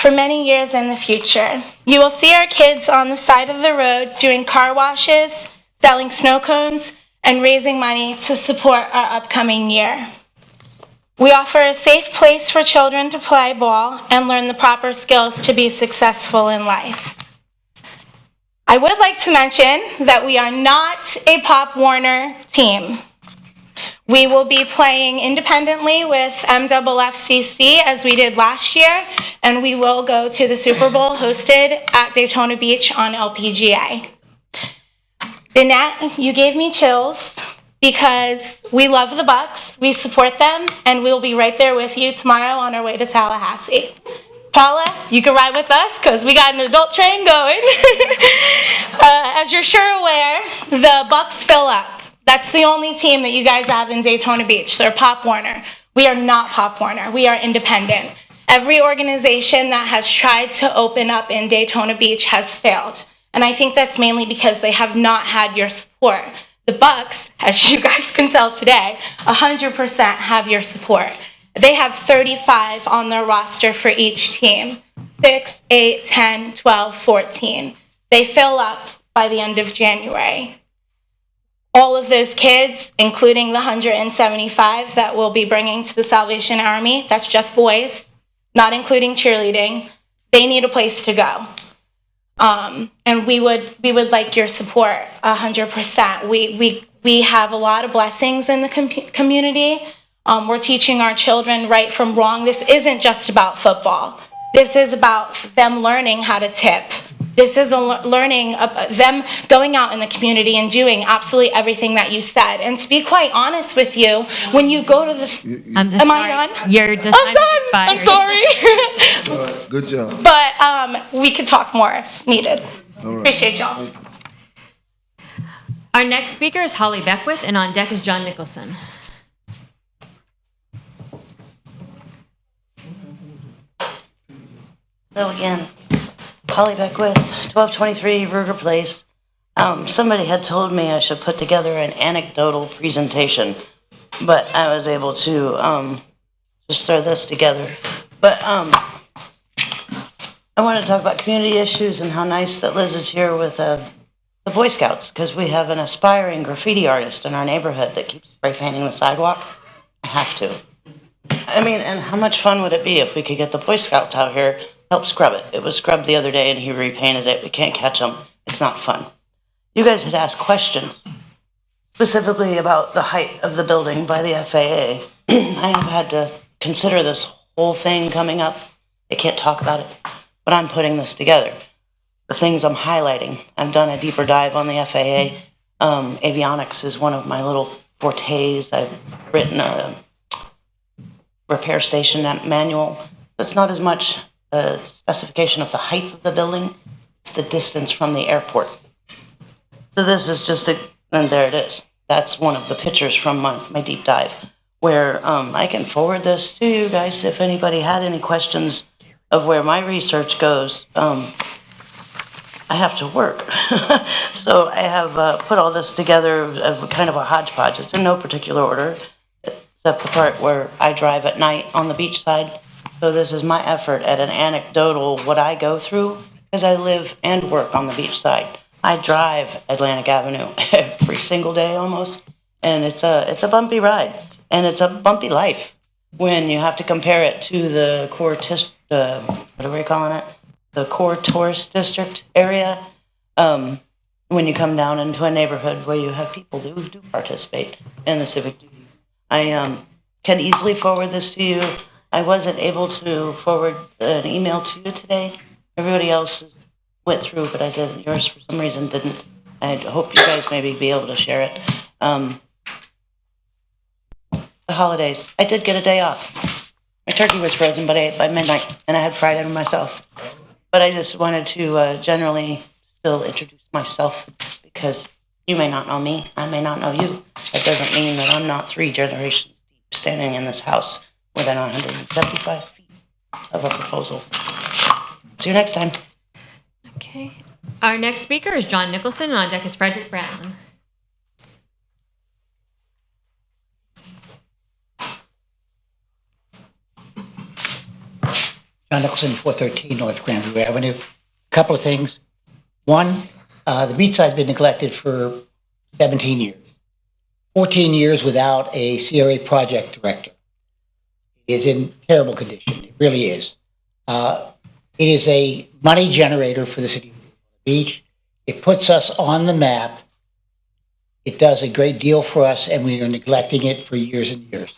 for many years in the future. You will see our kids on the side of the road doing car washes, selling snow cones, and raising money to support our upcoming year. We offer a safe place for children to play ball and learn the proper skills to be successful in life. I would like to mention that we are not a Pop Warner team. We will be playing independently with MFFCC as we did last year, and we will go to the Super Bowl hosted at Daytona Beach on LPGA. Danette, you gave me chills because we love the Bucks, we support them, and we'll be right there with you tomorrow on our way to Tallahassee. Paula, you can ride with us because we got an adult train going. As you're sure aware, the Bucks fill up. That's the only team that you guys have in Daytona Beach. They're Pop Warner. We are not Pop Warner. We are independent. Every organization that has tried to open up in Daytona Beach has failed. And I think that's mainly because they have not had your support. The Bucks, as you guys can tell today, 100% have your support. They have 35 on their roster for each team. 6, 8, 10, 12, 14. They fill up by the end of January. All of those kids, including the 175 that we'll be bringing to the Salvation Army, that's just boys, not including cheerleading, they need a place to go. And we would like your support 100%. We have a lot of blessings in the community. We're teaching our children right from wrong. This isn't just about football. This is about them learning how to tip. This is learning them going out in the community and doing absolutely everything that you said. And to be quite honest with you, when you go to the... Am I on? You're the I'm done. I'm sorry. All right, good job. But we could talk more if needed. All right. Appreciate y'all. Our next speaker is Holly Beckwith, and on deck is John Nicholson. So again, Holly Beckwith, 1223 Ruger Place. Somebody had told me I should put together an anecdotal presentation, but I was able to just throw this together. But I want to talk about community issues and how nice that Liz is here with the Boy Scouts, because we have an aspiring graffiti artist in our neighborhood that keeps spray painting the sidewalk. I have to. I mean, and how much fun would it be if we could get the Boy Scouts out here, help scrub it? It was scrubbed the other day and he repainted it. We can't catch them. It's not fun. You guys had asked questions specifically about the height of the building by the FAA. I have had to consider this whole thing coming up. I can't talk about it, but I'm putting this together. The things I'm highlighting. I've done a deeper dive on the FAA. Avionics is one of my little fortes. I've written a repair station manual. It's not as much a specification of the height of the building, it's the distance from the airport. So this is just and there it is. That's one of the pictures from my deep dive, where I can forward this to you guys if anybody had any questions of where my research goes. I have to work. So I have put all this together as kind of a hodgepodge. It's in no particular order, except the part where I drive at night on the beach side. So this is my effort at an anecdotal, what I go through, because I live and work on the beach side. I drive Atlantic Avenue every single day almost, and it's a bumpy ride, and it's a bumpy life when you have to compare it to the core, what are we calling it? The core tourist district area. When you come down into a neighborhood where you have people who do participate in the civic duties. I can easily forward this to you. I wasn't able to forward an email to you today. Everybody else went through, but I didn't. Yours, for some reason, didn't. I hope you guys maybe be able to share it. The holidays. I did get a day off. My turkey was frozen, but I ate by midnight, and I had fried it myself. But I just wanted to generally still introduce myself, because you may not know me, I may not know you. That doesn't mean that I'm not 3 generations deep standing in this house within 175 feet of a proposal. See you next time. Okay. Our next speaker is John Nicholson, and on deck is Frederick Brown. John Nicholson, 413 North Grandview Avenue. Couple of things. One, the beachside's been neglected for 17 years. 14 years without a CRA project director. It is in terrible condition. It really is. It is a money generator for the city of Beach. It puts us on the map. It does a great deal for us, and we are neglecting it for years and years.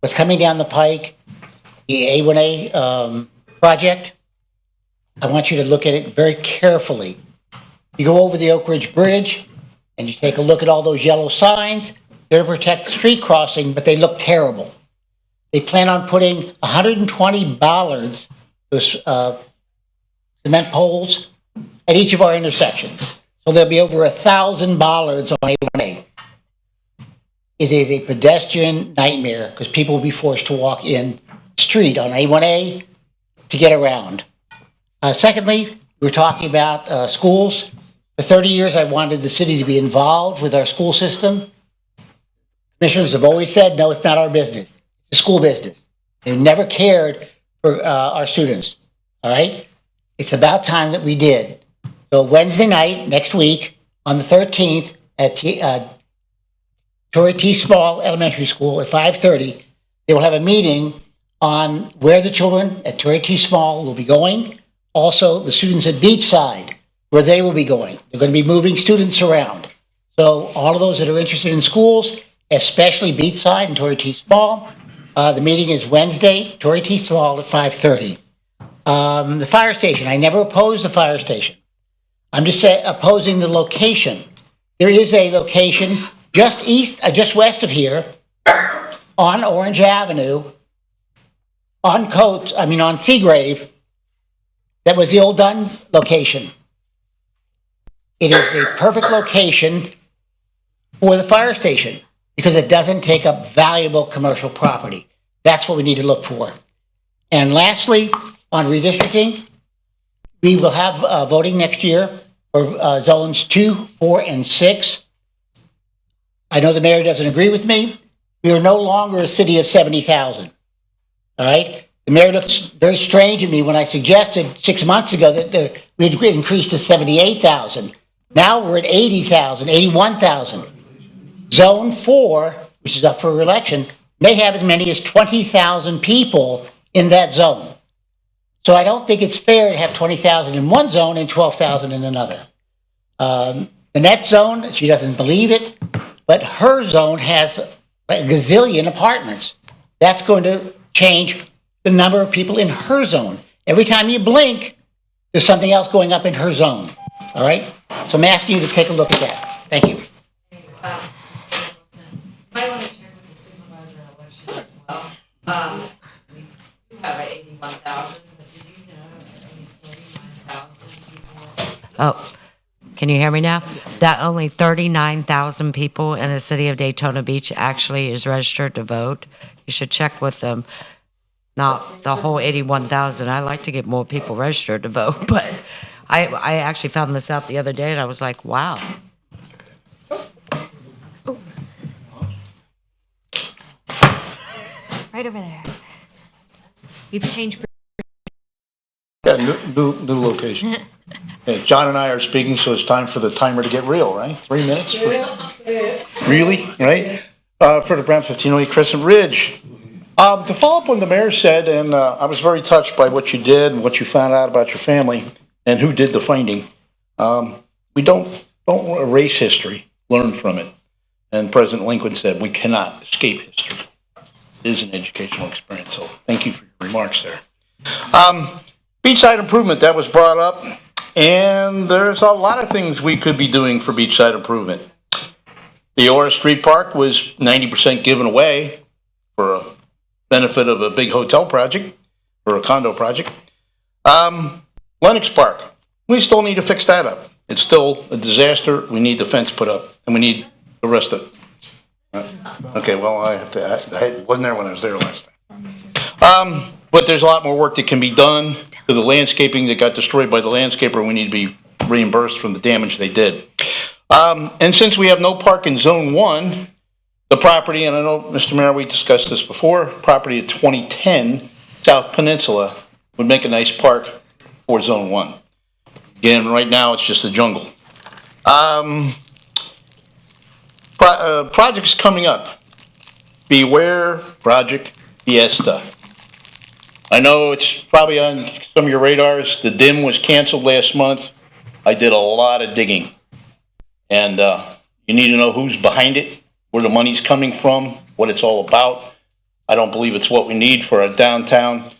What's coming down the pike, the A1A project, I want you to look at it very carefully. You go over the Oak Ridge Bridge, and you take a look at all those yellow signs. They're to protect the street crossing, but they look terrible. They plan on putting 120 bollards, those cement poles, at each of our intersections. So there'll be over 1,000 bollards on A1A. It is a pedestrian nightmare because people will be forced to walk in the street on A1A to get around. Secondly, we're talking about schools. For 30 years, I wanted the city to be involved with our school system. Commissioners have always said, no, it's not our business. It's a school business. They've never cared for our students, all right? It's about time that we did. So Wednesday night, next week, on the 13th, at Torrey T. Small Elementary School at 5:30, they will have a meeting on where the children at Torrey T. Small will be going. Also, the students at Beachside, where they will be going. They're going to be moving students around. So all of those that are interested in schools, especially Beachside and Torrey T. Small, the meeting is Wednesday, Torrey T. Small at 5:30. The fire station, I never opposed the fire station. I'm just opposing the location. There is a location just west of here, on Orange Avenue, on Seagrave, that was the old Dunn location. It is a perfect location for the fire station because it doesn't take up valuable commercial property. That's what we need to look for. And lastly, on redistricting, we will have voting next year for zones 2, 4, and 6. I know the mayor doesn't agree with me. We are no longer a city of 70,000. All right? The mayor looks very strange at me when I suggested 6 months ago that we'd increased to 78,000. Now we're at 80,000, 81,000. Zone 4, which is up for election, may have as many as 20,000 people in that zone. So I don't think it's fair to have 20,000 in one zone and 12,000 in another. The next zone, she doesn't believe it, but her zone has a gazillion apartments. That's going to change the number of people in her zone. Every time you blink, there's something else going up in her zone. All right? So I'm asking you to take a look at that. Thank you. I want to check with the supervisor election as well. We do have 81,000, but did you know only 39,000 people? Oh, can you hear me now? That only 39,000 people in the city of Daytona Beach actually is registered to vote. You should check with them. Not the whole 81,000. I like to get more people registered to vote, but I actually found this out the other day and I was like, wow. Right over there. You've changed. Yeah, new location. Yeah, John and I are speaking, so it's time for the timer to get real, right? 3 minutes? Really? Right? For the Brown 1508 Crescent Ridge. To follow up on what the mayor said, and I was very touched by what you did and what you found out about your family and who did the finding. We don't erase history, learn from it. And President Lincoln said we cannot escape history. It is an educational experience, so thank you for your remarks there. Beachside improvement, that was brought up, and there's a lot of things we could be doing for beachside improvement. The Aura Street Park was 90% given away for a benefit of a big hotel project or a condo project. Lennox Park, we still need to fix that up. It's still a disaster. We need the fence put up, and we need the rest of it. Okay, well, I wasn't there when I was there last time. But there's a lot more work that can be done to the landscaping that got destroyed by the landscaper. We need to be reimbursed from the damage they did. And since we have no park in Zone 1, the property, and I know, Mr. Mayor, we discussed this before, property at 2010 South Peninsula, would make a nice park for Zone 1. Again, right now, it's just a jungle. Projects coming up. Beware Project Fiesta. I know it's probably on some of your radars. The DIM was canceled last month. I did a lot of digging. And you need to know who's behind it, where the money's coming from, what it's all about. I don't believe it's what we need for our downtown.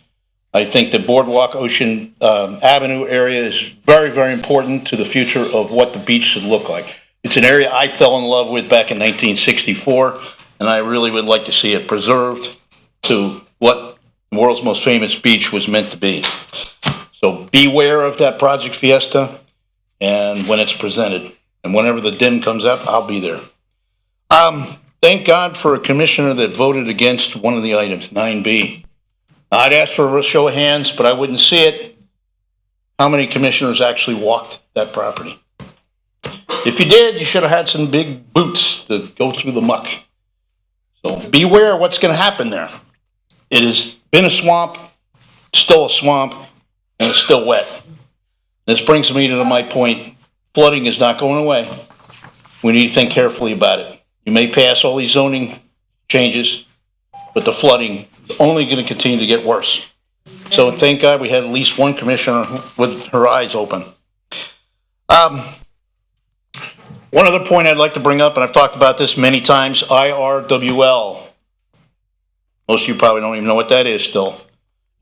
I think the Boardwalk Ocean Avenue area is very, very important to the future of what the beach should look like. It's an area I fell in love with back in 1964, and I really would like to see it preserved to what the world's most famous beach was meant to be. So beware of that Project Fiesta and when it's presented. And whenever the DIM comes up, I'll be there. Thank God for a commissioner that voted against one of the items, 9B. I'd ask for a show of hands, but I wouldn't see it. How many commissioners actually walked that property? If you did, you should have had some big boots to go through the muck. So beware what's going to happen there. It has been a swamp, still a swamp, and it's still wet. This brings me to my point. Flooding is not going away. We need to think carefully about it. You may pass all these zoning changes, but the flooding is only going to continue to get worse. So thank God we had at least one commissioner with her eyes open. One other point I'd like to bring up, and I've talked about this many times, IRWL. Most of you probably don't even know what that is still.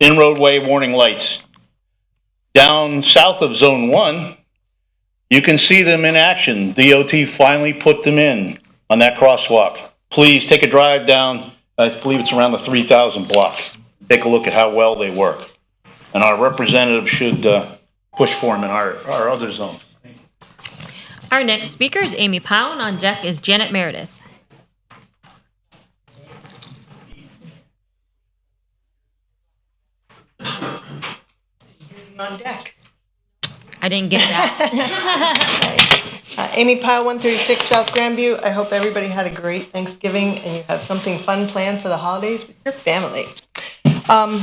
In-roadway warning lights. Down south of Zone 1, you can see them in action. DOT finally put them in on that crosswalk. Please take a drive down, I believe it's around the 3000 block. Take a look at how well they work. And our representative should push for them in our other zones. Our next speaker is Amy Powell, and on deck is Janet Meredith. On deck. I didn't get that. Amy Powell, 136 South Grandview. I hope everybody had a great Thanksgiving and you have something fun planned for the holidays with your family. On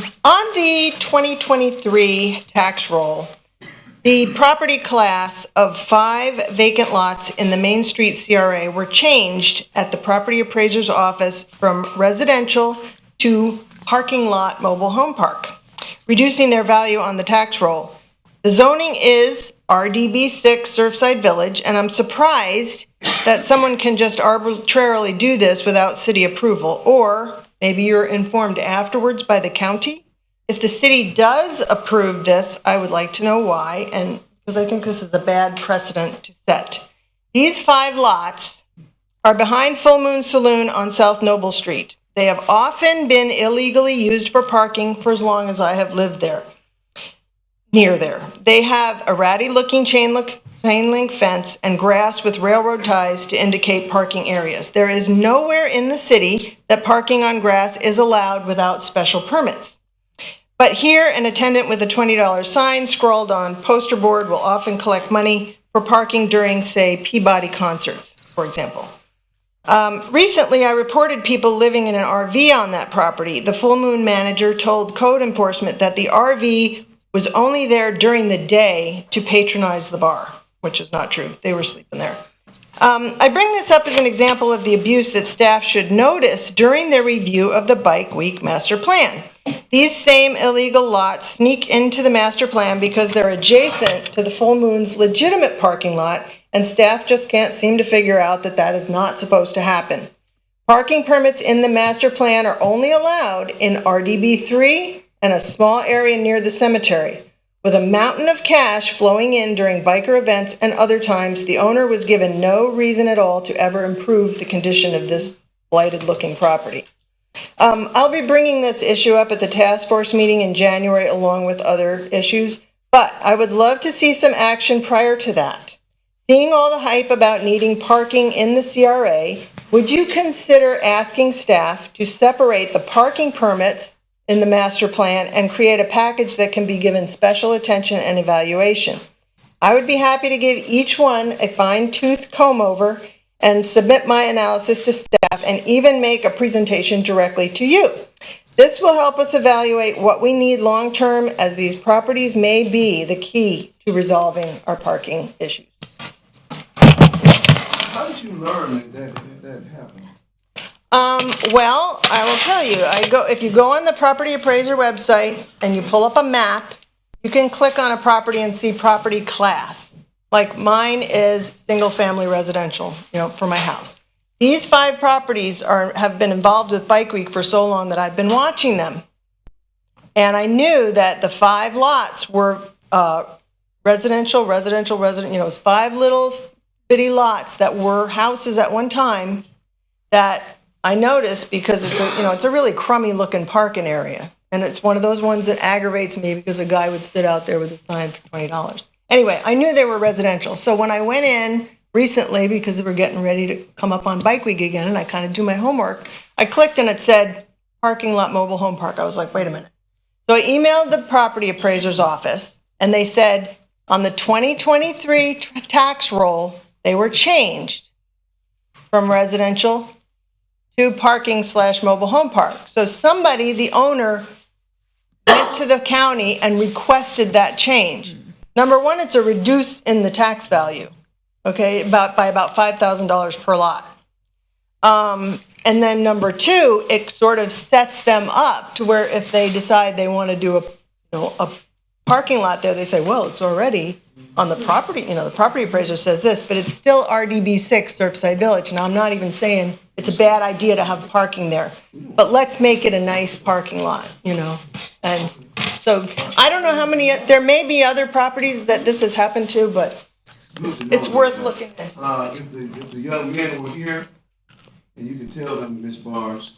the 2023 tax roll, the property class of 5 vacant lots in the Main Street CRA were changed at the property appraiser's office from residential to parking lot mobile home park, reducing their value on the tax roll. The zoning is RDB6 Surfside Village, and I'm surprised that someone can just arbitrarily do this without city approval, or maybe you're informed afterwards by the county. If the city does approve this, I would like to know why, and because I think this is a bad precedent to set. These 5 lots are behind Full Moon Saloon on South Noble Street. They have often been illegally used for parking for as long as I have lived there. Near there. They have a ratty-looking chain link fence and grass with railroad ties to indicate parking areas. There is nowhere in the city that parking on grass is allowed without special permits. But here, an attendant with a $20 sign scrawled on poster board will often collect money for parking during, say, Peabody concerts, for example. Recently, I reported people living in an RV on that property. The Full Moon manager told code enforcement that the RV was only there during the day to patronize the bar, which is not true. They were sleeping there. I bring this up as an example of the abuse that staff should notice during their review of the Bike Week master plan. These same illegal lots sneak into the master plan because they're adjacent to the Full Moon's legitimate parking lot, and staff just can't seem to figure out that that is not supposed to happen. Parking permits in the master plan are only allowed in RDB 3 and a small area near the cemetery. With a mountain of cash flowing in during biker events and other times, the owner was given no reason at all to ever improve the condition of this blighted-looking property. I'll be bringing this issue up at the task force meeting in January along with other issues, but I would love to see some action prior to that. Seeing all the hype about needing parking in the CRA, would you consider asking staff to separate the parking permits in the master plan and create a package that can be given special attention and evaluation? I would be happy to give each one a fine-tooth comb over and submit my analysis to staff and even make a presentation directly to you. This will help us evaluate what we need long-term, as these properties may be the key to resolving our parking issues. How did you learn that happened? Well, I will tell you, if you go on the property appraiser website and you pull up a map, you can click on a property and see property class. Like mine is single-family residential, for my house. These 5 properties have been involved with Bike Week for so long that I've been watching them. And I knew that the 5 lots were residential, it was 5 little bitty lots that were houses at one time that I noticed, because it's a really crummy looking parking area. And it's one of those ones that aggravates me, because a guy would sit out there with a sign for $20. Anyway, I knew they were residential. So when I went in recently, because we were getting ready to come up on Bike Week again, and I kind of do my homework, I clicked and it said parking lot mobile home park. I was like, wait a minute. So I emailed the property appraiser's office, and they said on the 2023 tax roll, they were changed from residential to parking/mobile home park. So somebody, the owner, went to the county and requested that change. Number one, it's a reduce in the tax value, okay, by about $5,000 per lot. And then number two, it sort of sets them up to where if they decide they want to do a parking lot there, they say, well, it's already on the property, the property appraiser says this, but it's still RDB6 Surfside Village. Now, I'm not even saying it's a bad idea to have parking there, but let's make it a nice parking lot, And so I don't know how many, there may be other properties that this has happened to, but it's worth looking at. If the young men were here, and you can tell them, Ms. Barnes,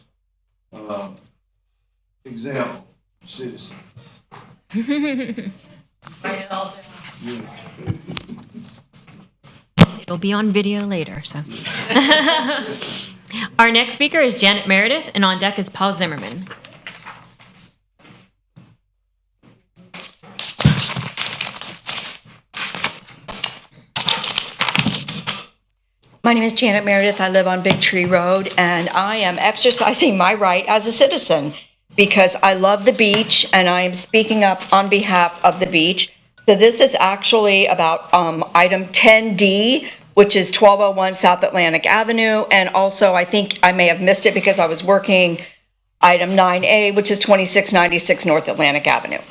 example, citizen. It'll be on video later, so. Our next speaker is Janet Meredith, and on deck is Paul Zimmerman. My name is Janet Meredith. I live on Big Tree Road, and I am exercising my right as a citizen because I love the beach, and I am speaking up on behalf of the beach. So this is actually about item 10D, which is 1201 South Atlantic Avenue, and also I think I may have missed it because I was working item 9A, which is 2696 North Atlantic Avenue.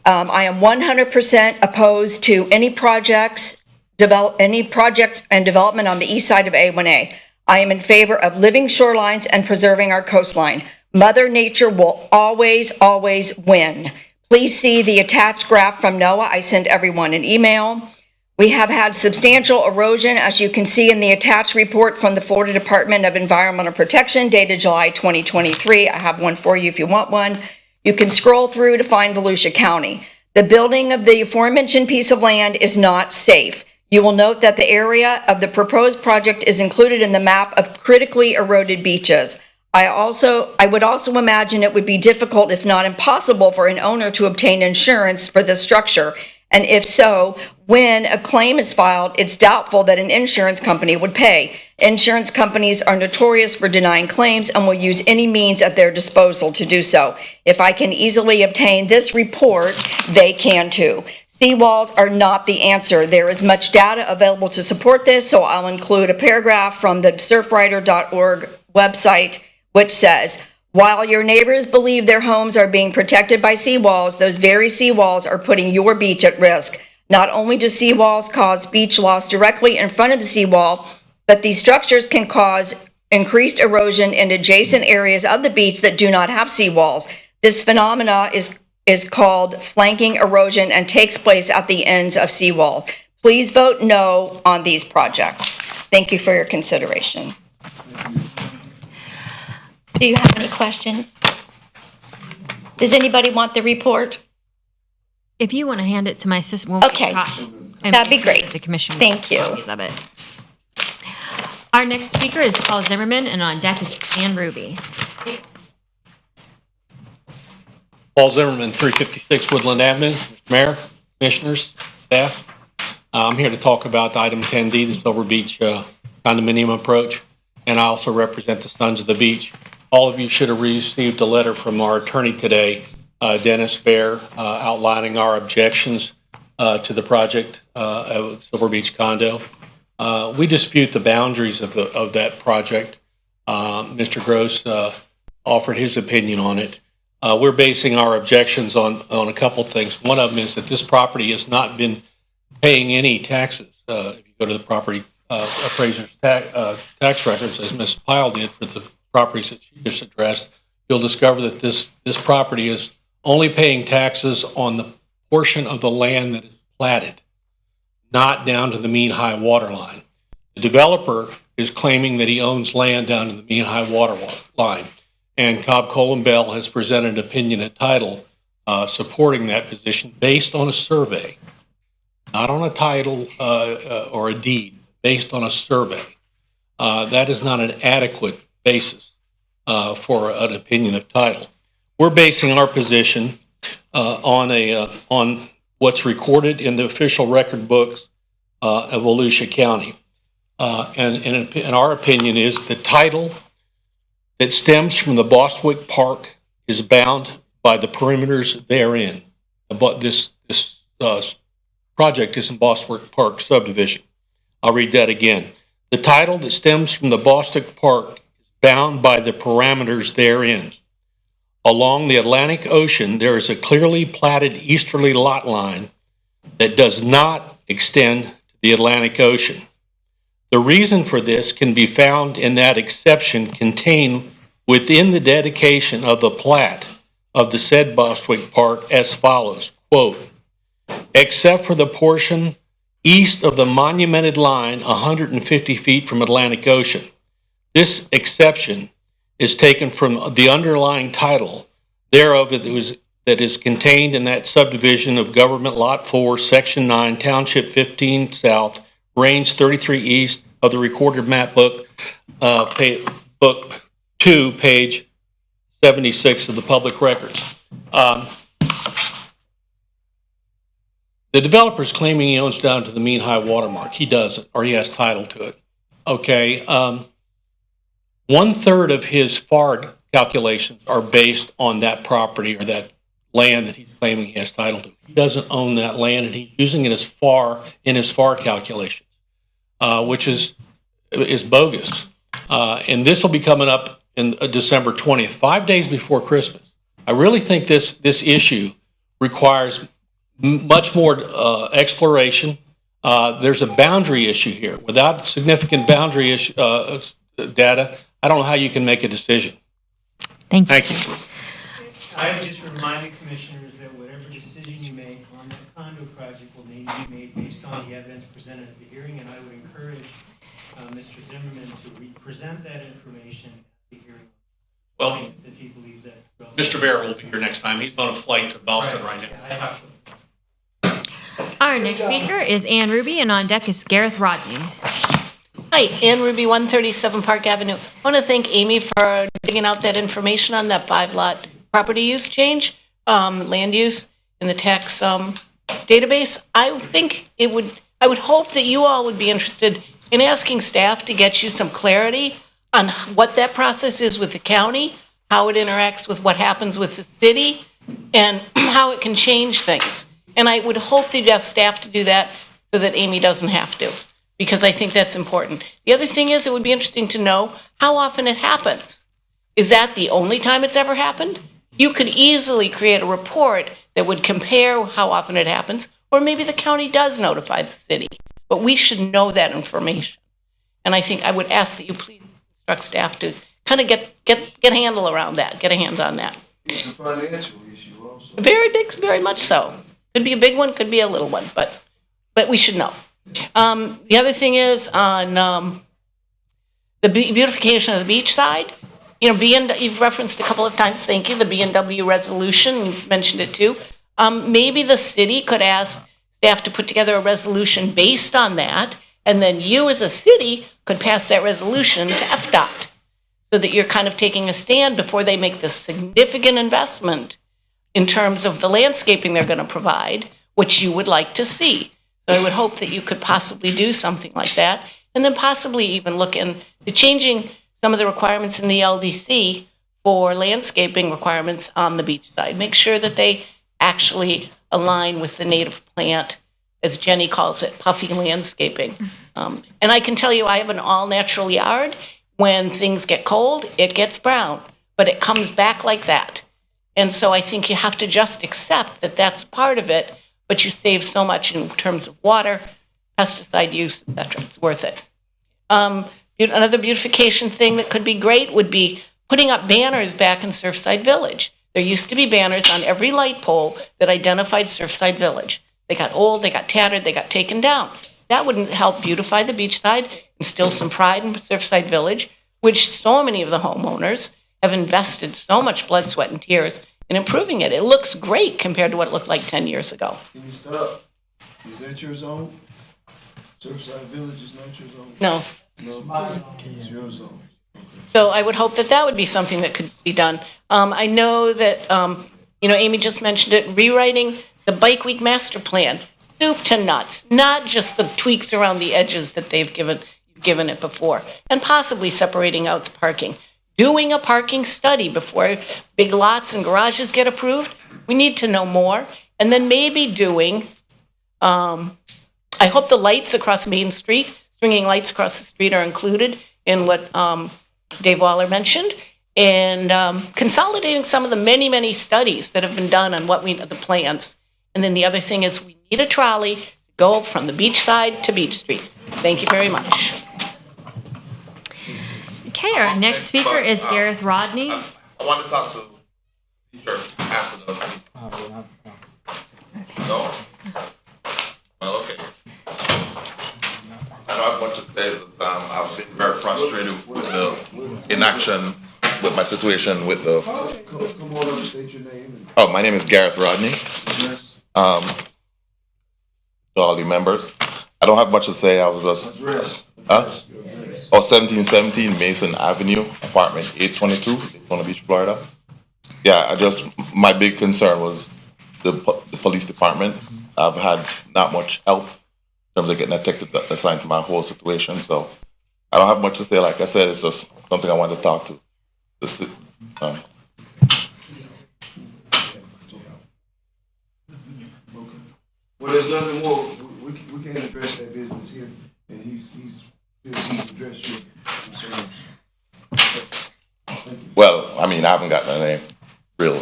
I am 100% opposed to any project and development on the east side of A1A. I am in favor of living shorelines and preserving our coastline. Mother Nature will always, always win. Please see the attached graph from NOAA. I sent everyone an email. We have had substantial erosion, as you can see in the attached report from the Florida Department of Environmental Protection dated July 2023. I have one for you if you want one. You can scroll through to find Volusia County. The building of the aforementioned piece of land is not safe. You will note that the area of the proposed project is included in the map of critically eroded beaches. I would also imagine it would be difficult, if not impossible, for an owner to obtain insurance for this structure. And if so, when a claim is filed, it's doubtful that an insurance company would pay. Insurance companies are notorious for denying claims and will use any means at their disposal to do so. If I can easily obtain this report, they can too. Seawalls are not the answer. There is much data available to support this, so I'll include a paragraph from the surfrider.org website, which says, while your neighbors believe their homes are being protected by seawalls, those very seawalls are putting your beach at risk. Not only do seawalls cause beach loss directly in front of the seawall, but these structures can cause increased erosion in adjacent areas of the beach that do not have seawalls. This phenomena is called flanking erosion and takes place at the ends of seawalls. Please vote no on these projects. Thank you for your consideration. Do you have any questions? Does anybody want the report? If you want to hand it to my sister, we'll Okay, that'd be great. The commission. Thank you. Of it. Our next speaker is Paul Zimmerman, and on deck is Ann Ruby. Paul Zimmerman, 356 Woodland Avenue. Mr. Mayor, commissioners, staff. I'm here to talk about item 10D, the Silver Beach condominium approach, and I also represent the Sons of the Beach. all of you should have received a letter from our attorney today, Dennis Bear, outlining our objections to the project of Silver Beach Condo. We dispute the boundaries of that project. Mr. Gross offered his opinion on it. We're basing our objections on a couple things. One of them is that this property has not been paying any taxes. If you go to the property appraiser's tax records, as Ms. Pyle did for the properties that she just addressed, you'll discover that this property is only paying taxes on the portion of the land that is platted, not down to the mean high water line. The developer is claiming that he owns land down to the mean high water line, and Cobb Colin Bell has presented an opinion at title supporting that position based on a survey, not on a title or a deed, based on a survey. That is not an adequate basis for an opinion of title. We're basing our position on what's recorded in the official record books of Volusia County. And our opinion is the title that stems from the Bostwick Park is bound by the perimeters therein. But this project is in Bostwick Park subdivision. I'll read that again. The title that stems from the Bostwick Park is bound by the parameters therein. Along the Atlantic Ocean, there is a clearly platted easterly lot line that does not extend to the Atlantic Ocean. The reason for this can be found in that exception contained within the dedication of the plat of the said Bostwick Park as follows, quote, except for the portion east of the monumented line 150 feet from Atlantic Ocean. This exception is taken from the underlying title thereof that is contained in that subdivision of Government Lot 4, Section 9, Township 15 South, Range 33 East of the recorded map book, book 2, page 76 of the public records. The developer is claiming he owns down to the mean high water mark. He doesn't, or he has title to it. Okay. 1/3 of his FAR calculations are based on that property or that land that he's claiming he has title to. He doesn't own that land, and he's using it as FAR in his FAR calculations, which is bogus. And this will be coming up in December 20th, 5 days before Christmas. I really think this issue requires much more exploration. There's a boundary issue here. Without significant boundary issue, data, I don't know how you can make a decision. Thank you. Thank you. I would just remind the commissioners that whatever decision you make on that condo project will need to be made based on the evidence presented at the hearing, and I would encourage Mr. Zimmerman to present that information at the hearing. Well, if he believes that's relevant. Mr. Bear will be here next time. He's on a flight to Boston right now. Our next speaker is Ann Ruby, and on deck is Gareth Rodney. Hi, Ann Ruby, 137 Park Avenue. I want to thank Amy for digging out that information on that 5-lot property use change, land use in the tax database. I would hope that you all would be interested in asking staff to get you some clarity on what that process is with the county, how it interacts with what happens with the city, and how it can change things. And I would hope that you ask staff to do that so that Amy doesn't have to, because I think that's important. The other thing is, it would be interesting to know how often it happens. Is that the only time it's ever happened? You could easily create a report that would compare how often it happens, or maybe the county does notify the city, but we should know that information. And I think I would ask that you please instruct staff to kind of get a handle around that, get a hand on that. It's a financial issue also. Very big, very much so. Could be a big one, could be a little one, but we should know. The other thing is on the beautification of the beach side. You know, you've referenced a couple of times, thank you, the B&W resolution, you mentioned it too. Maybe the city could ask staff to put together a resolution based on that, and then you as a city could pass that resolution to FDOT, so that you're kind of taking a stand before they make this significant investment in terms of the landscaping they're going to provide, which you would like to see. So I would hope that you could possibly do something like that, and then possibly even look into changing some of the requirements in the LDC for landscaping requirements on the beach side. Make sure that they actually align with the native plant, as Jenny calls it, puffy landscaping. And I can tell you, I have an all-natural yard. When things get cold, it gets brown, but it comes back like that. And so I think you have to just accept that that's part of it, but you save so much in terms of water, pesticide use, et cetera. It's worth it. Another beautification thing that could be great would be putting up banners back in Surfside Village. There used to be banners on every light pole that identified Surfside Village. They got old, they got tattered, they got taken down. That wouldn't help beautify the beachside, instill some pride in Surfside Village, which so many of the homeowners have invested so much blood, sweat, and tears in improving it. It looks great compared to what it looked like 10 years ago. Can you stop? Is that your zone? Surfside Village is not your zone? No. No, it's your zone. So I would hope that that would be something that could be done. I know that, Amy just mentioned it, rewriting the Bike Week master plan, soup to nuts, not just the tweaks around the edges that they've given it before, and possibly separating out the parking. Doing a parking study before big lots and garages get approved. We need to know more. And then maybe doing, I hope the lights across Main Street, stringing lights across the street are included in what Dave Waller mentioned, and consolidating some of the many, many studies that have been done on the plans. And then the other thing is we need a trolley to go from the beach side to Beach Street. Thank you very much. Okay, our next speaker is Gareth Rodney. I want to talk to teacher after the meeting. No? Well, okay. I don't have much to say, I've been very frustrated with the inaction with my situation with the... Come on up, state your name. Oh, my name is Gareth Rodney. To all the members. I don't have much to say, I was just... Address. 1717 Mason Avenue, apartment 822, Daytona Beach, Florida. Yeah, my big concern was the police department. I've had not much help in terms of getting a detective assigned to my whole situation, so I don't have much to say. Like I said, it's just something I wanted to talk to. Well, there's nothing more, we can't address that business here, and he's addressed your concerns. Well, I mean, I haven't gotten any real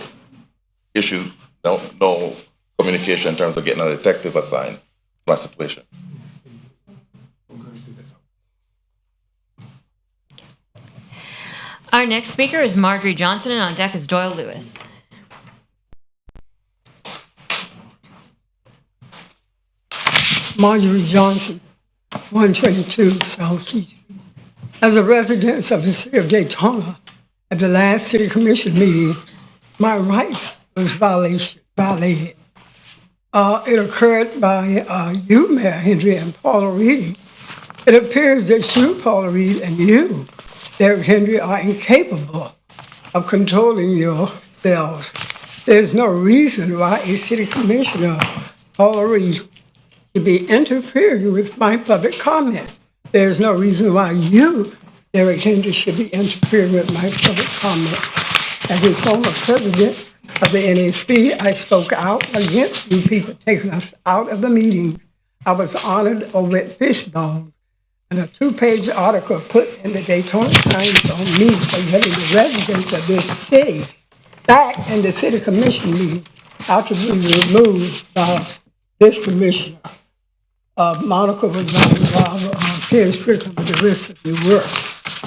issue, no communication in terms of getting a detective assigned to my situation. Our next speaker is Marjorie Johnson, and on deck is Doyle Lewis. Marjorie Johnson, 122 South Key Street. As a resident of the city of Daytona, at the last city commission meeting, my rights was violated. It occurred by you, Mayor Hendry, and Paula Reed. It appears that you, Paula Reed, and you, Derek Hendry, are incapable of controlling yourselves. There's no reason why a city commissioner, Paula Reed, to be interfering with my public comments. There's no reason why you, Derek Hendry, should be interfering with my public comments. As a former president of the NHB, I spoke out against you people taking us out of the meetings. I was honored over at Fishbone, and a 2-page article put in the Daytona Times on me for getting the residents of this city back in the city commission meeting after being removed by this commissioner. Monica was not involved, Ken Strickland, but the rest of you were.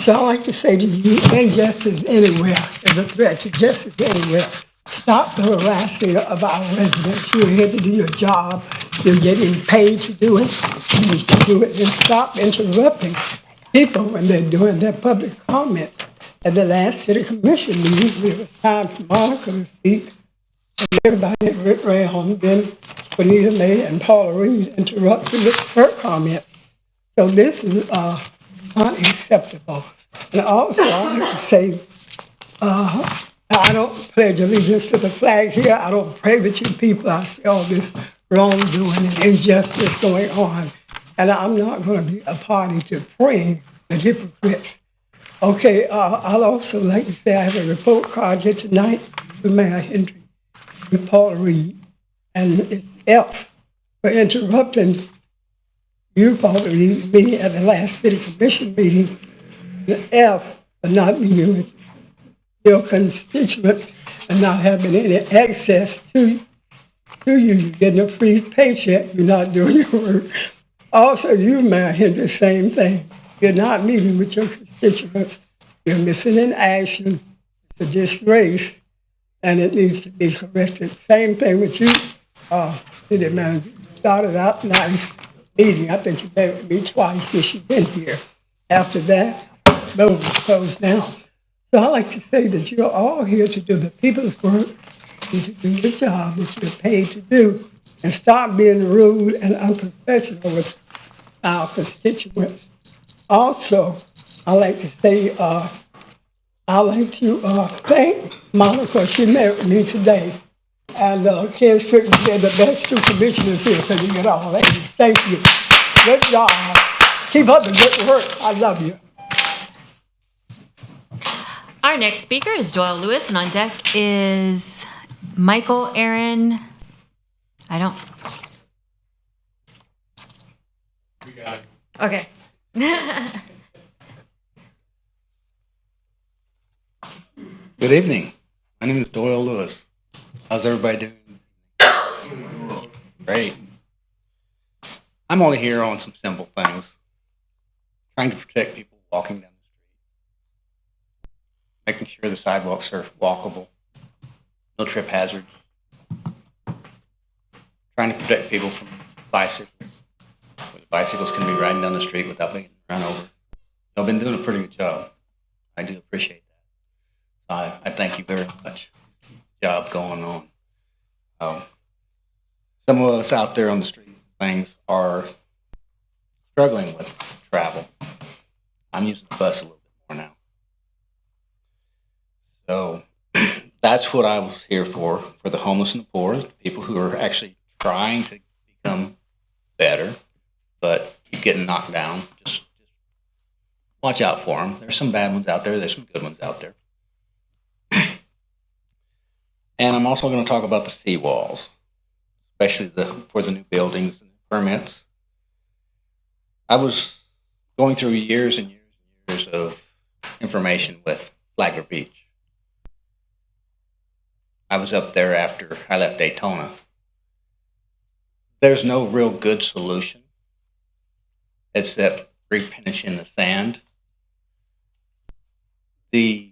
So I'd like to say to you, injustice anywhere is a threat to justice anywhere. Stop the harassing of our residents. You're here to do your job. You're getting paid to do it. You need to do it. And stop interrupting people when they're doing their public comments. At the last city commission meeting, it was time for Monica to speak. And everybody had Rick Ray then Bonita May and Paula Reed interrupted with her comment. So this is unacceptable. And also, I like to say, I don't pledge allegiance to the flag here. I don't pray with you people. I see all this wrongdoing and injustice going on. And I'm not going to be a party to praying with hypocrites. Okay, I'd also like to say I have a report card here tonight with Mayor Henry and Paul Reed, and it's F for interrupting you, Paul Reed, meeting at the last city commission meeting, and F for not meeting with your constituents and not having any access to you. You're getting a free paycheck, you're not doing your work. Also, you, Mayor Henry, same thing. You're not meeting with your constituents. You're missing in action. It's a disgrace, and it needs to be corrected. Same thing with you, city manager. You started out nice meeting. I think you met with me twice since you've been here. After that, those were closed down. So I like to say that you're all here to do the people's work and to do the job that you're paid to do, and stop being rude and unprofessional with our constituents. Also, I like to say, I like to thank Monica. She met with me today. And Ken Strickland said the best two commissioners here, so you get all that. Thank you. Good job. Keep up the good work. I love you. Our next speaker is Doyle Lewis, and on deck is Michael Aaron. We got it. Okay. Good evening. My name is Doyle Lewis. How's everybody doing? Great. I'm only here on some simple things. Trying to protect people walking down the street. Making sure the sidewalks are walkable. No trip hazards. Trying to protect people from bicycles. Where the bicycles can be riding down the street without being run over. I've been doing a pretty good job. I do appreciate that. I thank you very much. Job going on. Some of us out there on the street things are struggling with travel. I'm using the bus a little bit more now. So that's what I was here for the homeless and the poor, people who are actually trying to become better, but keep getting knocked down. Just watch out for them. There's some bad ones out there. There's some good ones out there. And I'm also going to talk about the seawalls, especially for the new buildings and permits. I was going through years and years and years of information with Flagler Beach. I was up there after I left Daytona. There's no real good solution except replenishing the sand. The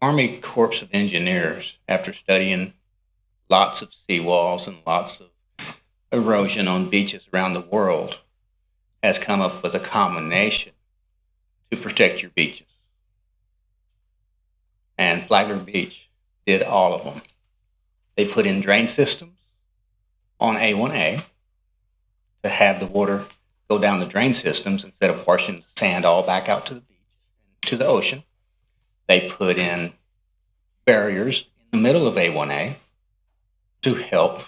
Army Corps of Engineers, after studying lots of seawalls and lots of erosion on beaches around the world, has come up with a combination to protect your beaches. And Flagler Beach did all of them. They put in drain systems on A1A to have the water go down the drain systems instead of washing the sand all back out to the beach, to the ocean. They put in barriers in the middle of A1A to help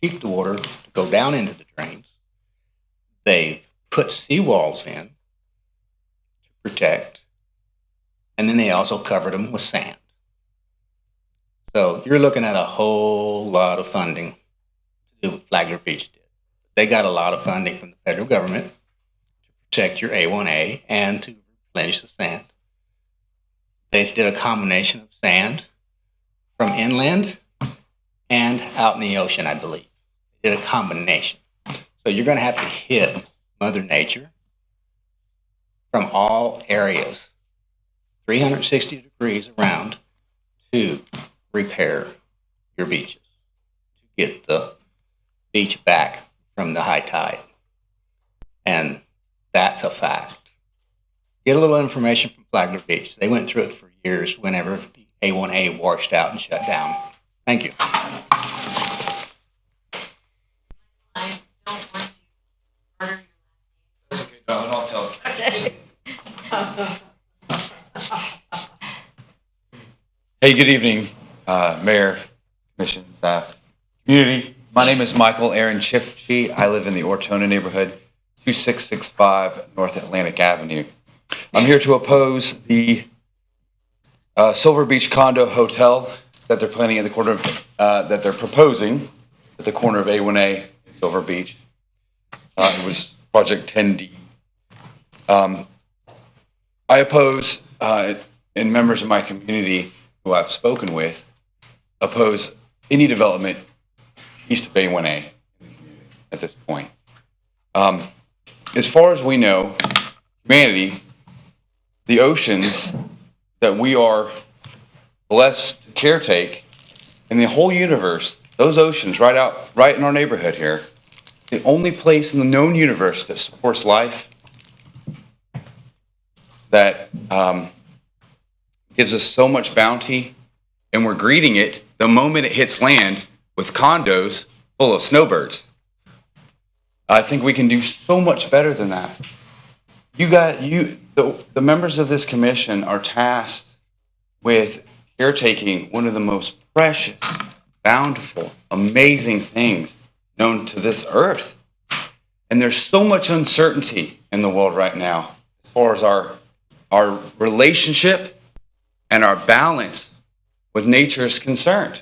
keep the water to go down into the drains. They've put seawalls in to protect, and then they also covered them with sand. So you're looking at a whole lot of funding to do what Flagler Beach did. They got a lot of funding from the federal government to protect your A1A and to replenish the sand. They did a combination of sand from inland and out in the ocean, I believe. They did a combination. So you're going to have to hit Mother Nature from all areas, 360 degrees around, to repair your beaches, to get the beach back from the high tide. And that's a fact. Get a little information from Flagler Beach. They went through it for years whenever the A1A washed out and shut down. Thank you. I don't want to murder That's okay, darling. I'll tell you. Hey, good evening, Mayor, Commission, staff, community. My name is Michael Aaron Chifchi. I live in the Ortona neighborhood, 2665 North Atlantic Avenue. I'm here to oppose the Silver Beach condo hotel that they're planning at the corner of, that they're proposing at the corner of A1A and Silver Beach. It was Project 10D. I oppose, and members of my community who I've spoken with, oppose any development east of A1A at this point. As far as we know, humanity, the oceans that we are blessed to caretake in the whole universe, those oceans right in our neighborhood here, the only place in the known universe that supports life, that gives us so much bounty, and we're greeting it the moment it hits land with condos full of snowbirds. I think we can do so much better than that. The members of this commission are tasked with caretaking one of the most precious, bountiful, amazing things known to this earth. And there's so much uncertainty in the world right now as far as our relationship and our balance with nature is concerned.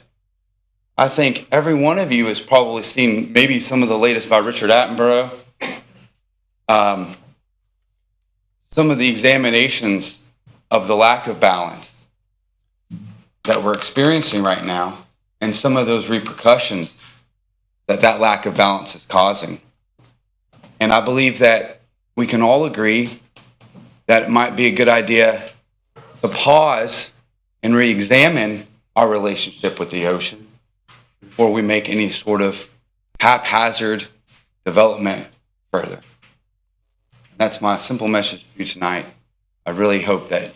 I think every one of you has probably seen maybe some of the latest by Richard Attenborough, some of the examinations of the lack of balance that we're experiencing right now, and some of those repercussions that lack of balance is causing. And I believe that we can all agree that it might be a good idea to pause and re-examine our relationship with the ocean before we make any sort of haphazard development further. That's my simple message to you tonight. I really hope that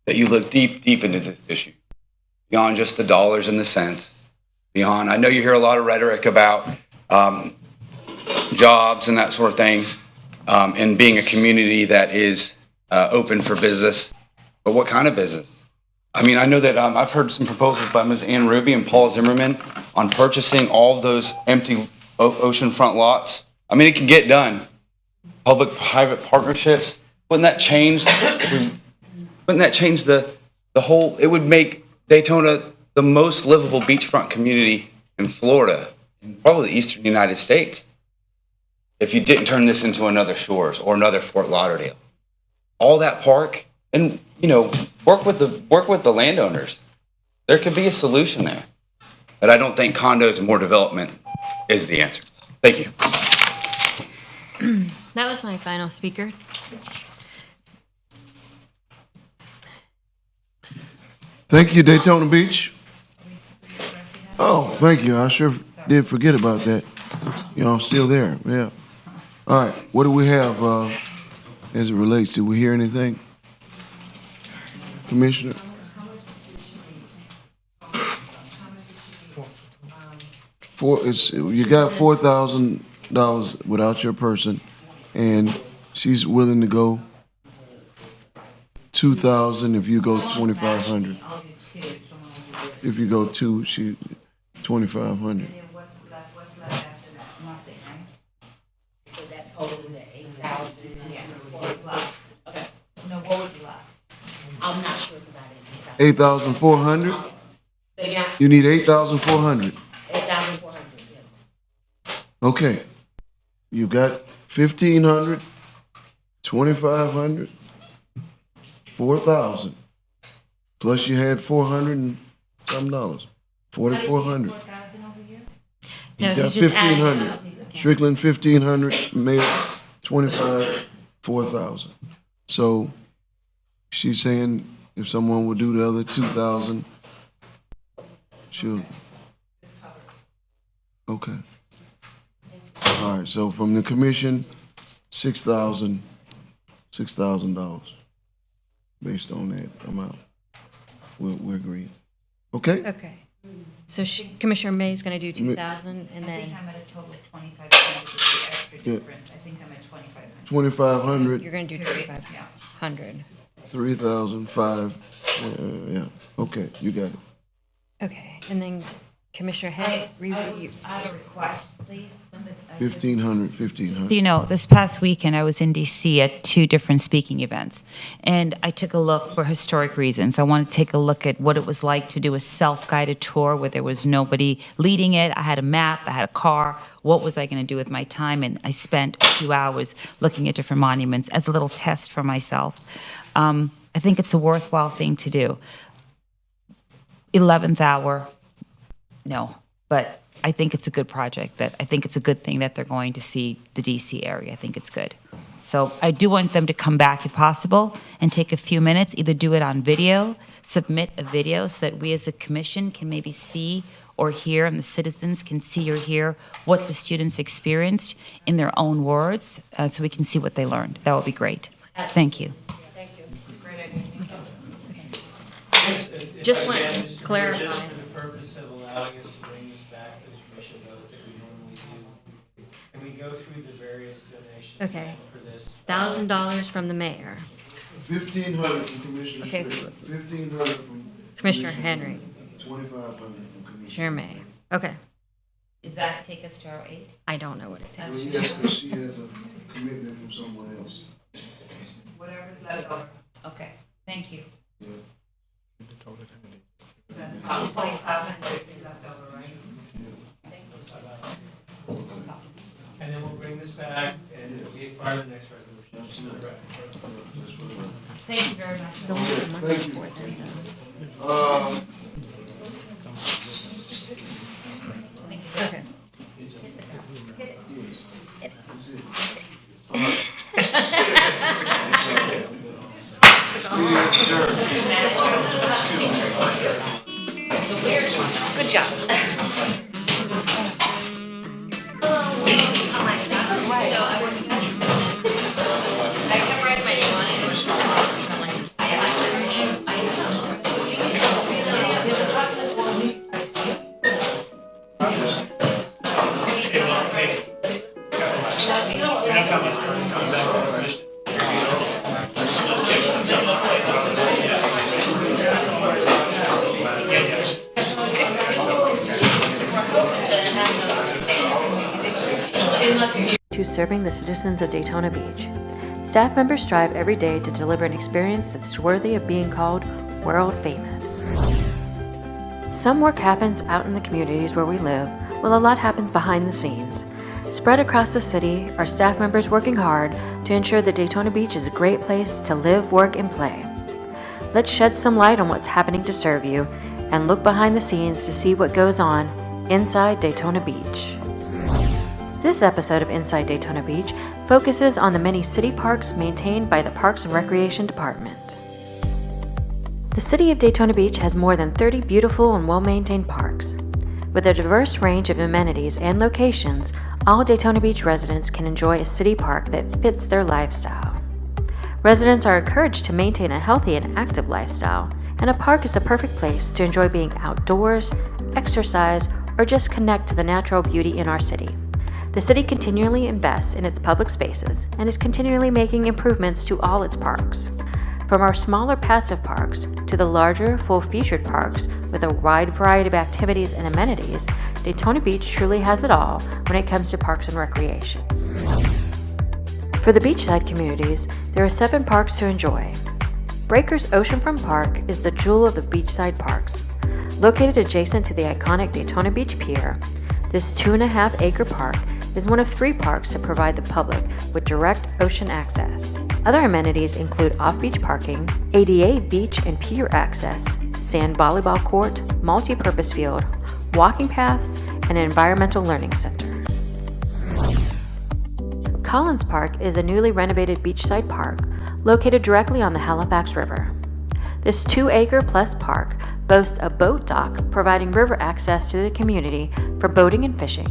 you look deep into this issue, beyond just the dollars and the cents. Beyond, I know you hear a lot of rhetoric about jobs and that sort of thing, and being a community that is open for business. But what kind of business? I mean, I know that I've heard some proposals by Ms. Ann Ruby and Paul Zimmerman on purchasing all of those empty oceanfront lots. I mean, it can get done. Public-private partnerships. Wouldn't that change the whole? It would make Daytona the most livable beachfront community in Florida, and probably the eastern United States, if you didn't turn this into another Shores or another Fort Lauderdale. All that park, and work with the landowners. There could be a solution there, but I don't think condos and more development is the answer. Thank you. That was my final speaker. Thank you, Daytona Beach. Oh, thank you. I sure did forget about that. Y'all still there? Yeah. All right. What do we have as it relates? Did we hear anything? Commissioner? You got $4,000 without your person, and she's willing to go $2,000 if you go $2,500. If you go two, she $2,500. What's left after that? Nothing, right? So that total is at 8,000. Yeah. What's left? Okay. No, what would be left? I'm not sure because I didn't. 8,400. Yeah. You need 8,400. 8,400. Yes. Okay. You got 1,500, 2,500, 4,000. Plus you had 400 and some dollars. 4,400. No, You got he's just adding 1,500. Strickland 1,500, Mayor 25, 4,000. So she's saying if someone will do the other 2,000, she'll. Okay. All right. So from the commission, $6,000 based on that amount. We're agreeing. Okay. Okay. So Commissioner May is going to do 2,000, and then. I think I'm at a total of 2,500 with the extra Yeah. difference. I think I'm at 2,500. 2,500. You're going to do 2,500. 3,005. Yeah. Okay. You got it. Okay, and then Commissioner Henry, I have a request, please. 1,500. So, you know, this past weekend, I was in DC at 2 different speaking events, and I took a look for historic reasons. I wanted to take a look at what it was like to do a self-guided tour where there was nobody leading it. I had a map, I had a car. What was I going to do with my time? And I spent a few hours looking at different monuments as a little test for myself. I think it's a worthwhile thing to do. 11th hour, no, but I think it's a good project. I think it's a good thing that they're going to see the DC area. I think it's good. So I do want them to come back if possible and take a few minutes, either do it on video, submit a video so that we as a commission can maybe see or hear, and the citizens can see or hear what the students experienced in their own words, so we can see what they learned. That would be great. Thank you. Just want Again, to Mr. Mayor, clarify. Just for the purpose of allowing us to bring this back as a commission vote that we normally do, can we go through the various donations Okay. for this? $1,000 from the mayor. 1,500 from Commissioner Okay. Strickland, 1,500 from Commissioner Henry. 2,500 from Commissioner. Chair May. Okay. Does that take us to our 8? I don't know what it Well, takes. yes, but she has a commitment from someone else. Whatever's left over. Okay, thank you. Yeah. About 2,500 left over, right? And then we'll bring this back and it'll be part of the next resolution. Thank you very much. Don't get the money Thank you. for it then, though. Okay. That's it. Good job. To serving the citizens of Daytona Beach. Staff members strive every day to deliver an experience that's worthy of being called world famous. Some work happens out in the communities where we live, while a lot happens behind the scenes. Spread across the city are staff members working hard to ensure that Daytona Beach is a great place to live, work, and play. Let's shed some light on what's happening to serve you and look behind the scenes to see what goes on inside Daytona Beach. This episode of Inside Daytona Beach focuses on the many city parks maintained by the Parks and Recreation Department. The city of Daytona Beach has more than 30 beautiful and well-maintained parks. With a diverse range of amenities and locations, all Daytona Beach residents can enjoy a city park that fits their lifestyle. Residents are encouraged to maintain a healthy and active lifestyle, and a park is a perfect place to enjoy being outdoors, exercise, or just connect to the natural beauty in our city. The city continually invests in its public spaces and is continually making improvements to all its parks. From our smaller passive parks to the larger, full-featured parks with a wide variety of activities and amenities, Daytona Beach truly has it all when it comes to parks and recreation. For the beachside communities, there are 7 parks to enjoy. Breakers Oceanfront Park is the jewel of the beachside parks. Located adjacent to the iconic Daytona Beach Pier, this 2.5-acre park is one of 3 parks that provide the public with direct ocean access. Other amenities include off-beach parking, ADA beach and pier access, sand volleyball court, multi-purpose field, walking paths, and an environmental learning center. Collins Park is a newly renovated beachside park located directly on the Halifax River. This 2-acre plus park boasts a boat dock providing river access to the community for boating and fishing,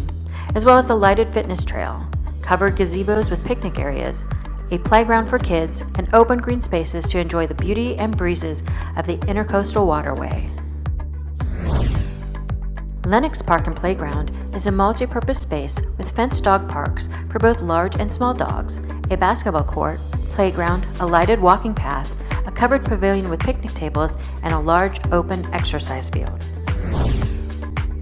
as well as a lighted fitness trail, covered gazebos with picnic areas, a playground for kids, and open green spaces to enjoy the beauty and breezes of the Intercoastal Waterway. Lenox Park and Playground is a multi-purpose space with fenced dog parks for both large and small dogs, a basketball court, playground, a lighted walking path, a covered pavilion with picnic tables, and a large open exercise field.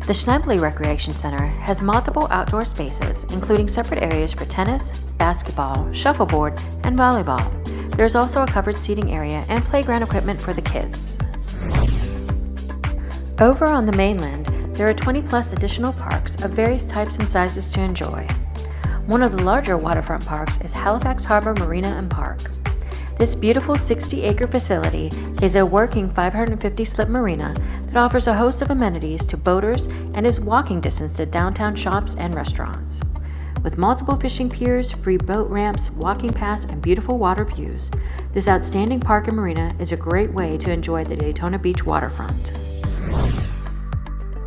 The Schnebly Recreation Center has multiple outdoor spaces, including separate areas for tennis, basketball, shuffleboard, and volleyball. There's also a covered seating area and playground equipment for the kids. Over on the mainland, there are 20-plus additional parks of various types and sizes to enjoy. One of the larger waterfront parks is Halifax Harbor Marina and Park. This beautiful 60-acre facility is a working 550-slip marina that offers a host of amenities to boaters and is walking distance to downtown shops and restaurants. With multiple fishing piers, free boat ramps, walking paths, and beautiful water views, this outstanding park and marina is a great way to enjoy the Daytona Beach waterfront.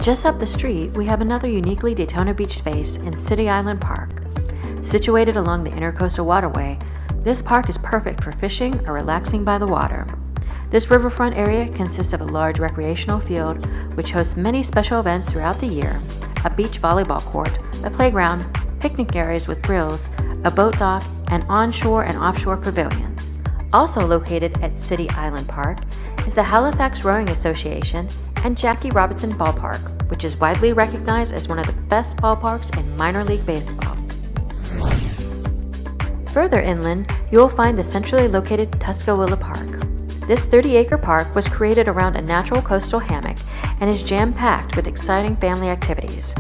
Just up the street, we have another uniquely Daytona Beach space in City Island Park. Situated along the Intercoastal Waterway, this park is perfect for fishing or relaxing by the water. This riverfront area consists of a large recreational field which hosts many special events throughout the year, a beach volleyball court, a playground, picnic areas with grills, a boat dock, and onshore and offshore pavilions. Also located at City Island Park is the Halifax Rowing Association and Jackie Robinson Ballpark, which is widely recognized as one of the best ballparks in minor league baseball. Further inland, you will find the centrally located Tuscaloosa Park. This 30-acre park was created around a natural coastal hammock and is jam-packed with exciting family activities.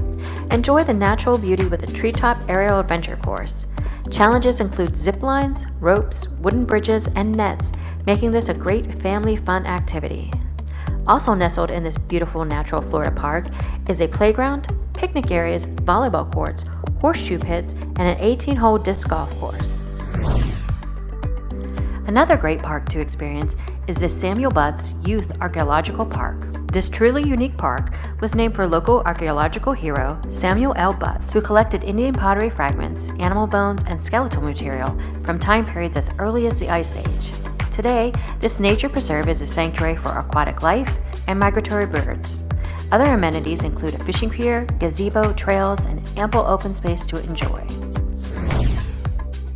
Enjoy the natural beauty with a treetop aerial adventure course. Challenges include zip lines, ropes, wooden bridges, and nets, making this a great family fun activity. Also nestled in this beautiful natural Florida park is a playground, picnic areas, volleyball courts, horseshoe pits, and an 18-hole disc golf course. Another great park to experience is the Samuel Butts Youth Archaeological Park. This truly unique park was named for local archaeological hero Samuel L. Butts, who collected Indian pottery fragments, animal bones, and skeletal material from time periods as early as the Ice Age. Today, this nature preserve is a sanctuary for aquatic life and migratory birds. Other amenities include a fishing pier, gazebo, trails, and ample open space to enjoy.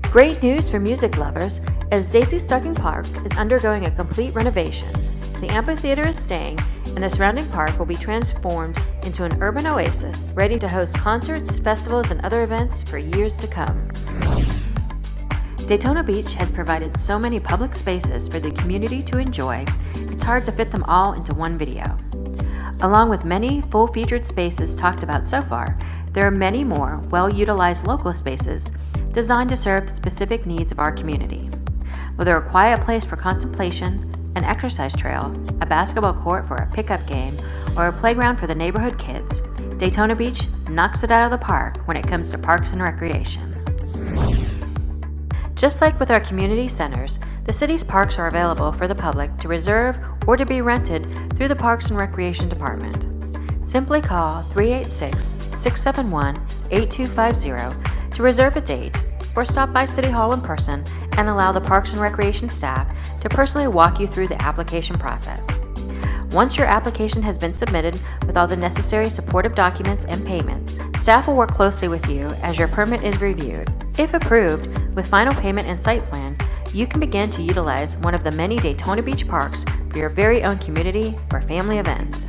Great news for music lovers, as Daisy Stocking Park is undergoing a complete renovation. The amphitheater is staying, and the surrounding park will be transformed into an urban oasis, ready to host concerts, festivals, and other events for years to come. Daytona Beach has provided so many public spaces for the community to enjoy, it's hard to fit them all into one video. Along with many full-featured spaces talked about so far, there are many more well-utilized local spaces designed to serve specific needs of our community. Whether a quiet place for contemplation, an exercise trail, a basketball court for a pickup game, or a playground for the neighborhood kids, Daytona Beach knocks it out of the park when it comes to parks and recreation. Just like with our community centers, the city's parks are available for the public to reserve or to be rented through the Parks and Recreation Department. Simply call 386-671-8250 to reserve a date, or stop by City Hall in person and allow the Parks and Recreation staff to personally walk you through the application process. Once your application has been submitted with all the necessary supportive documents and payments, staff will work closely with you as your permit is reviewed. If approved, with final payment and site plan, you can begin to utilize one of the many Daytona Beach parks for your very own community or family event.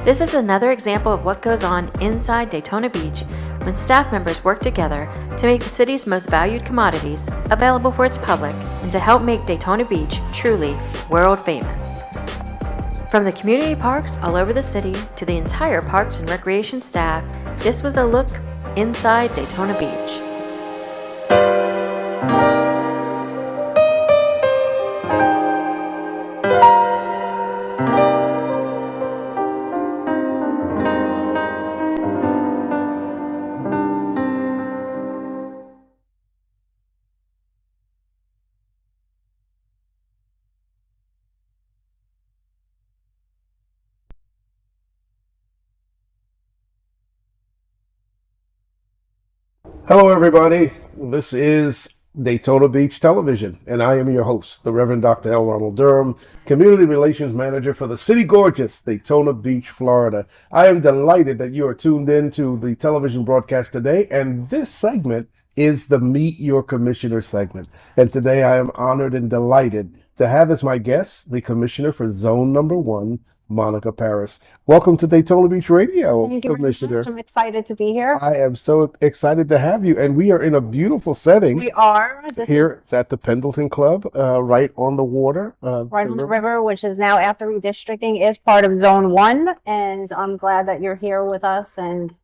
This is another example of what goes on inside Daytona Beach when staff members work together to make the city's most valued commodities available for its public and to help make Daytona Beach truly world famous. From the community parks all over the city to the entire Parks and Recreation staff, this was a look inside Daytona Beach. Hello, everybody. This is Daytona Beach Television, and I am your host, the Reverend Dr. L. Ronald Durham, Community Relations Manager for the City Gorgeous, Daytona Beach, Florida. I am delighted that you are tuned in to the television broadcast today, and this segment is the Meet Your Commissioner segment. And today I am honored and delighted to have as my guest the Commissioner for Zone Number 1, Monica Paris. Welcome to Daytona Beach Radio, Thank you very Commissioner. much. I'm excited to be here. I am so excited to have you, and we are in a beautiful setting. We are. Here at the Pendleton Club, right on the water. Right on the river, which is now, after redistricting, is part of Zone 1. And I'm glad that you're here with us and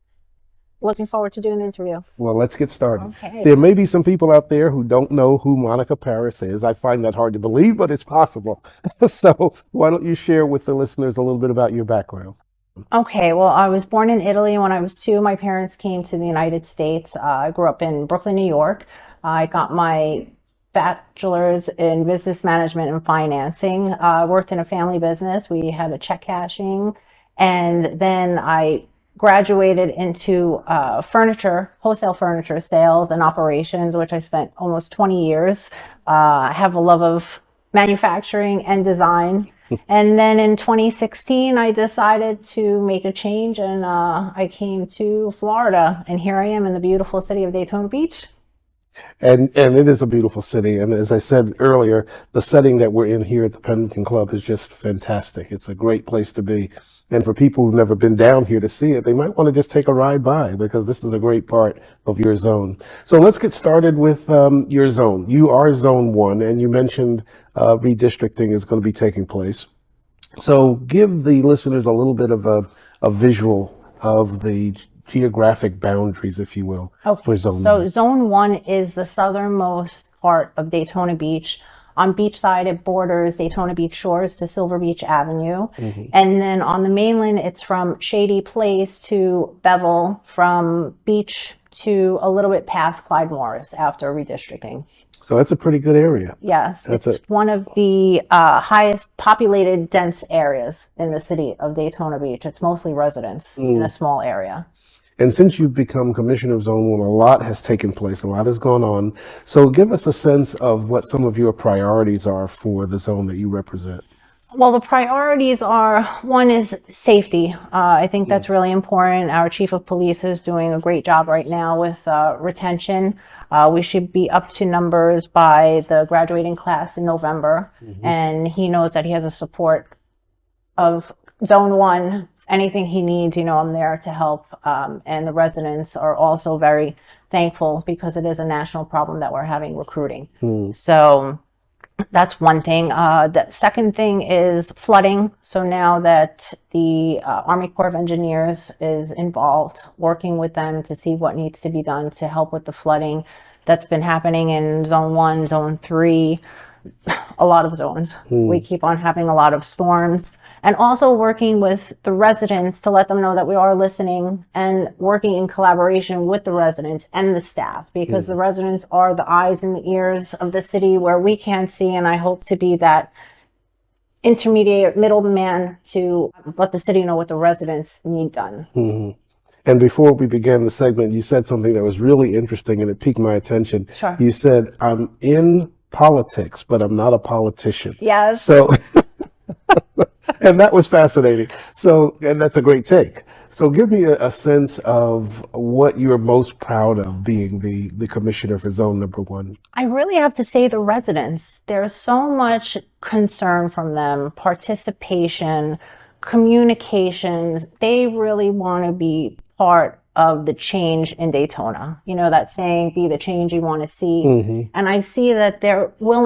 looking forward to doing the interview. Well, let's get started. Okay. There may be some people out there who don't know who Monica Paris is. I find that hard to believe, but it's possible. So why don't you share with the listeners a little bit about your background? Okay, well, I was born in Italy. When I was 2, my parents came to the United States. I grew up in Brooklyn, New York. I got my bachelor's in business management and financing. Worked in a family business. We had a check cashing. And then I graduated into wholesale furniture sales and operations, which I spent almost 20 years. I have a love of manufacturing and design. And then in 2016, I decided to make a change, and I came to Florida, and here I am in the beautiful city of Daytona Beach. And it is a beautiful city. And as I said earlier, the setting that we're in here at the Pendleton Club is just fantastic. It's a great place to be. And for people who've never been down here to see it, they might want to just take a ride by, because this is a great part of your zone. So let's get started with your zone. You are Zone 1, and you mentioned redistricting is going to be taking place. So give the listeners a little bit of a visual of the geographic boundaries, if you will, for Zone 1. So Zone 1 is the southernmost part of Daytona Beach. On beachside, it borders Daytona Beach Shores to Silver Beach Avenue. And then on the mainland, it's from Shady Place to Bevel, from Beach to a little bit past Clyde Morris after redistricting. So that's a pretty good area. Yes, That's it's one of the highest populated, dense areas in the city of Daytona Beach. It's mostly residents in a small area. And since you've become Commissioner of Zone 1, a lot has taken place, a lot has gone on. So give us a sense of what some of your priorities are for the zone that you represent. Well, the priorities are, one is safety. I think that's really important. Our chief of police is doing a great job right now with retention. We should be up to numbers by the graduating class in November. And he knows that he has a support of Zone 1. Anything he needs, I'm there to help. And the residents are also very thankful, because it is a national problem that we're having recruiting. So that's one thing. The second thing is flooding. So now that the Army Corps of Engineers is involved, working with them to see what needs to be done to help with the flooding that's been happening in Zone 1, Zone 3, a lot of zones. We keep on having a lot of storms. And also working with the residents to let them know that we are listening and working in collaboration with the residents and the staff, because the residents are the eyes and the ears of the city where we can't see. And I hope to be that intermediate middleman to let the city know what the residents need done. And before we began the segment, you said something that was really interesting, and it piqued my attention. Sure. You said, I'm in politics, but I'm not a politician. Yes. So, and that was fascinating. So, and that's a great take. So give me a sense of what you're most proud of being the commissioner for Zone Number 1. I really have to say the residents. There's so much concern from them, participation, communications. They really want to be part of the change in Daytona. That saying, be the change you want to see. And I see that they're willing